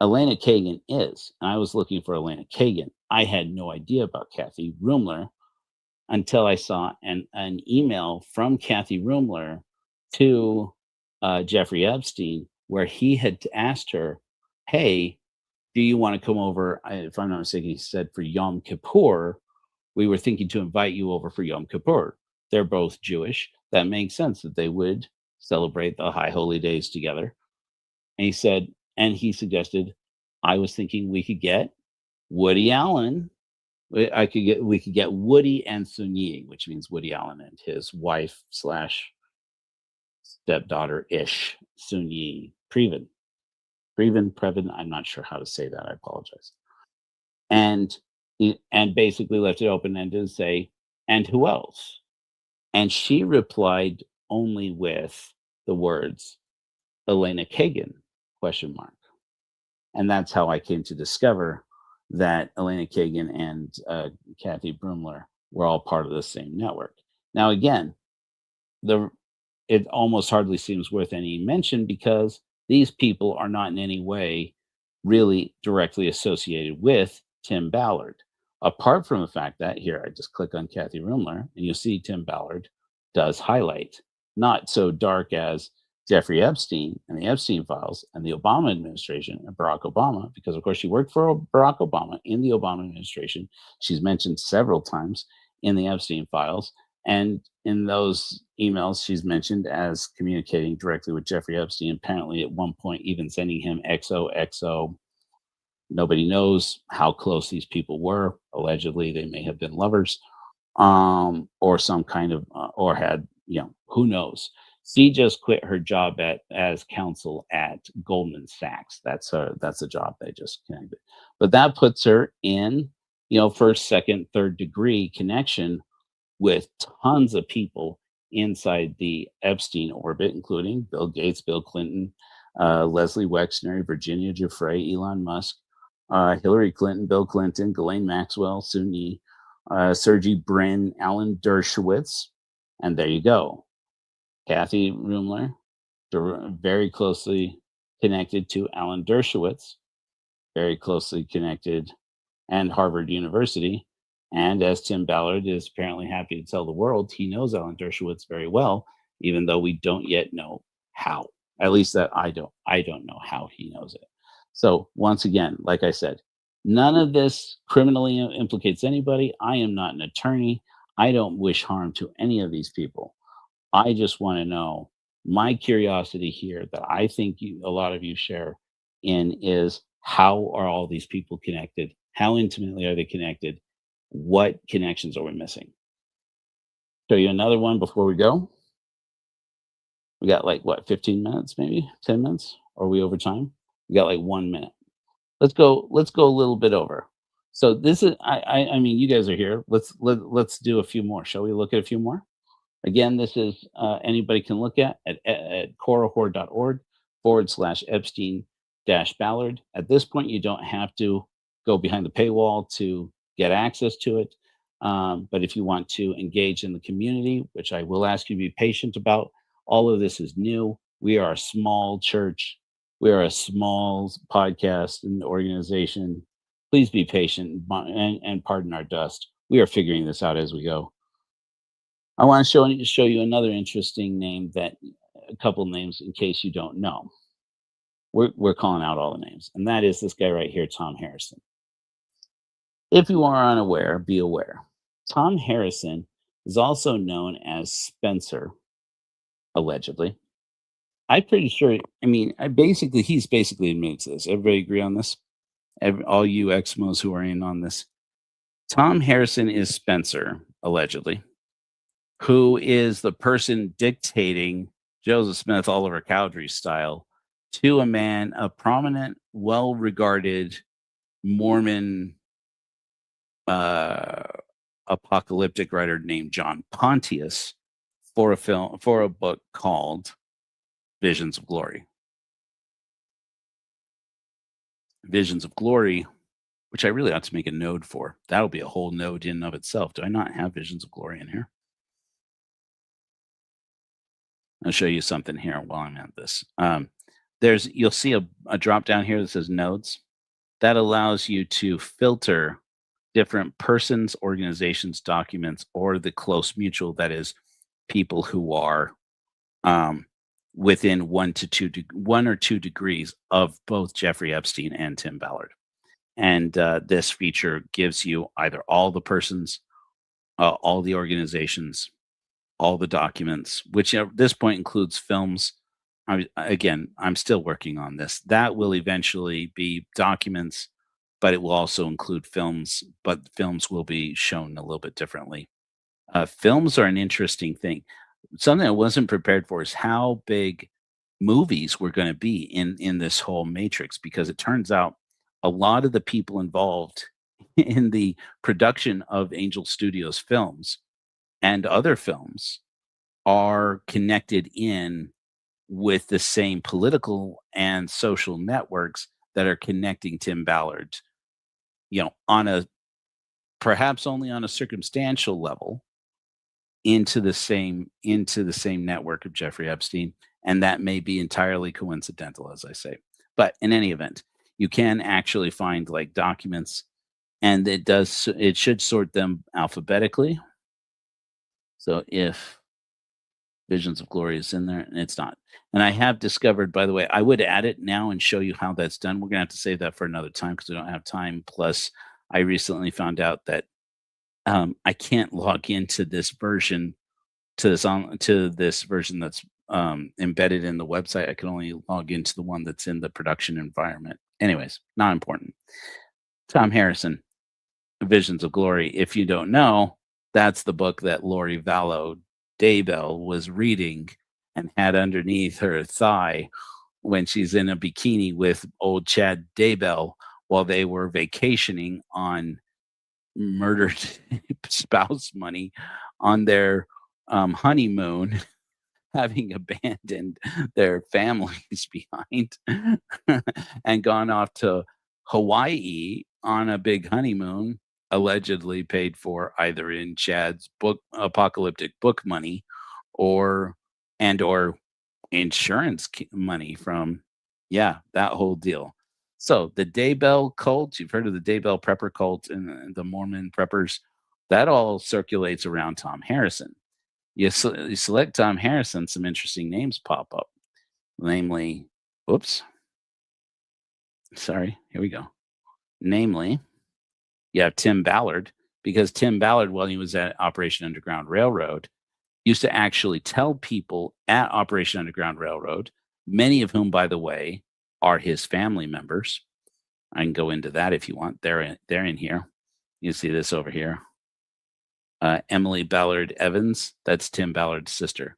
Elena Kagan is. And I was looking for Elena Kagan. I had no idea about Kathy Rumler until I saw an email from Kathy Rumler to Jeffrey Epstein, where he had asked her, "Hey, do you want to come over?" If I'm not mistaken, he said for Yom Kippur. We were thinking to invite you over for Yom Kippur. They're both Jewish. That makes sense that they would celebrate the high holy days together. And he said, and he suggested, I was thinking we could get Woody Allen. We could get Woody and Sun Yi, which means Woody Allen and his wife slash stepdaughter ish, Sun Yi Previn. Previn. I'm not sure how to say that. I apologize. And basically left it open ended to say, and who else? And she replied only with the words, Elena Kagan, question mark. And that's how I came to discover that Elena Kagan and Kathy Brumler were all part of the same network. Now, again, it almost hardly seems worth any mention because these people are not in any way really directly associated with Tim Ballard. Apart from the fact that here, I just click on Kathy Rumler and you'll see Tim Ballard does highlight, not so dark as Jeffrey Epstein and the Epstein files and the Obama administration and Barack Obama, because of course she worked for Barack Obama in the Obama administration. She's mentioned several times in the Epstein files. And in those emails, she's mentioned as communicating directly with Jeffrey Epstein, apparently at one point even sending him XOXO. Nobody knows how close these people were. Allegedly, they may have been lovers, or some kind of, or had, who knows. She just quit her job as counsel at Goldman Sachs. That's a job they just connected. But that puts her in, first, second, third degree connection with tons of people inside the Epstein orbit, including Bill Gates, Bill Clinton, Leslie Wexner, Virginia Giuffre, Elon Musk, Hillary Clinton, Bill Clinton, Ghislaine Maxwell, Sun Yi, Sergey Brin, Alan Dershowitz, and there you go. Kathy Rumler, very closely connected to Alan Dershowitz, very closely connected, and Harvard University. And as Tim Ballard is apparently happy to tell the world, he knows Alan Dershowitz very well, even though we don't yet know how. At least that I don't know how he knows it. So once again, like I said, none of this criminally implicates anybody. I am not an attorney. I don't wish harm to any of these people. I just want to know, my curiosity here that I think a lot of you share in is, how are all these people connected? How intimately are they connected? What connections are we missing? Show you another one before we go. We got 15 minutes, maybe 10 minutes? Or are we over time? We got 1 minute. Let's go a little bit over. So this is, I mean, you guys are here. Let's do a few more. Shall we look at a few more? Again, this is anybody can look at korahor.org/Epstein-Ballard. At this point, you don't have to go behind the paywall to get access to it. But if you want to engage in the community, which I will ask you to be patient about, all of this is new. We are a small church. We are a small podcast and organization. Please be patient and pardon our dust. We are figuring this out as we go. I want to show you another interesting name, a couple names in case you don't know. We're calling out all the names, and that is this guy right here, Tom Harrison. If you are unaware, be aware. Tom Harrison is also known as Spencer, allegedly. I'm pretty sure. I mean, he's basically admitted to this. Everybody agree on this? All you Exmos who are in on this. Tom Harrison is Spencer, allegedly, who is the person dictating Joseph Smith, Oliver Cowdery style to a man, a prominent, well regarded Mormon uh, apocalyptic writer named John Pontius for a book called Visions of Glory. Visions of Glory, which I really ought to make a node for. That'll be a whole node in and of itself. Do I not have Visions of Glory in here? I'll show you something here while I'm at this. You'll see a drop down here that says nodes. That allows you to filter different persons, organizations, documents, or the close mutual, that is, people who are within 1 or 2 degrees of both Jeffrey Epstein and Tim Ballard. And this feature gives you either all the persons, all the organizations, all the documents, which at this point includes films. I'm still working on this. That will eventually be documents, but it will also include films, but films will be shown a little bit differently. Films are an interesting thing. Something I wasn't prepared for is how big movies were going to be in this whole matrix, because it turns out a lot of the people involved in the production of Angel Studios films and other films are connected in with the same political and social networks that are connecting Tim Ballard, perhaps only on a circumstantial level, into the same network of Jeffrey Epstein. And that may be entirely coincidental, as I say. But in any event, you can actually find like documents, and it should sort them alphabetically. So if Visions of Glory is in there, and it's not. And I have discovered, by the way, I would add it now and show you how that's done. We're going to have to save that for another time because we don't have time. Plus, I recently found out that I can't log into this version to this version that's embedded in the website. I can only log into the one that's in the production environment. Anyways, not important. Tom Harrison, Visions of Glory. If you don't know, that's the book that Lori Vallow Daybell was reading and had underneath her thigh when she's in a bikini with old Chad Daybell while they were vacationing on murdered spouse money on their honeymoon, having abandoned their families behind and gone off to Hawaii on a big honeymoon, allegedly paid for either in Chad's apocalyptic book money or insurance money from, that whole deal. So the Daybell cult, you've heard of the Daybell prepper cult and the Mormon preppers, that all circulates around Tom Harrison. You select Tom Harrison, some interesting names pop up. Namely, here we go. Namely, you have Tim Ballard, because Tim Ballard, while he was at Operation Underground Railroad, used to actually tell people at Operation Underground Railroad, many of whom, by the way, are his family members. I can go into that if you want. They're in here. You see this over here. Emily Ballard Evans, that's Tim Ballard's sister.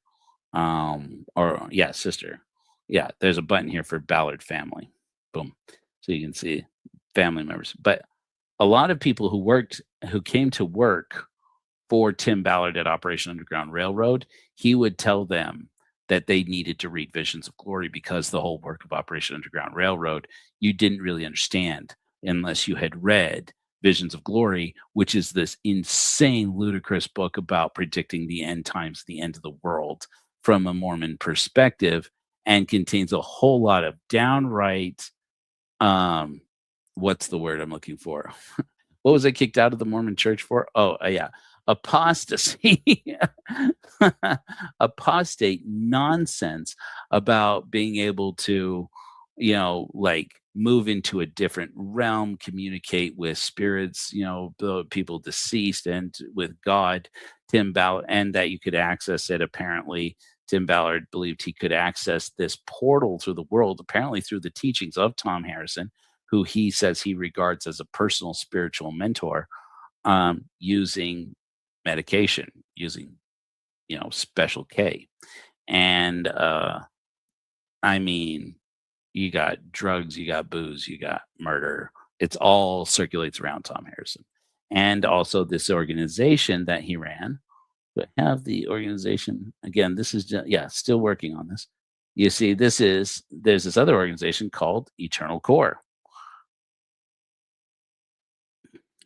Sister. Yeah, there's a button here for Ballard family. Boom. So you can see family members. But a lot of people who came to work for Tim Ballard at Operation Underground Railroad, he would tell them that they needed to read Visions of Glory, because the whole work of Operation Underground Railroad, you didn't really understand unless you had read Visions of Glory, which is this insane, ludicrous book about predicting the end times, the end of the world from a Mormon perspective, and contains a whole lot of downright, what's the word I'm looking for? What was I kicked out of the Mormon church for? Apostasy. Apostate nonsense about being able to, move into a different realm, communicate with spirits, the people deceased, and with God. Tim Ballard, and that you could access it. Apparently, Tim Ballard believed he could access this portal through the world, apparently through the teachings of Tom Harrison, who he says he regards as a personal spiritual mentor, using medication, using special K. And I mean, you got drugs, you got booze, you got murder. It's all circulates around Tom Harrison. And also this organization that he ran. But have the organization again. This is just, yeah, still working on this. You see, there's this other organization called Eternal Core.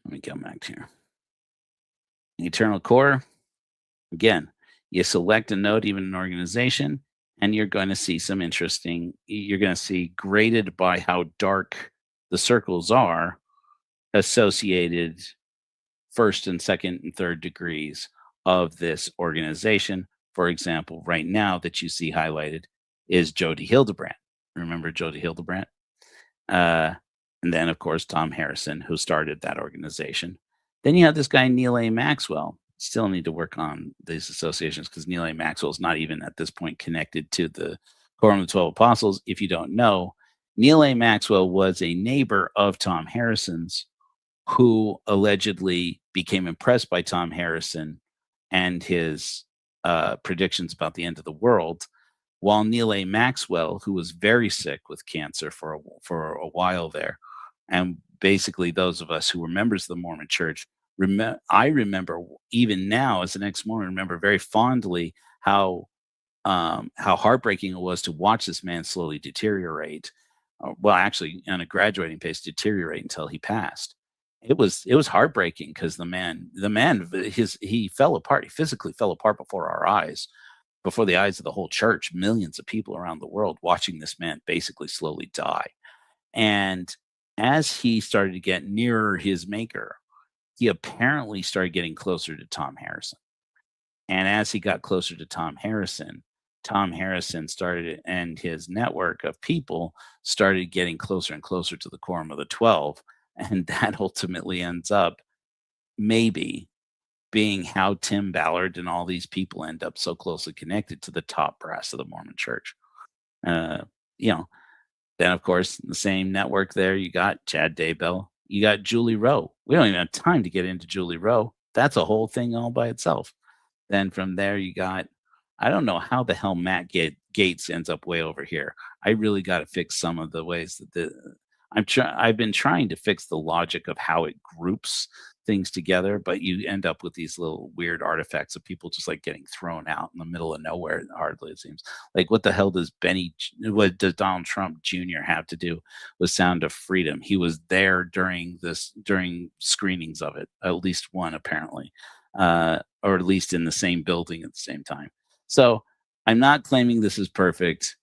Let me come back here. Eternal Core. Again, you select a node, even an organization, and you're going to see some interesting. You're going to see graded by how dark the circles are, associated first and second and third degrees of this organization. For example, right now that you see highlighted is Jody Hildebrandt. Remember Jody Hildebrandt? And then, of course, Tom Harrison, who started that organization. Then you have this guy, Neil A. Maxwell. Still need to work on these associations because Neil A. Maxwell is not even at this point connected to the Quorum of the 12 Apostles. If you don't know, Neil A. Maxwell was a neighbor of Tom Harrison's who allegedly became impressed by Tom Harrison and his predictions about the end of the world, while Neil A. Maxwell, who was very sick with cancer for a while there, and basically those of us who were members of the Mormon Church, I remember even now as an ex-Mormon, remember very fondly how heartbreaking it was to watch this man slowly deteriorate. Well, actually, on a graduating pace, deteriorate until he passed. It was heartbreaking because the man he fell apart. He physically fell apart before our eyes, before the eyes of the whole church. Millions of people around the world watching this man basically slowly die. And as he started to get nearer his maker, he apparently started getting closer to Tom Harrison. And as he got closer to Tom Harrison started, and his network of people started getting closer and closer to the Quorum of the 12. And that ultimately ends up maybe being how Tim Ballard and all these people end up so closely connected to the top brass of the Mormon Church. Then, of course, the same network there, you got Chad Daybell, you got Julie Rowe. We don't even have time to get into Julie Rowe. That's a whole thing all by itself. Then from there, you got, I don't know how the hell Matt Gates ends up way over here. I really got to fix some of the ways that I've been trying to fix the logic of how it groups things together, but you end up with these little weird artifacts of people just like getting thrown out in the middle of nowhere. Hardly, it seems like, what the hell does Donald Trump Jr. have to do with Sound of Freedom? He was there during screenings of it, at least one apparently, or at least in the same building at the same time. So I'm not claiming this is perfect.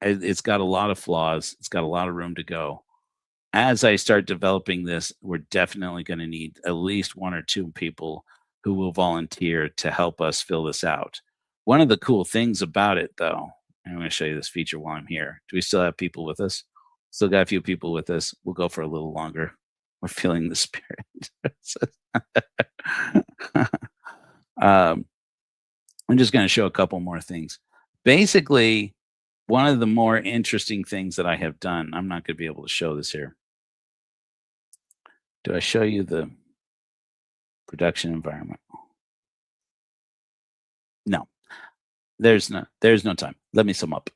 It's got a lot of flaws. It's got a lot of room to go. As I start developing this, we're definitely going to need at least one or two people who will volunteer to help us fill this out. One of the cool things about it, though, I'm going to show you this feature while I'm here. Do we still have people with us? Still got a few people with us. We'll go for a little longer. We're feeling the spirit. I'm just going to show a couple more things. Basically, one of the more interesting things that I have done, I'm not going to be able to show this here. Do I show you the production environment? No, there's no time. Let me sum up.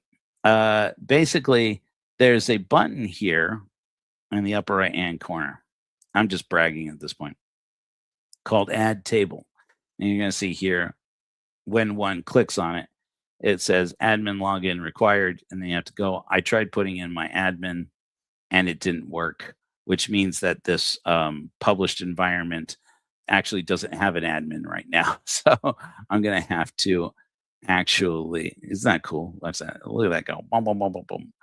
Basically, there's a button here in the upper right-hand corner. I'm just bragging at this point, called Add Table. And you're going to see here, when one clicks on it, it says admin login required, and then you have to go. I tried putting in my admin, and it didn't work, which means that this published environment actually doesn't have an admin right now. So I'm going to have to actually, isn't that cool? Look at that go. Boom, boom, boom, boom, boom.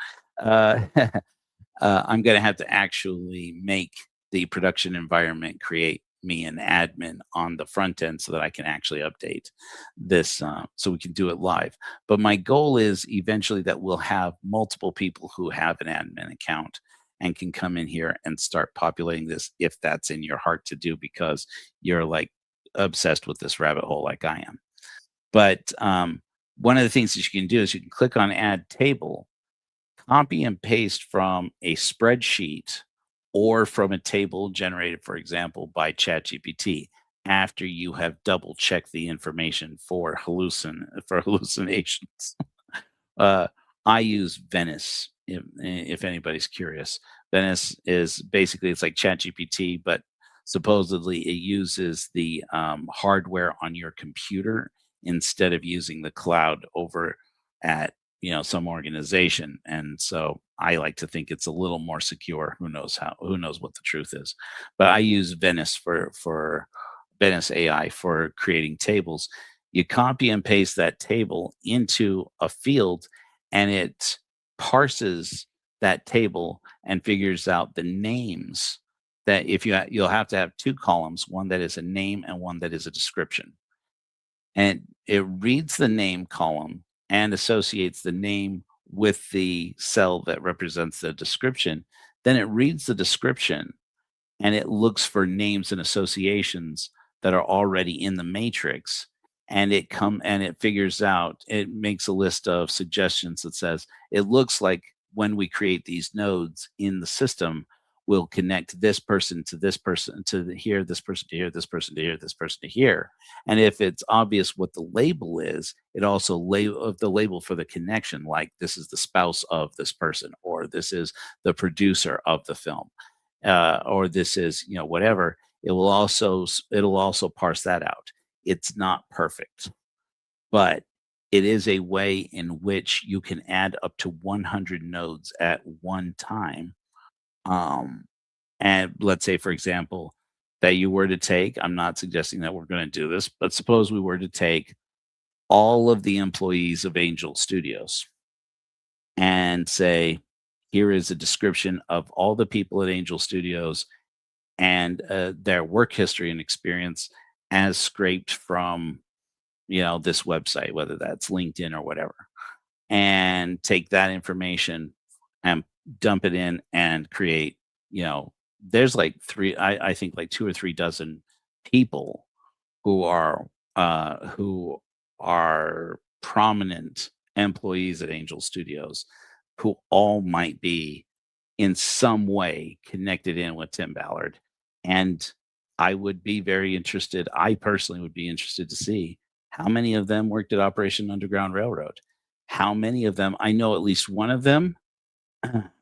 I'm going to have to actually make the production environment create me an admin on the front end so that I can actually update this, so we can do it live. But my goal is eventually that we'll have multiple people who have an admin account. and can come in here and start populating this if that's in your heart to do because you're like obsessed with this rabbit hole like I am. But one of the things that you can do is you can click on add table, copy and paste from a spreadsheet or from a table generated, for example, by ChatGPT after you have double checked the information for hallucinations. Uh, I use Venice. If anybody's curious, Venice is basically it's like ChatGPT, but supposedly it uses the hardware on your computer instead of using the cloud over at some organization. And so I like to think it's a little more secure. Who knows how? Who knows what the truth is? But I use Venice for Venice AI for creating tables. You copy and paste that table into a field and it parses that table and figures out the names that if you'll have to have two columns, one that is a name and one that is a description. And it reads the name column and associates the name with the cell that represents the description. Then it reads the description and it looks for names and associations that are already in the matrix and it figures out it makes a list of suggestions that says it looks like when we create these nodes in the system we'll connect this person to this person to here, this person to here, this person to here, this person to here. And if it's obvious what the label is, it also label the label for the connection, like this is the spouse of this person, or this is the producer of the film, or this is whatever. It'll also parse that out. It's not perfect, but it is a way in which you can add up to 100 nodes at one time. And let's say, for example, that you were to take, I'm not suggesting that we're going to do this, but suppose we were to take all of the employees of Angel Studios and say, here is a description of all the people at Angel Studios and their work history and experience as scraped from, this website, whether that's LinkedIn or whatever, and take that information and dump it in and create, there's like I think like 2 or 3 dozen people who are prominent employees at Angel Studios who all might be in some way connected in with Tim Ballard. And I would be very interested, I personally would be interested to see how many of them worked at Operation Underground Railroad. How many of them, I know at least one of them.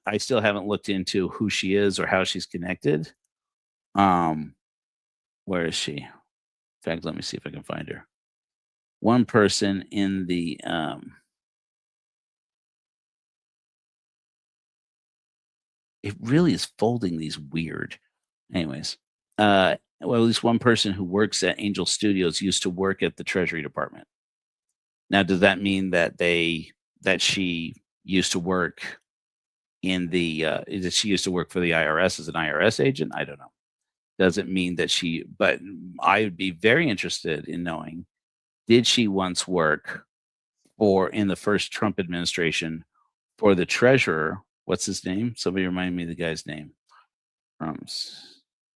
I still haven't looked into who she is or how she's connected. Where is she? In fact, let me see if I can find her. One person in the it really is folding these weird. Anyways, well, at least one person who works at Angel Studios used to work at the Treasury Department. Now, does that mean that she used to work in the that she used to work for the IRS as an IRS agent? I don't know. Doesn't mean that but I would be very interested in knowing, did she once work in the first Trump administration for the treasurer? What's his name? Somebody remind me of the guy's name.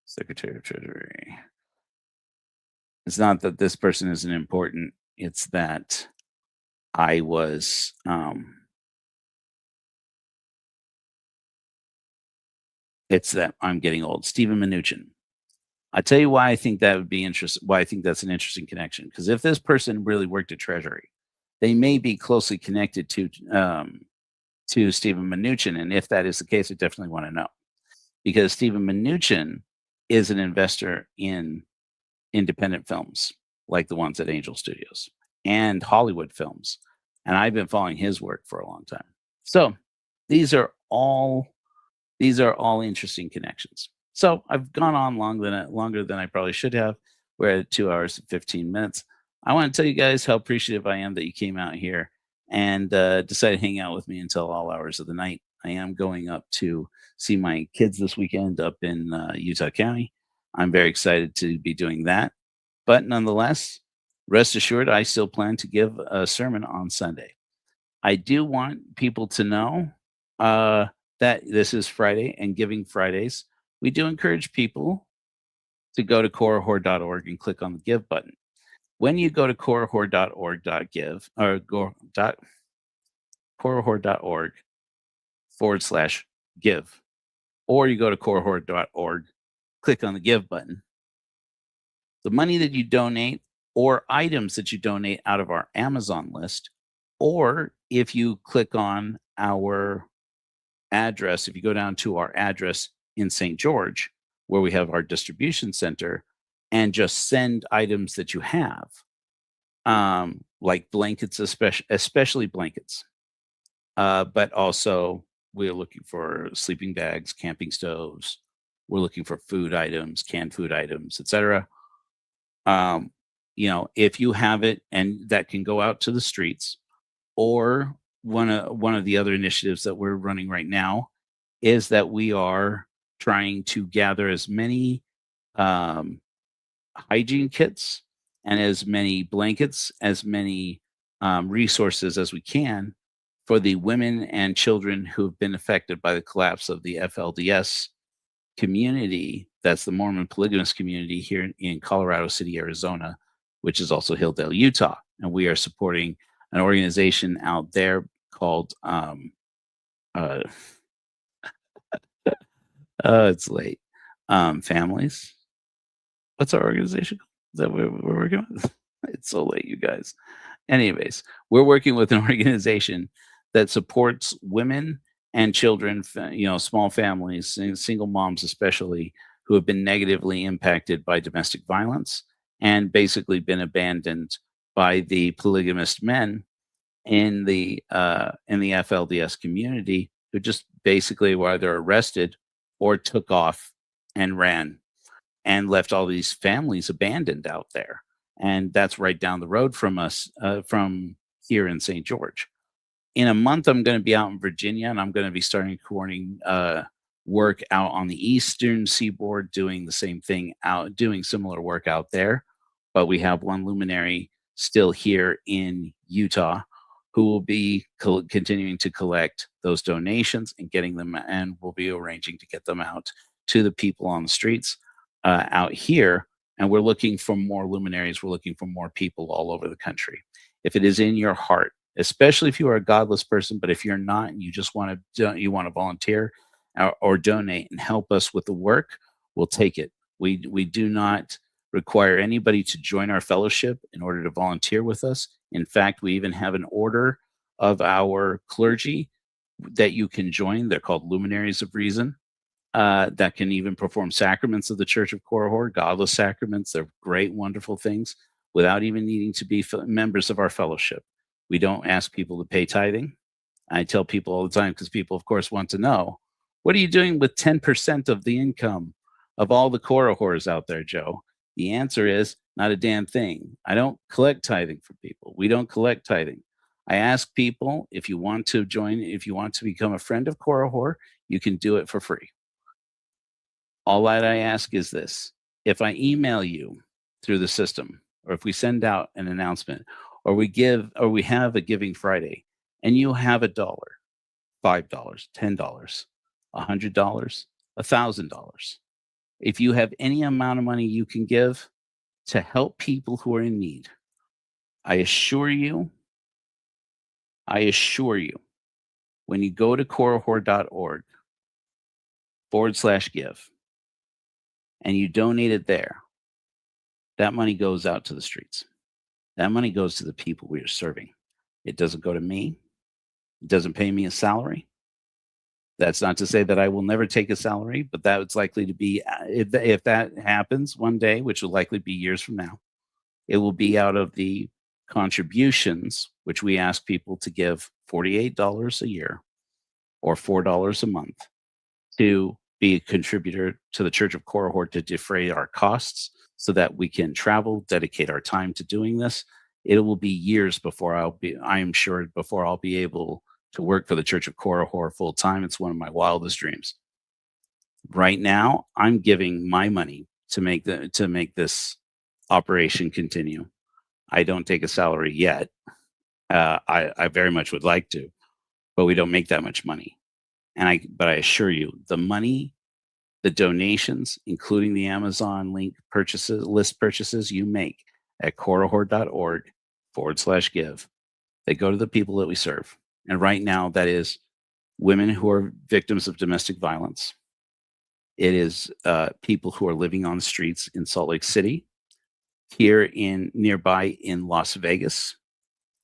Secretary of Treasury. It's not that this person isn't important. It's that I was it's that I'm getting old. Stephen Mnuchin. I tell you why I think that would be interesting. Why I think that's an interesting connection. Because if this person really worked at Treasury, they may be closely connected to Stephen Mnuchin. And if that is the case, I definitely want to know. Because Stephen Mnuchin is an investor in independent films like the ones at Angel Studios and Hollywood films. And I've been following his work for a long time. So these are all interesting connections. So I've gone on longer than I probably should have. We're at 2 hours and 15 minutes. I want to tell you guys how appreciative I am that you came out here and decided to hang out with me until all hours of the night. I am going up to see my kids this weekend up in Utah County. I'm very excited to be doing that. But nonetheless, rest assured, I still plan to give a sermon on Sunday. I do want people to know that that this is Friday and Giving Fridays, we do encourage people to go to korahor.org and click on the Give button. When you go to korahor.org.give or korahor.org/give, or you go to korahor.org, click on the Give button, the money that you donate or items that you donate out of our Amazon list, or if you click on our address, if you go down to our address in St. George, where we have our distribution center, and just send items that you have, like blankets, especially blankets, but also we're looking for sleeping bags, camping stoves. We're looking for food items, canned food items, etc. If you have it, and that can go out to the streets, or one of the other initiatives that we're running right now is that we are trying to gather as many hygiene kits and as many blankets, as many resources as we can for the women and children who have been affected by the collapse of the FLDS community. That's the Mormon polygamous community here in Colorado City, Arizona, which is also Hilldale, Utah. And we are supporting an organization out there called it's late. Families. What's our organization called? Is that what we're working with? It's so late, you guys. Anyways, we're working with an organization that supports women and children, small families, single moms especially, who have been negatively impacted by domestic violence and basically been abandoned by the polygamist men in the FLDS community, who just basically were either arrested or took off and ran and left all these families abandoned out there. And that's right down the road from us, from here in St. George. In a month, I'm going to be out in Virginia, and I'm going to be starting coordinating work out on the eastern seaboard, doing the same thing doing similar work out there. But we have one luminary still here in Utah who will be continuing to collect those donations and getting them, and we'll be arranging to get them out to the people on the streets out here. And we're looking for more luminaries. We're looking for more people all over the country. If it is in your heart, especially if you are a godless person, but if you're not and you just want to volunteer or donate and help us with the work, we'll take it. We do not require anybody to join our fellowship in order to volunteer with us. In fact, we even have an order of our clergy that you can join. They're called Luminaries of Reason, that can even perform sacraments of the Church of Korahor, godless sacraments. They're great, wonderful things without even needing to be members of our fellowship. We don't ask people to pay tithing. I tell people all the time, because people, of course, want to know, what are you doing with 10% of the income of all the Korahors out there, Joe? The answer is not a damn thing. I don't collect tithing from people. We don't collect tithing. I ask people, if you want to join, if you want to become a friend of Korahor, you can do it for free. All that I ask is this: if I email you through the system, or if we send out an announcement, or we have a Giving Friday, and you have $1, $5, $10, $100, $1,000, if you have any amount of money you can give to help people who are in need, I assure you, when you go to korahor.org/give and you donate it there, that money goes out to the streets. That money goes to the people we are serving. It doesn't go to me. It doesn't pay me a salary. That's not to say that I will never take a salary, but that's likely to be, if that happens one day, which will likely be years from now, it will be out of the contributions, which we ask people to give $48 a year or $4 a month to be a contributor to the Church of Korahor, to defray our costs so that we can travel, dedicate our time to doing this. It will be years before I'll be able to work for the Church of Korahor full time. It's one of my wildest dreams. Right now, I'm giving my money to make this operation continue. I don't take a salary yet. I very much would like to, but we don't make that much money. But I assure you, the money, the donations, including the Amazon list purchases you make at corahor.org/give, they go to the people that we serve. And right now, that is women who are victims of domestic violence. It is people who are living on the streets in Salt Lake City, here nearby in Las Vegas,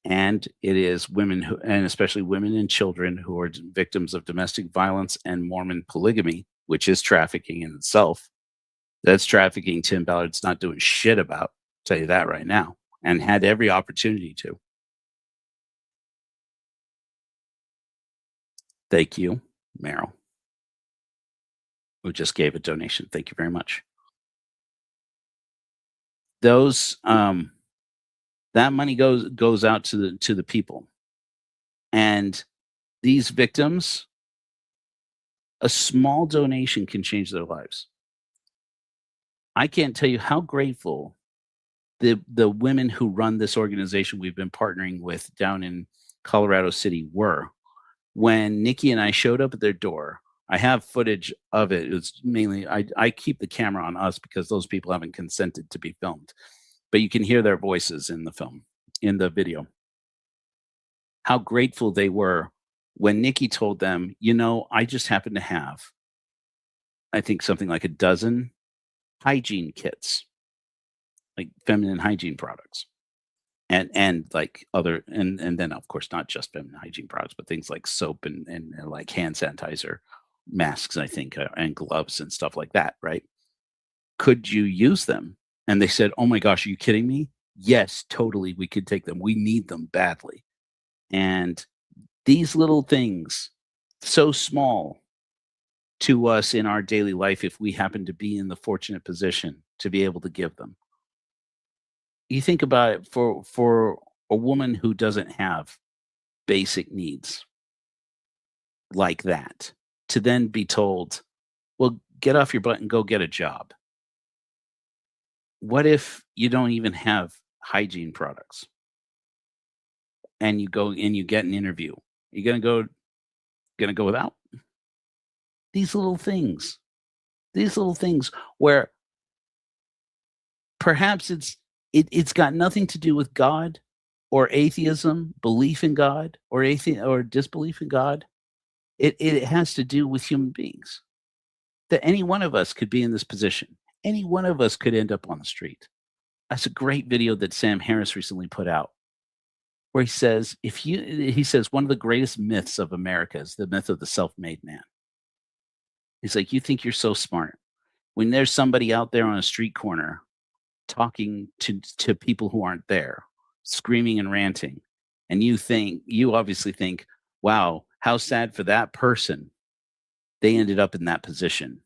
and it is women and especially women and children who are victims of domestic violence and Mormon polygamy, which is trafficking in itself. That's trafficking Tim Ballard's not doing shit about. I'll tell you that right now, and had every opportunity to. Thank you, Meryl, who just gave a donation. Thank you very much. Those that money goes out to the people, and these victims, a small donation can change their lives. I can't tell you how grateful the women who run this organization we've been partnering with down in Colorado City were when Nikki and I showed up at their door. I have footage of it. It's mainly I keep the camera on us because those people haven't consented to be filmed, but you can hear their voices in the video. How grateful they were when Nikki told them, I just happen to have, I think, something like a dozen hygiene kits, like feminine hygiene products, and like other, and then of course not just feminine hygiene products, but things like soap and like hand sanitizer, masks, I think, and gloves and stuff like that, right? Could you use them? And they said, oh my gosh, are you kidding me? Yes, totally, we could take them. We need them badly. And these little things, so small to us in our daily life, if we happen to be in the fortunate position to be able to give them. You think about it, for a woman who doesn't have basic needs like that, to then be told, well, get off your butt and go get a job. What if you don't even have hygiene products and you go and you get an interview? You're gonna go without? These little things where perhaps it's got nothing to do with God or atheism, belief in God, or or disbelief in God. It has to do with human beings. That any one of us could be in this position. Any one of us could end up on the street. That's a great video that Sam Harris recently put out, where he says one of the greatest myths of America is the myth of the self-made man. He's like, you think you're so smart when there's somebody out there on a street corner talking to people who aren't there, screaming and ranting, and you obviously think, wow, how sad for that person. They ended up in that position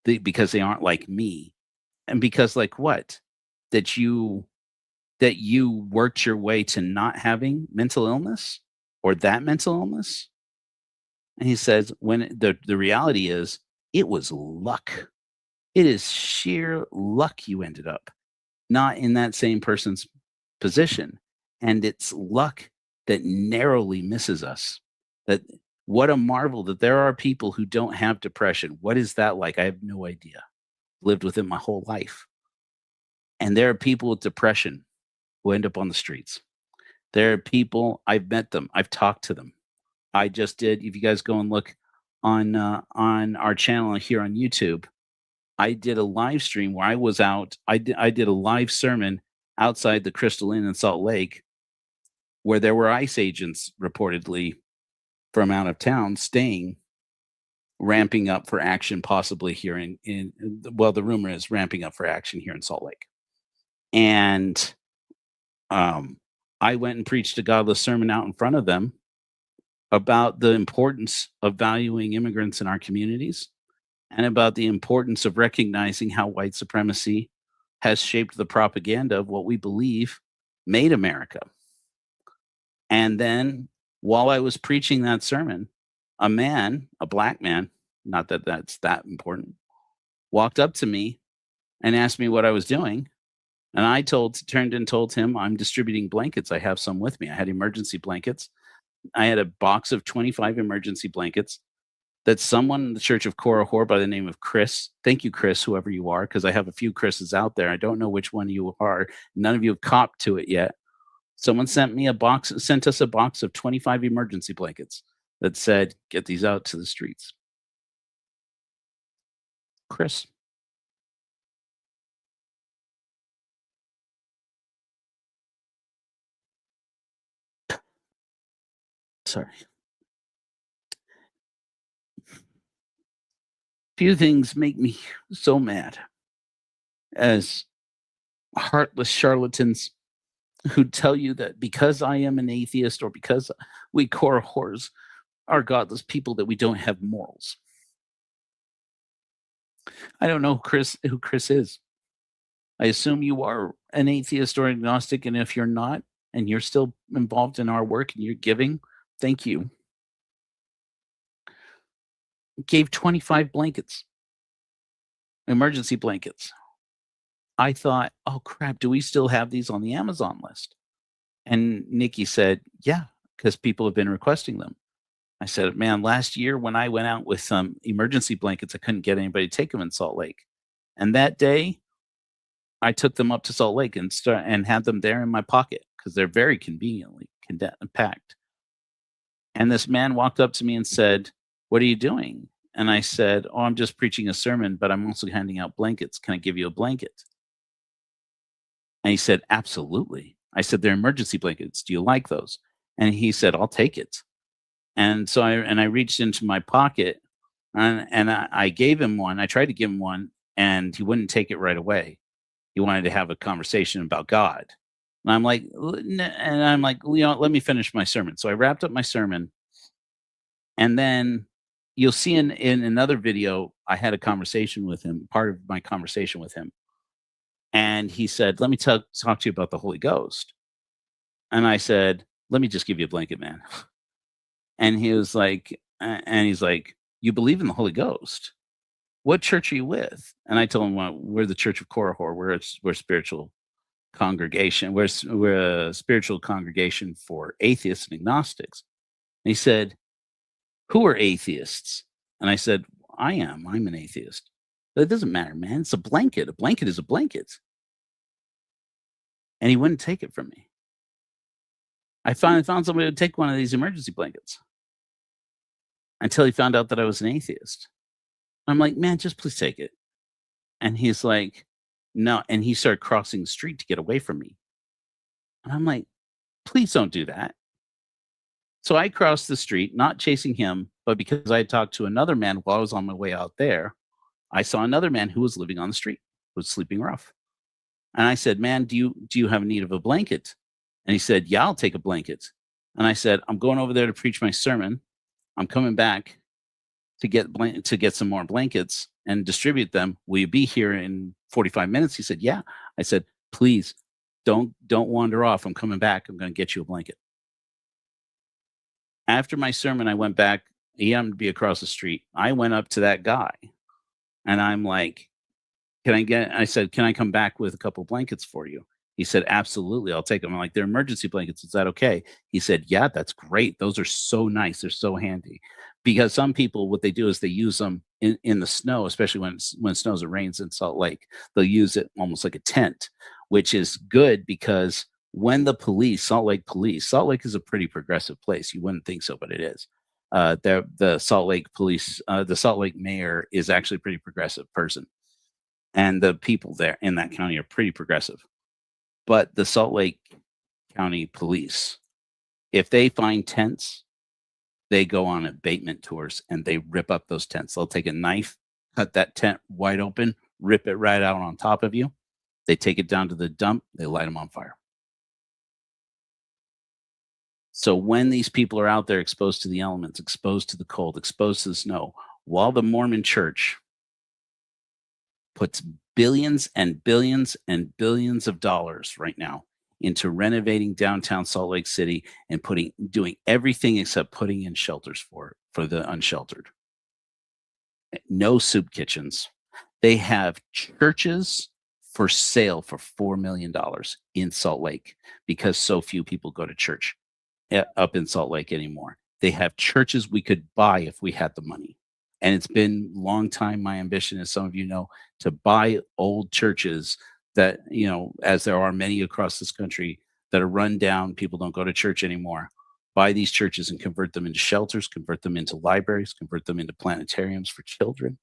because they aren't like me, and because like what? That you worked your way to not having mental illness or that mental illness. And he says, when the reality is, it was luck. It is sheer luck you ended up not in that same person's position. And it's luck that narrowly misses us. That what a marvel that there are people who don't have depression. What is that like? I have no idea. Lived with it my whole life. And there are people with depression who end up on the streets. There are people, I've met them, I've talked to them. I just did, if you guys go and look on our channel here on YouTube, I did a live stream where I was out. I did a live sermon outside the Crystal Inn in Salt Lake, where there were ICE agents reportedly from out of town staying, ramping up for action, possibly here the rumor is ramping up for action here in Salt Lake. And I went and preached a godless sermon out in front of them about the importance of valuing immigrants in our communities and about the importance of recognizing how white supremacy has shaped the propaganda of what we believe made America. And then while I was preaching that sermon, a black man, not that that's that important, walked up to me and asked me what I was doing. And I turned and told him I'm distributing blankets. I have some with me. I had emergency blankets I had a box of 25 emergency blankets that someone in the Church of Korihor by the name of Chris, thank you, Chris, whoever you are, because I have a few Chris's out there. I don't know which one you are. None of you have copped to it yet. Someone sent us a box of 25 emergency blankets that said, get these out to the streets. Chris. Sorry. Few things make me so mad as heartless charlatans who tell you that because I am an atheist or because we Korihors are godless people that we don't have morals. I don't know who Chris is. I assume you are an atheist or agnostic, and if you're not, and you're still involved in our work and you're giving, thank you. Gave 25 blankets, emergency blankets. I thought, oh crap, do we still have these on the Amazon list? And Nikki said, yeah, because people have been requesting them. I said, man, last year when I went out with some emergency blankets, I couldn't get anybody to take them in Salt Lake. And that day, I took them up to Salt Lake and had them there in my pocket because they're very conveniently packed. And this man walked up to me and said, what are you doing? And I said, oh, I'm just preaching a sermon, but I'm also handing out blankets. Can I give you a blanket? And he said, absolutely. I said, they're emergency blankets. Do you like those? And he said, I'll take it. And so I reached into my pocket and I gave him one. I tried to give him one and he wouldn't take it right away. He wanted to have a conversation about God. And I'm like, let me finish my sermon. So I wrapped up my sermon. And then you'll see in another video, I had a conversation with him, part of my conversation with him. And he said, let me talk to you about the Holy Ghost. And I said, let me just give you a blanket, man. And he's like, you believe in the Holy Ghost? What church are you with? And I told him, well, we're the Church of Korihor. We're a spiritual congregation. We're a spiritual congregation for atheists and agnostics. And he said, who are atheists? And I said, I'm an atheist. But it doesn't matter, man. It's a blanket. A blanket is a blanket. And he wouldn't take it from me. I finally found somebody to take one of these emergency blankets until he found out that I was an atheist. I'm like, man, just please take it. And he's like, no. And he started crossing the street to get away from me. And I'm like, please don't do that. So I crossed the street, not chasing him, but because I had talked to another man while I was on my way out there, I saw another man who was living on the street, was sleeping rough. And I said, man, do you have a need of a blanket? And he said, yeah, I'll take a blanket. And I said, I'm going over there to preach my sermon. I'm coming back to get some more blankets and distribute them. Will you be here in 45 minutes? He said, yeah. I said, please don't wander off. I'm coming back. I'm going to get you a blanket. After my sermon, I went back. He happened to be across the street. I went up to that guy and I'm like, I said, can I come back with a couple blankets for you? He said, absolutely. I'll take them. I'm like, they're emergency blankets. Is that okay? He said, yeah, that's great. Those are so nice. They're so handy. Because some people, what they do is they use them in the snow, especially when it snows or rains in Salt Lake. They'll use it almost like a tent, which is good because when Salt Lake is a pretty progressive place. You wouldn't think so, but it is. The Salt Lake police, the Salt Lake mayor is actually a pretty progressive person. And the people there in that county are pretty progressive. But the Salt Lake County police, if they find tents, they go on abatement tours and they rip up those tents. They'll take a knife, cut that tent wide open, rip it right out on top of you. They take it down to the dump. They light them on fire. So when these people are out there exposed to the elements, exposed to the cold, exposed to the snow, while the Mormon church puts billions and billions and billions of dollars right now into renovating downtown Salt Lake City and doing everything except putting in shelters for the unsheltered. No soup kitchens. They have churches for sale for $4 million in Salt Lake because so few people go to church. up in Salt Lake anymore. They have churches we could buy if we had the money. And it's been a long time my ambition, as some of you know, to buy old churches that, as there are many across this country that are run down, people don't go to church anymore. Buy these churches and convert them into shelters, convert them into libraries, convert them into planetariums for children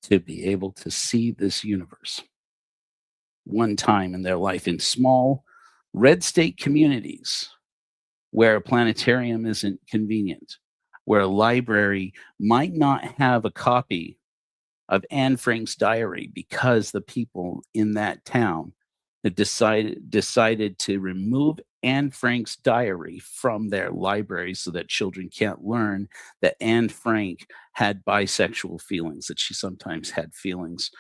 to be able to see this universe one time in their life in small red state communities where a planetarium isn't convenient, where a library might not have a copy of Anne Frank's diary because the people in that town had decided to remove Anne Frank's diary from their library so that children can't learn that Anne Frank had bisexual feelings, that she sometimes had feelings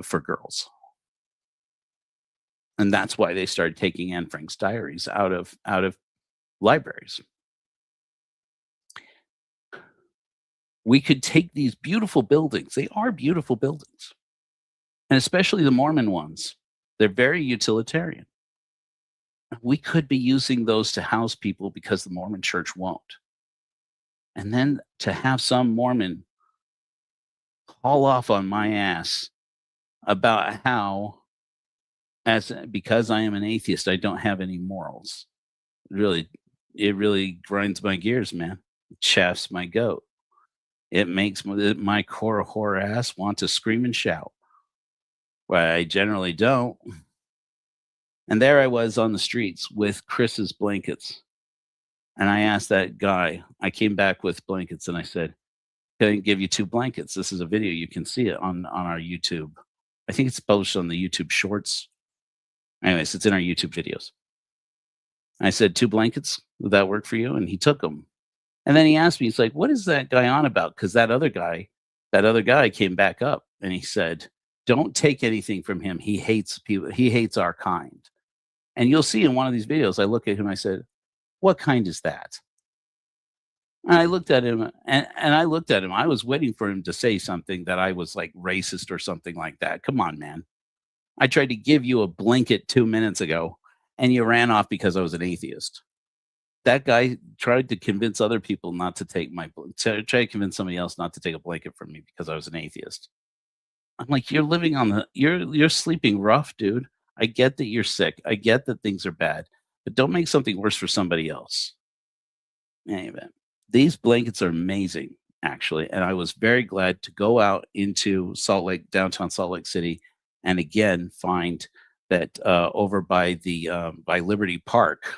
for girls. And that's why they started taking Anne Frank's diaries out of libraries. We could take these beautiful buildings. They are beautiful buildings. And especially the Mormon ones. They're very utilitarian. We could be using those to house people because the Mormon church won't. And then to have some Mormon haul off on my ass about how, because I am an atheist, I don't have any morals. It really grinds my gears, man. It chafes my goat. It makes my core horror ass want to scream and shout. Well, I generally don't. And there I was on the streets with Chris's blankets. And I asked that guy, I came back with blankets and I said, can I give you 2 blankets? This is a video. You can see it on our YouTube. I think it's published on the YouTube shorts. Anyways, it's in our YouTube videos. I said, 2 blankets, would that work for you? And he took them. And then he asked me, he's like, what is that guy on about? Because that other guy came back up and he said, don't take anything from him. He hates people. He hates our kind. And you'll see in one of these videos, I look at him, I said, what kind is that? And I looked at him and I looked at him. I was waiting for him to say something that I was like racist or something like that. Come on, man. I tried to give you a blanket 2 minutes ago and you ran off because I was an atheist. That guy tried to convince other people not to take try to convince somebody else not to take a blanket from me because I was an atheist. I'm like, you're living you're sleeping rough, dude. I get that you're sick. I get that things are bad, but don't make something worse for somebody else. Anyway, these blankets are amazing, actually. And I was very glad to go out into downtown Salt Lake City, and again, find that over by Liberty Park,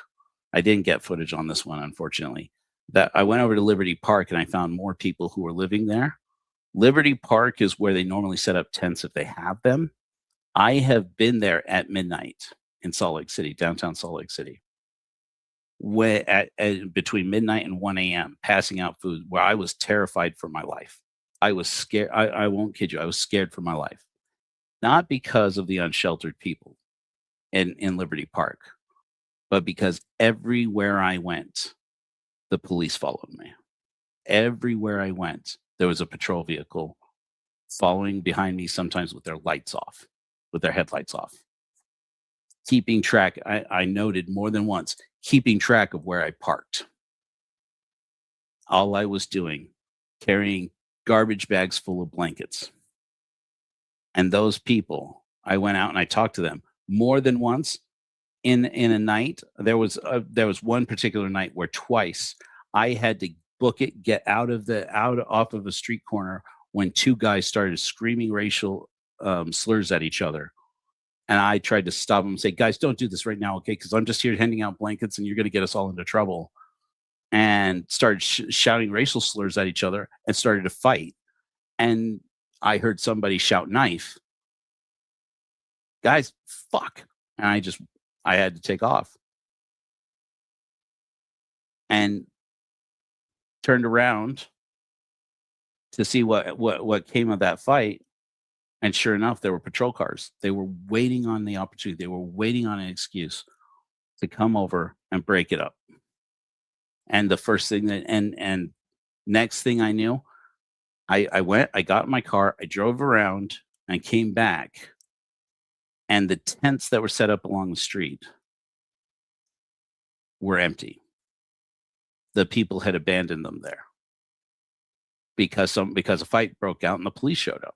I didn't get footage on this one, unfortunately, that I went over to Liberty Park and I found more people who were living there. Liberty Park is where they normally set up tents if they have them. I have been there at midnight in Salt Lake City, downtown Salt Lake City, between midnight and 1 a.m., passing out food, where I was terrified for my life. I was scared. I won't kid you. I was scared for my life, not because of the unsheltered people in Liberty Park, but because everywhere I went, the police followed me. Everywhere I went, there was a patrol vehicle following behind me, sometimes with their lights off, with their headlights off. Keeping track, I noted more than once, keeping track of where I parked. All I was doing, carrying garbage bags full of blankets. And those people, I went out and I talked to them more than once. In a night, there was one particular night where twice I had to book it, get off of a street corner when 2 guys started screaming racial slurs at each other. And I tried to stop them and say, guys, don't do this right now, okay? Because I'm just here handing out blankets and you're going to get us all into trouble. And started shouting racial slurs at each other and started to fight. And I heard somebody shout knife. Guys, fuck. And I had to take off. And turned around to see what came of that fight. And sure enough, there were patrol cars. They were waiting on the opportunity. They were waiting on an excuse to come over and break it up. And the first thing and next thing I knew, I went, I got in my car, I drove around and came back. And the tents that were set up along the street were empty. the people had abandoned them there because a fight broke out and the police showed up.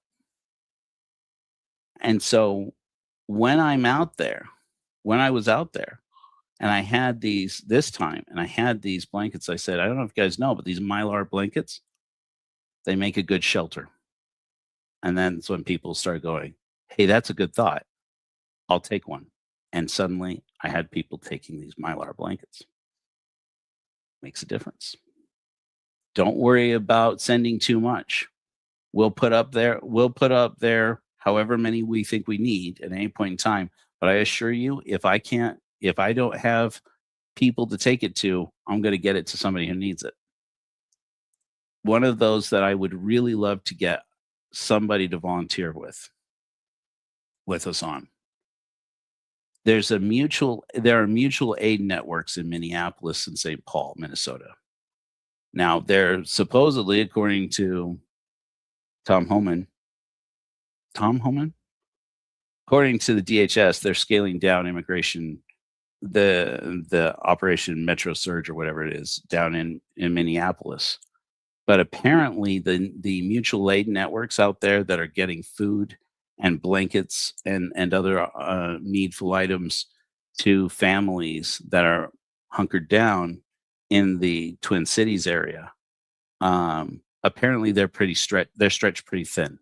And so when I was out there, and I had these blankets, I said, I don't know if you guys know, but these Mylar blankets, they make a good shelter. And then that's when people started going, hey, that's a good thought. I'll take one. And suddenly I had people taking these Mylar blankets. Makes a difference. Don't worry about sending too much. We'll put up there however many we think we need at any point in time. But I assure you, if I don't have people to take it to, I'm going to get it to somebody who needs it. One of those that I would really love to get somebody to volunteer with us on. There are mutual aid networks in Minneapolis and St. Paul, Minnesota. Now, they're supposedly, according to Tom Homan, according to the DHS, they're scaling down immigration, the Operation Metro Surge or whatever it is down in Minneapolis. But apparently the mutual aid networks out there that are getting food and blankets and other needful items to families that are hunkered down in the Twin Cities area, apparently they're stretched pretty thin.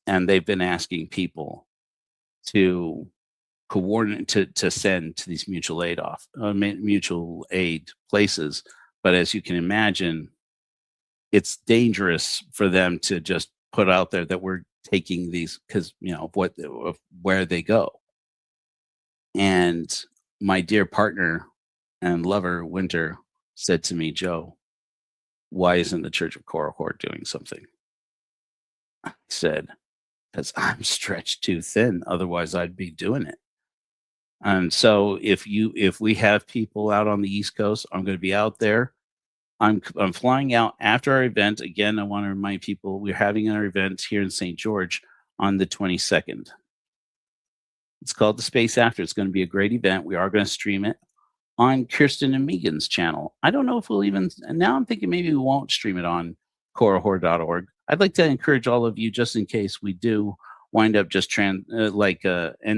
And they've been asking people to coordinate to send to these mutual aid places. But as you can imagine, it's dangerous for them to just put out there that we're taking these because of where they go. And my dear partner and lover, Winter, said to me, Joe, why isn't the Church of Korihor doing something? I said, because I'm stretched too thin. Otherwise, I'd be doing it. And so if we have people out on the East Coast, I'm going to be out there. I'm flying out after our event. Again, I want to remind people we're having our event here in St. George on the 22nd. It's called The Space After. It's going to be a great event. We are going to stream it on Kirsten and Megan's channel. I don't know if we'll even, and now I'm thinking maybe we won't stream it on korihor.org. I'd like to encourage all of you, just in case we do wind up just end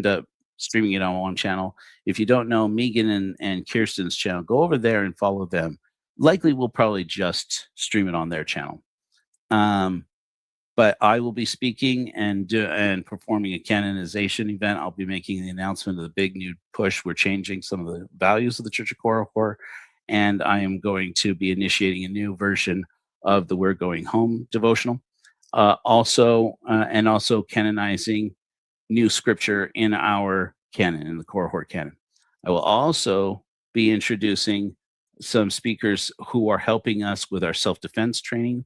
up streaming it on one channel. If you don't know Megan and Kirsten's channel, go over there and follow them. Likely we'll probably just stream it on their channel. But I will be speaking and performing a canonization event. I'll be making the announcement of the big new push. We're changing some of the values of the Church of Korihor, and I am going to be initiating a new version of the We're Going Home devotional. Also canonizing new scripture in our canon, in the Korihor canon. I will also be introducing some speakers who are helping us with our self-defense training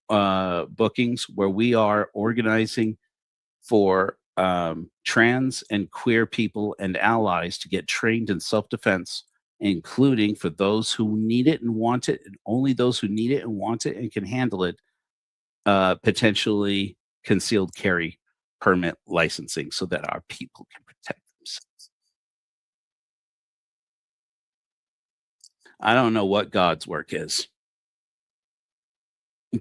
bookings, where we are organizing for trans and queer people and allies to get trained in self-defense, including for those who need it and want it, and only those who need it and want it and can handle it, potentially concealed carry permit licensing so that our people can protect themselves. I don't know what God's work is,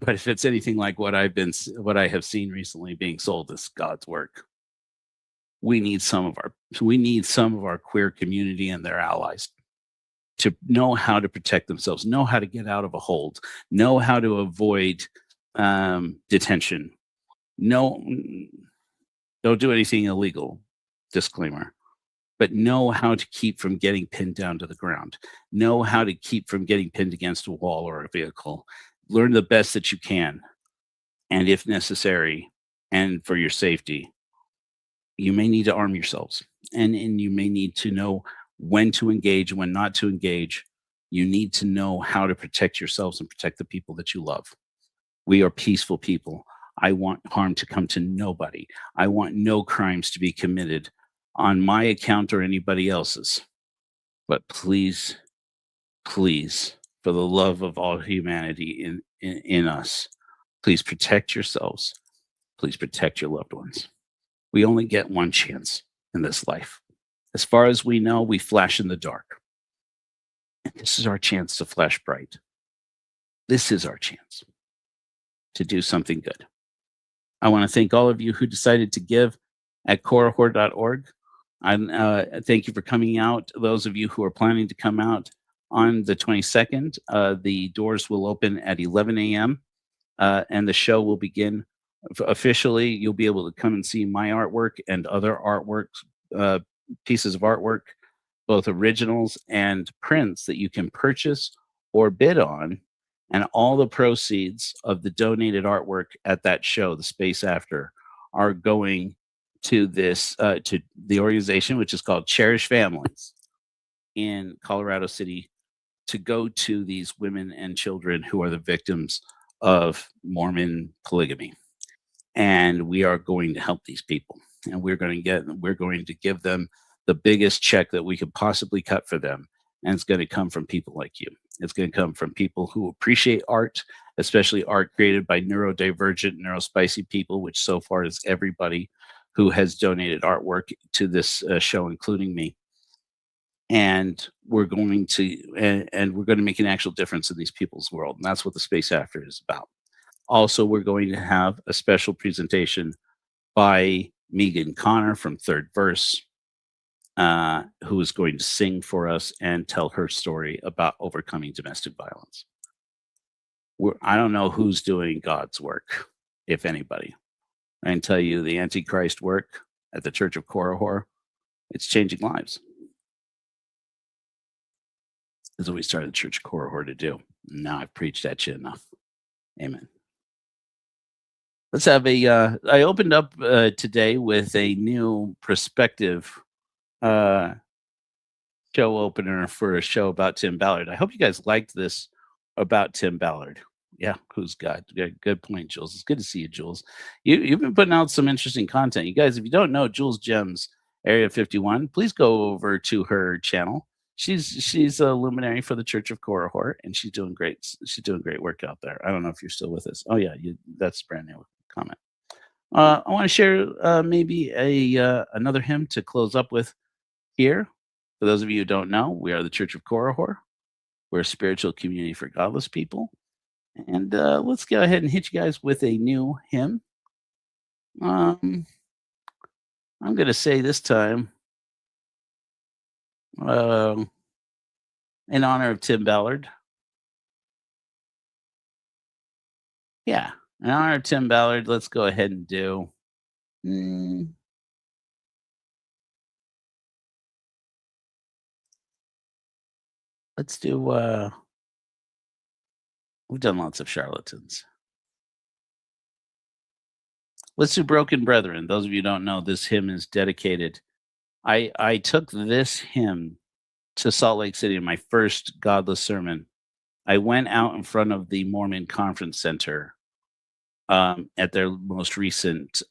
but if it's anything like what I have seen recently being sold as God's work, we need some of our queer community and their allies to know how to protect themselves, know how to get out of a hold, know how to avoid detention. No, don't do anything illegal. Disclaimer. But know how to keep from getting pinned down to the ground. Know how to keep from getting pinned against a wall or a vehicle. Learn the best that you can. And if necessary, and for your safety, you may need to arm yourselves. And you may need to know when to engage, when not to engage. You need to know how to protect yourselves and protect the people that you love. We are peaceful people. I want harm to come to nobody. I want no crimes to be committed on my account or anybody else's. But please, please, for the love of all humanity in us, please protect yourselves. Please protect your loved ones. We only get one chance in this life. As far as we know, we flash in the dark. And this is our chance to flash bright. This is our chance to do something good. I want to thank all of you who decided to give at corahor.org. Thank you for coming out. Those of you who are planning to come out on the 22nd, the doors will open at 11 a.m. And the show will begin officially. You'll be able to come and see my artwork and other artworks, pieces of artwork, both originals and prints that you can purchase or bid on. And all the proceeds of the donated artwork at that show, The Space After, are going to this to the organization, which is called Cherish Families in Colorado City, to go to these women and children who are the victims of Mormon polygamy. And we are going to help these people, and we're going to give them the biggest check that we could possibly cut for them. And it's going to come from people like you. It's going to come from people who appreciate art, especially art created by neurodivergent, neurospicy people, which so far is everybody who has donated artwork to this show, including me. And we're going to make an actual difference in these people's world. And that's what The Space After is about. Also, we're going to have a special presentation by Megan Connor from Third Verse, who is going to sing for us and tell her story about overcoming domestic violence. I don't know who's doing God's work, if anybody. I can tell you the Antichrist work at the Church of Korihor, it's changing lives. That's what we started the Church of Korihor to do. Now I've preached that shit enough. Amen. Let's have I opened up today with a new perspective show opener for a show about Tim Ballard. I hope you guys liked this about Tim Ballard. Yeah, who's God? Good point, Jules. It's good to see you, Jules. You've been putting out some interesting content. You guys, if you don't know Jules Gems, Area 51, please go over to her channel. She's a luminary for the Church of Korihor, and she's doing great. She's doing great work out there. I don't know if you're still with us. Oh yeah, that's a brand new comment. I want to share maybe another hymn to close up with here. For those of you who don't know, we are the Church of Korihor. We're a spiritual community for godless people. And let's go ahead and hit you guys with a new hymn. I'm going to say this time, in honor of Tim Ballard. Yeah, in honor of Tim Ballard, let's go ahead and do. Let's do. We've done lots of charlatans. Let's do Broken Brethren. Those of you who don't know, this hymn is dedicated. I took this hymn to Salt Lake City in my first godless sermon. I went out in front of the Mormon Conference Center at their most recent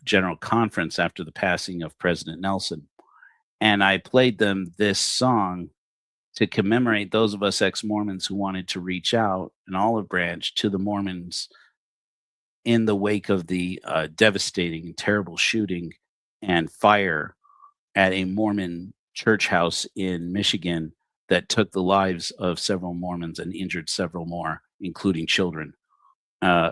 general conference after the passing of President Nelson. And I played them this song to commemorate those of us ex-Mormons who wanted to reach out, an olive branch to the Mormons in the wake of the devastating and terrible shooting and fire at a Mormon church house in Michigan that took the lives of several Mormons and injured several more, including children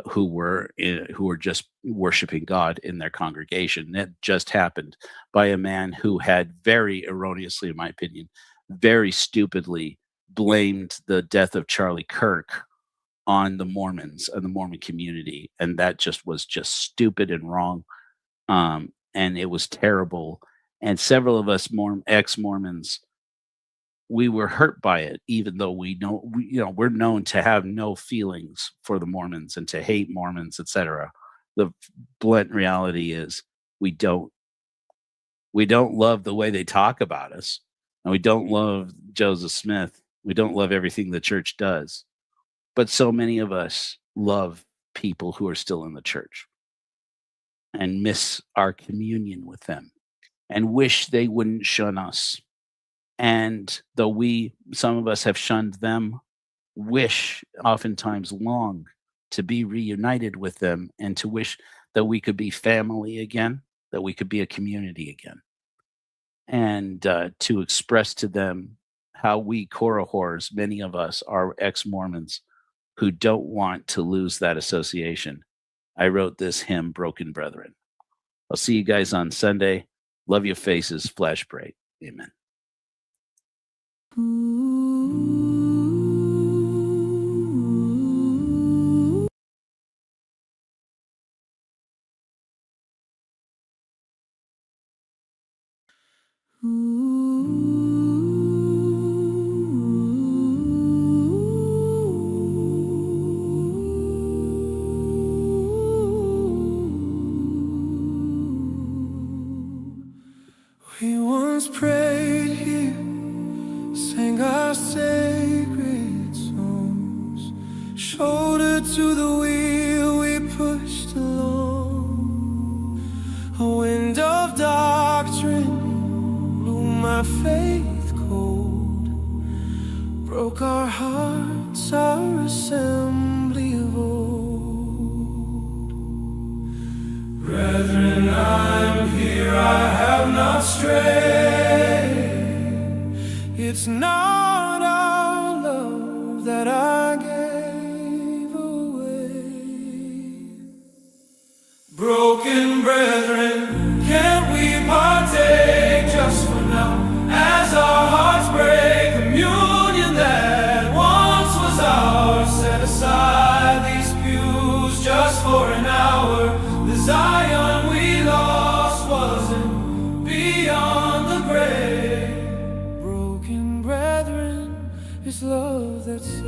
who were just worshiping God in their congregation. That just happened by a man who had very erroneously, in my opinion, very stupidly blamed the death of Charlie Kirk on the Mormons and the Mormon community. And that was just stupid and wrong. And it was terrible. And several of us ex-Mormons, we were hurt by it, even though we're known to have no feelings for the Mormons and to hate Mormons, etc. The blunt reality is we don't love the way they talk about us. And we don't love Joseph Smith. We don't love everything the church does. But so many of us love people who are still in the church and miss our communion with them and wish they wouldn't shun us. And though some of us have shunned them, wish, oftentimes long, to be reunited with them and to wish that we could be family again, that we could be a community again. And to express to them how we Korah whores, many of us are ex-Mormons who don't want to lose that association, I wrote this hymn, Broken Brethren. I'll see you guys on Sunday. Love your faces, flash bright. Amen. We once prayed here, sang our sacred songs, shoulder to the wheel we pushed along. A wind of doctrine blew my faith cold, broke our hearts, our assembly of old. Brethren, I'm here, I have not strayed. It's not our love that I gave away. Broken brethren, can't we partake just for now, as our hearts break? Communion that once was ours, set aside these pews just for an hour. The Zion we lost wasn't beyond the grave. Broken brethren, it's love that saves.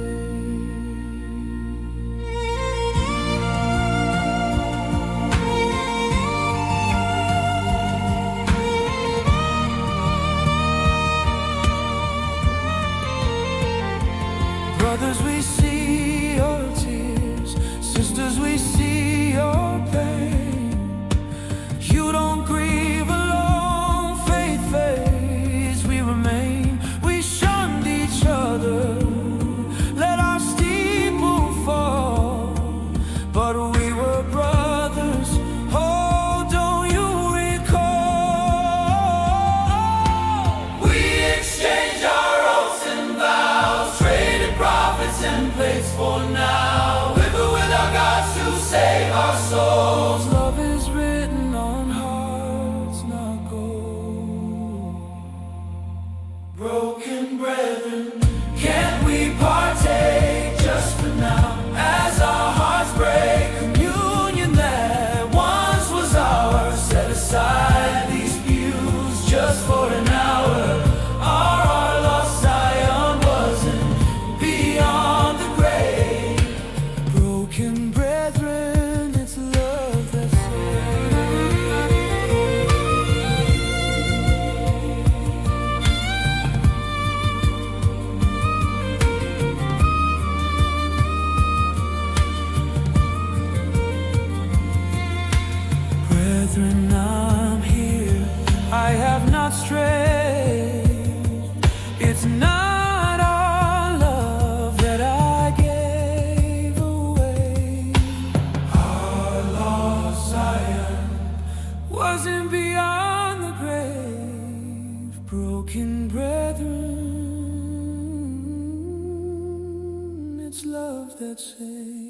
Brothers, we see your tears. Sisters, we see your pain. You don't grieve alone, faith fades, we remain. We shunned each other, let our steeple fall, but we were brothers. Oh, don't you recall? We exchanged our oaths and vows, traded prophets and plates for now. Live with our gods to save our souls. Love is written on hearts, not gold. Broken brethren, can't we partake just for now, as our hearts break? Communion that once was ours, set aside these pews just for an hour. Our lost Zion wasn't beyond the grave. Broken brethren, it's love that Brethren, I'm here, I have not strayed. It's not our love that I gave away. Our lost Zion wasn't beyond the grave. Broken brethren, it's love that saves.